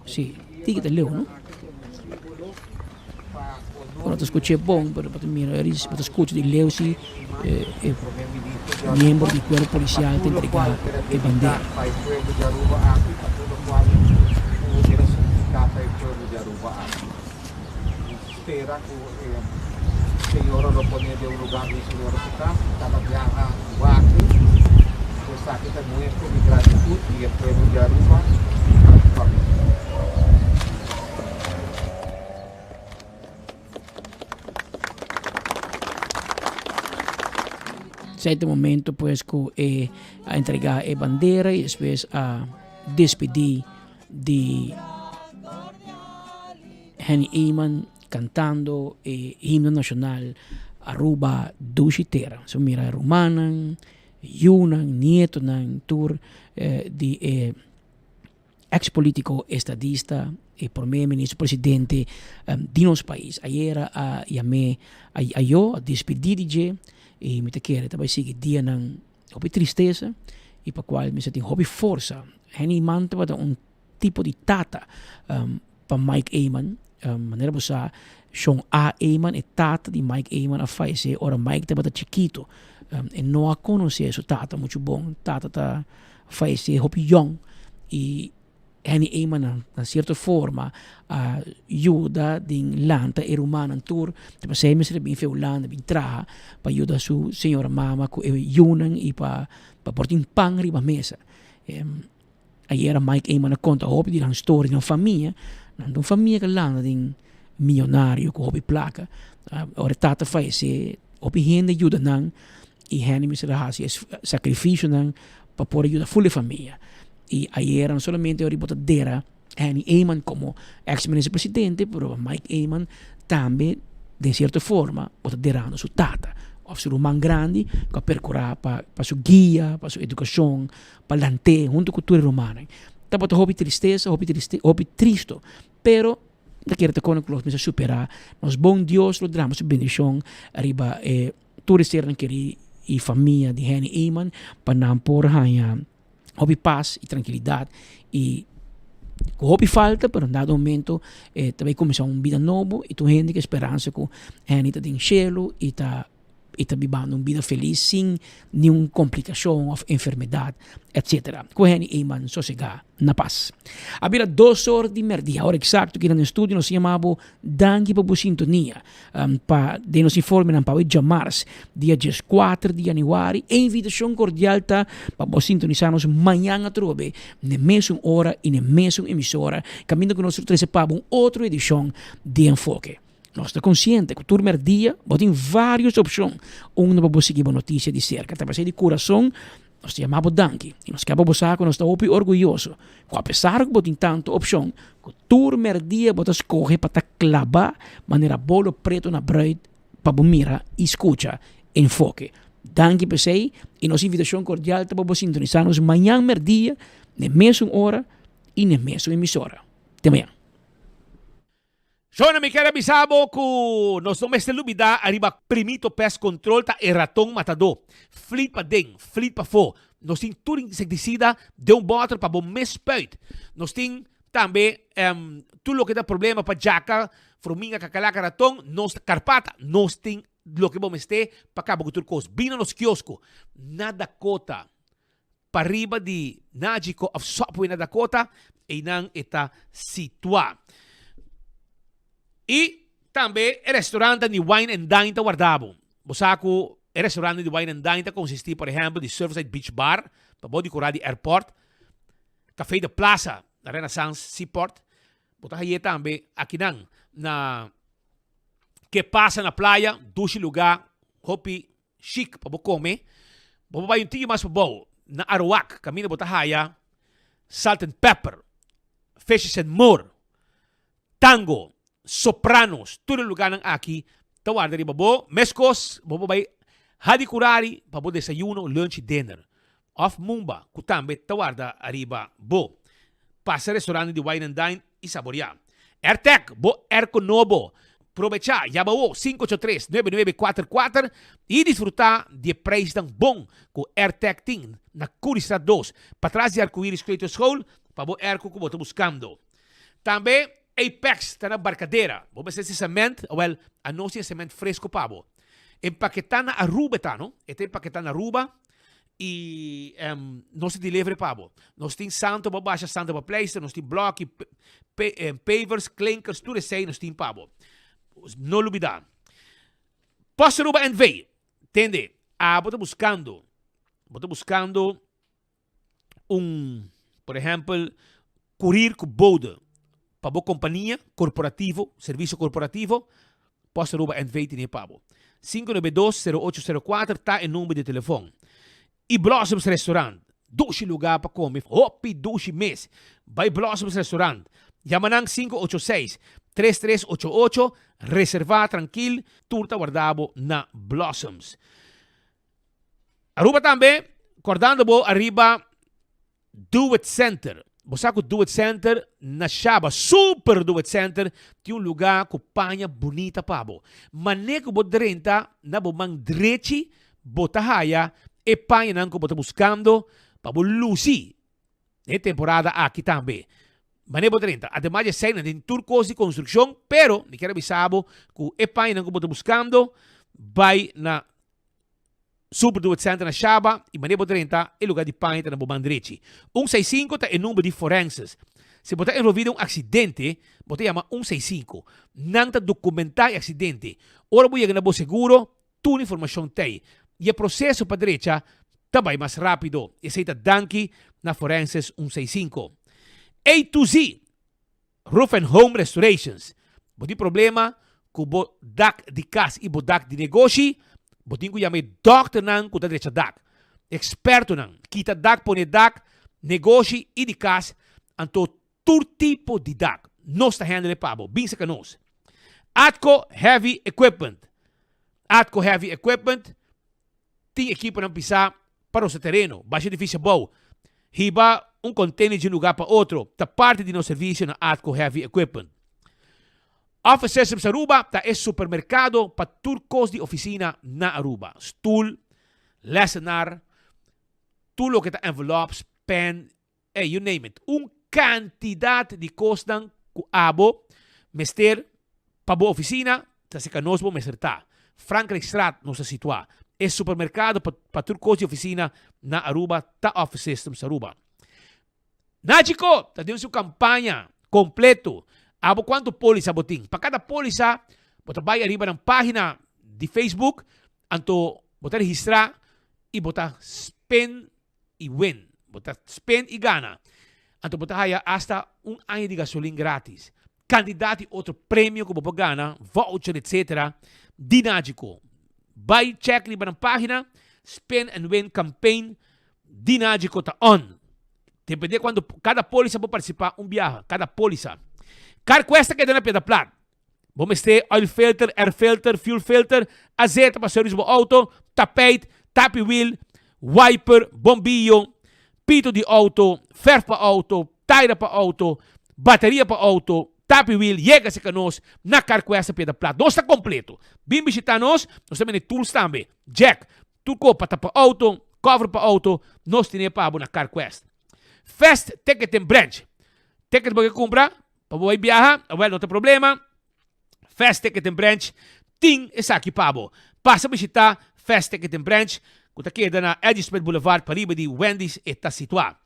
sì, ti che leu, no? Quando tu ascolti è buono, però tu mira, tu ascolti di leu si membro di quello policiale ti entrega e bandiera. Spera che se ora lo ponete un lugar di sicurezza, stava viaja guardi, questa che è molto di gratitudine e quello di Aruba. Certo momento pues que a entregar a bandeira e depois a despedir de Henny Eyman cantando o himno nacional Aruba Dushitera. So mira Rumanan, Yunan, Nietonan, Tour de ex-político estadista e primeiro ministro presidente de nosso país. Ayer chamei a eu a despedir de e me querer também seguir dia ng hobby tristeza e para qual me senti hobby força. Henny Eyman tava tipo de tata para Mike Eyman, maneira bosa Sean A. Eyman e tata de Mike Eyman a fallecer, ora Mike tava chiquito e não a conhecia su tata muito bom, tata ta fallecer hobby young e Henny Eyman na certa forma ajuda din lanta e rumana tour tipo sei mesre bin feulanda bin traha pa ajuda su senhora mama ku yunan e pa portin pang riba mesa. Aí era Mike Eyman na conta hopi di lang story ng família que landa din milionário ku hopi placa ora tata faise hopi hende ajuda nang e Henny mesre hasi sacrifício nang pa por ajuda full família. Y ayer no solamente era Henny Eyman como ex-ministro-presidente, pero Mike Eyman también, de cierta forma, derando su tata, o su rumán grande, que percorra para su guía, para su educación, para lante, junto con cultura romana. Tapo hobby tristeza, hobby triste, pero da quiere con los meses superar, nos bon Dios lo damos su bendición, arriba tu reserva que y familia de Henny Eyman, para não por hobby paz e tranquilidade e o hobby falta pero em dado momento também começar vida novo e tu gente que esperança que Henny está em cielo e está vivendo uma vida feliz sem nenhuma complicação ou enfermidade, etc. Com Henny Eyman sossegar na paz. Havia 2 horas de merda. A hora exato que no estúdio nos chamava Danke para a sintonia. Para nos informar para o Jamars, dia 4 de janeiro. E invitação cordial para sintonizar-nos amanhã a trobe, na mesma hora e na mesma emissora, caminho que nós recebamos outra edição de Enfoque. Nós estamos conscientes que o turno dia tem várias opções. Uma para você seguir a notícia de cerca. Para ser de coração, nós chamamos Danke. E nós acabamos com nós estamos orgulhosos. Apesar que tem tanta opção, o turno dia você escolhe para clavar maneira bolo preto na bread para mirar e escutar Enfoque. Danke para você e nossa invitação cordial para você sintonizar-nos amanhã dia, na mesma hora e na mesma emissora. Até amanhã. So na mi kaya bisabo ku nos no mes lubida arriba primito pest control ta ratong matado. Fleet pa ding, fleet pa fo. Nos ting turing insecticida de water pa bom mes spuit. Nos ting tambe tulo que da problema pa jaka, formiga kakalaka ratong, nos carpata, nos ting lo que bom este pa cabo turcos. Bino nos kiosco. Na Dakota. Pariba di Najiko of Subway na Dakota e nang ita situa. E também o restaurante de Wine and Dine ta guardavo. Bosaco, o restaurante de Wine and Dine ta consistia, por exemplo, de Surfside Beach Bar, para bodi curadi airport, Café de Plaza, na Renaissance Seaport. Botahaye também aqui na que passa na praia, dushi lugar, hopi chic para comer. Bobo vai tigre mais para na Arawak, caminho botahaya, Salt and Pepper, Fishes and More, Tango, Sopranos, tudo lugar ng aqui, tawar dari babo, meskos, babo bay, hadi kurari, babo desayuno, lunch, dinner. Off Mumba, kutambe, tawar da arriba, bo. Pasa restaurante de Wine and Dine e saborear. Airtech, bo Airco Novo. Aprovechar, Yabao 583-9944 e desfrutar de preço tão bom com Airtech Team na Curistad 2. Para trás de Arco-Íris Creative School, para o Airco que você buscando. Também, Apex está na barcadeira. Vamos ver se cimento, ou a nossa cimento fresco pabo. Empaquetar na Aruba, tá, não? Este empaquetar na Aruba e nós delivery pabo. Nós tem santo para baixa, santo para place, nós tem bloco, pavers, clinkers, tudo isso aí nós tem pabo. Não olvidar. Posso Aruba and Vey. Entende? Vou buscando por exemplo, curir com boda. Para a companhia, corporativo, serviço corporativo, Posto Aruba and Vey tinha pabo. 592-0804 está em número de telefone. E Blossoms Restaurant, 12 lugar para comer, hopi 12 mês. Vai Blossoms Restaurant, Yamanang 586-3388, reservar tranquilo, turta guardado na Blossoms. Aruba também, acordando bo arriba Do It Center. Você que Do It Center na Shaba, super Do It Center, tem lugar com panha bonita pabo. Maneco bo drenta na bo mang drechi, botahaya, e panha nang ko bota buscando para bo luci. É temporada aqui também. Maneco bo drenta. Ademais de ser em turcos de construção, pero ni quero avisabo que e panha nang ko bota buscando, vai na Super Do It Center na Shaba e Maneco 30 é lugar de panha na Bobandrechi. 165 é o número de forenses. Se você envolvido em um acidente, você chama 165. Não está documentar o acidente. Ora, você chega no seguro, toda informação tem. E o processo para a direita também mais rápido. E aceita danke na Forenses 165. A to Z, Roof and Home Restorations. Você tem problema com o dak de casa e o dak de negócio, você tem que chamar doctor não com a direita dak. Experto não. Kita dak, põe dak, negócio e de casa, então todo tipo de dak. Nós está handle pabo, bem se nós. Atco Heavy Equipment. Atco Heavy Equipment tem equipe para pisar para o seu terreno. Baixa difícil bom. Riba container de lugar para outro. Tá parte de nosso serviço na Atco Heavy Equipment. Office Systems Aruba tá é supermercado para turcos de oficina na Aruba. Stool, lessenar, tudo lo que tá envelopes, pen, you name it. Quantidade de costas que abo, mester, para boa oficina, tá se canosbo meserta. Frankrijkstraat nos situa. É supermercado para turcos de oficina na Aruba, tá Office Systems Aruba. Nático, tá dentro sua campanha completo. Abo quanto polisa boting. Para cada polisa, você vai arriba na página de Facebook, anto você registrar e você spend e win. Você spend e gana. Anto você haya hasta ano de gasolina grátis. Candidato outro prêmio que você gana, voucher, etc. Dinágico. Vai check arriba na página, spend and win campaign, dinágico tá on. Depende quando cada polisa pode participar viaje, cada polisa. CarQuest que dá na Pedra Plat. Vamos ter oil filter, air filter, fuel filter, azeite para serviço do auto, tapete, tap wheel, wiper, bombillo, pito de auto, ferro para auto, tire para auto, bateria para auto, tap wheel, chega-se conosco na CarQuest Pedra Plat. Nós está completo. Vem visitar nós também temos tools também. Jack, tudo para tapar auto, cover para auto, nós temos para na CarQuest. Fast Ticket and Branch. Ticket para comprar, para você viajar, não tem problema. Fast Ticket and Branch, tem essa aqui para você. Passa a visitar Fast Ticket and Branch, que está aqui na Edisfeld Boulevard, para riba de Wendy's, e está situado.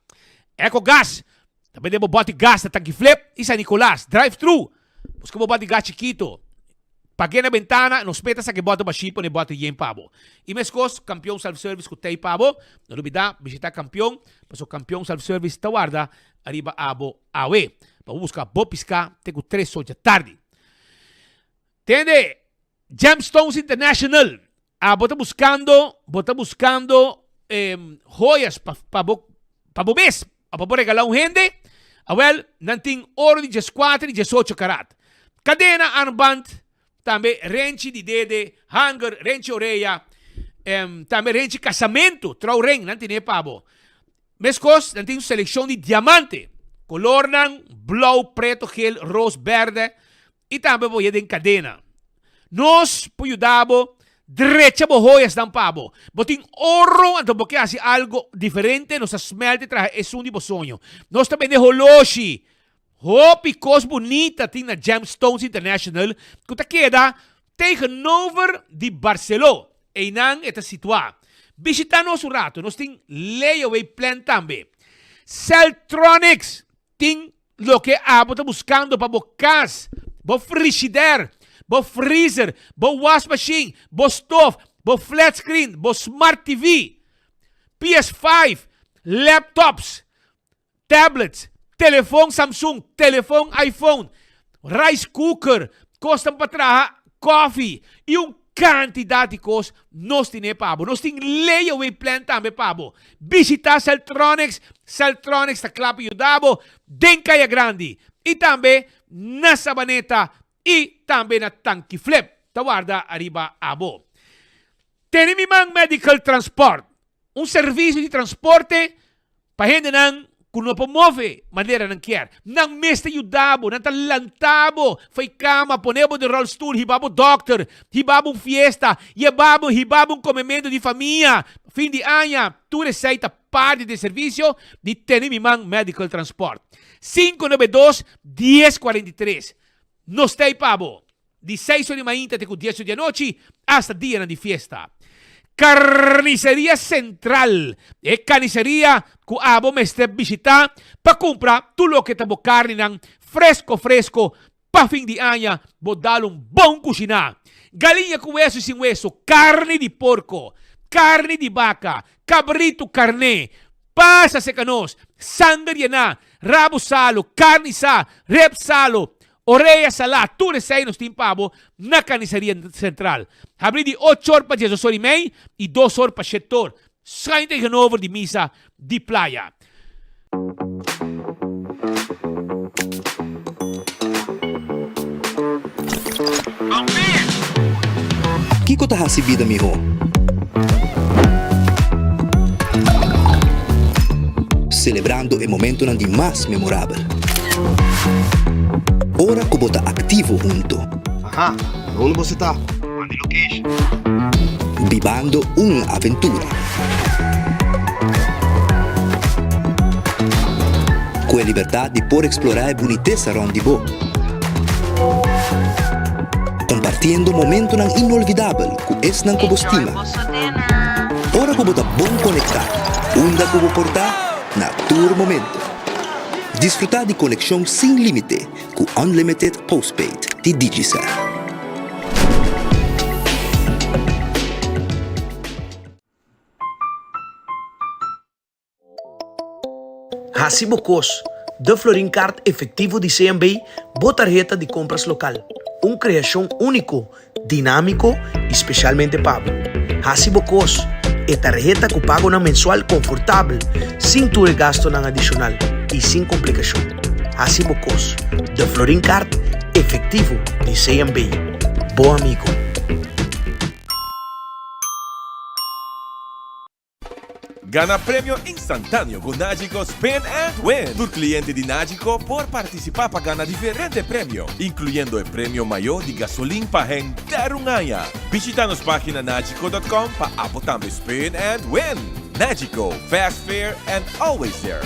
Eco Gas, também temos bote gas na tanque flip, e San Nicolás, drive-thru. Buscamos bote gas chiquito. Paguei na ventana, nos peta sa que bota ba chipo ne bota yen pabo. E mescos, campeão self-service que tem pabo. Não duvida, visitar campeão, mas o campeão self-service tawarda, arriba abo awe. Para buscar bo piscar, tenho 3 horas da tarde. Entende? Gemstones International. Bota buscando joias para bobês, para regalar gente. Não tem ouro de 14 e 18 carat. Cadena, armband, também rente de dede, hanger, rente orelha, também rente casamento, trau ring, não tem pabo. Mescos, não tem seleção de diamante, color não, blau, preto, gel, rosa, verde, e também vou em cadena. Nós, por ajudar, derecha bo joias não pabo. Botin ouro, então porque hace algo diferente, nos smelte traje, é um de sonho. Nós também de holoshi. Picos bonita tem na Gemstones International, que queda tegenover de Barcelona. E não está situado. Visita nos um rato, nós tem layaway plan também. Celtronics tem lo que está buscando para bocas, bo frigider, bo freezer, bo wash machine, bo stove, bo flat screen, bo smart TV, PS5, laptops, tablets, telefone Samsung, telefone iPhone, rice cooker, costa para trás, coffee e quantidade de coisas nós temos pabo. Nós temos layaway plan também pabo. Visitar Celtronics está claro e ajudado, den Caia Grande e também na Sabaneta e também na Tanque Flip. Tawarda arriba abo. Tenimimang Medical Transport, serviço de transporte para gente não kung napamove, maneira não quer. Nang meste yudabo, nang talantabo, foi cama, ponebo de roll stool, hibabo doctor, hibabo fiesta, hibabo comimento de família, fim de ano, tu receita parte de serviço de Tenimimang Medical Transport. 592-1043. Nos tem pabo, de 6 de manhã até 10 de noite, hasta dia de fiesta. Carnicería Central. E carnicería ku abo me step visita pa compra tulo que tabo carne ng fresco pa fin di anya bo dalong bom kusina. Galinha com hueso e sem hueso, carne de porco, carne de vaca, cabrito carne, pasa secanos, sangre na, rabo salo, carne sa, rep salo, oreia salá, tudo isso aí nos timpabo na carniceria central. Abri de 8 horas para 10 horas e meia e 2 horas para 7 horas. Sai tegenover de misa de playa. Kiko ta hasibida miho. Celebrando o momento nandi mais memorável. Ora que bota ativo junto. Aha, onde você tá? Onde location? Vivando uma aventura. Com a liberdade de poder explorar a boniteza onde vou. Compartindo momento nan inolvidável com esse nan que vos estima. Ora que bota bom conectar. Onde que vou portar? Na tour momento. Desfrutar de conexão sem limite com Unlimited Postpaid de Digicel. Hasibo Cos, de Florin Card efetivo de CMB, botarjeta de compras local. Uma criação único, dinâmico e especialmente pago. Hasibo Cos, é tarjeta que pago na mensual confortável, sem tudo gasto na adicional e sem complicação. Hasibo Cos, de Florin Card efetivo de CMB. Bom amigo. Gana premio instantâneo com Nagico Spin and Win. Tu cliente de Nagico por participar para ganhar diferente prêmio, incluindo o prêmio maior de gasolina para render um ano. Visita nossa página nagico.com para apotar Spin and Win. Nagico, fast, fair and always there.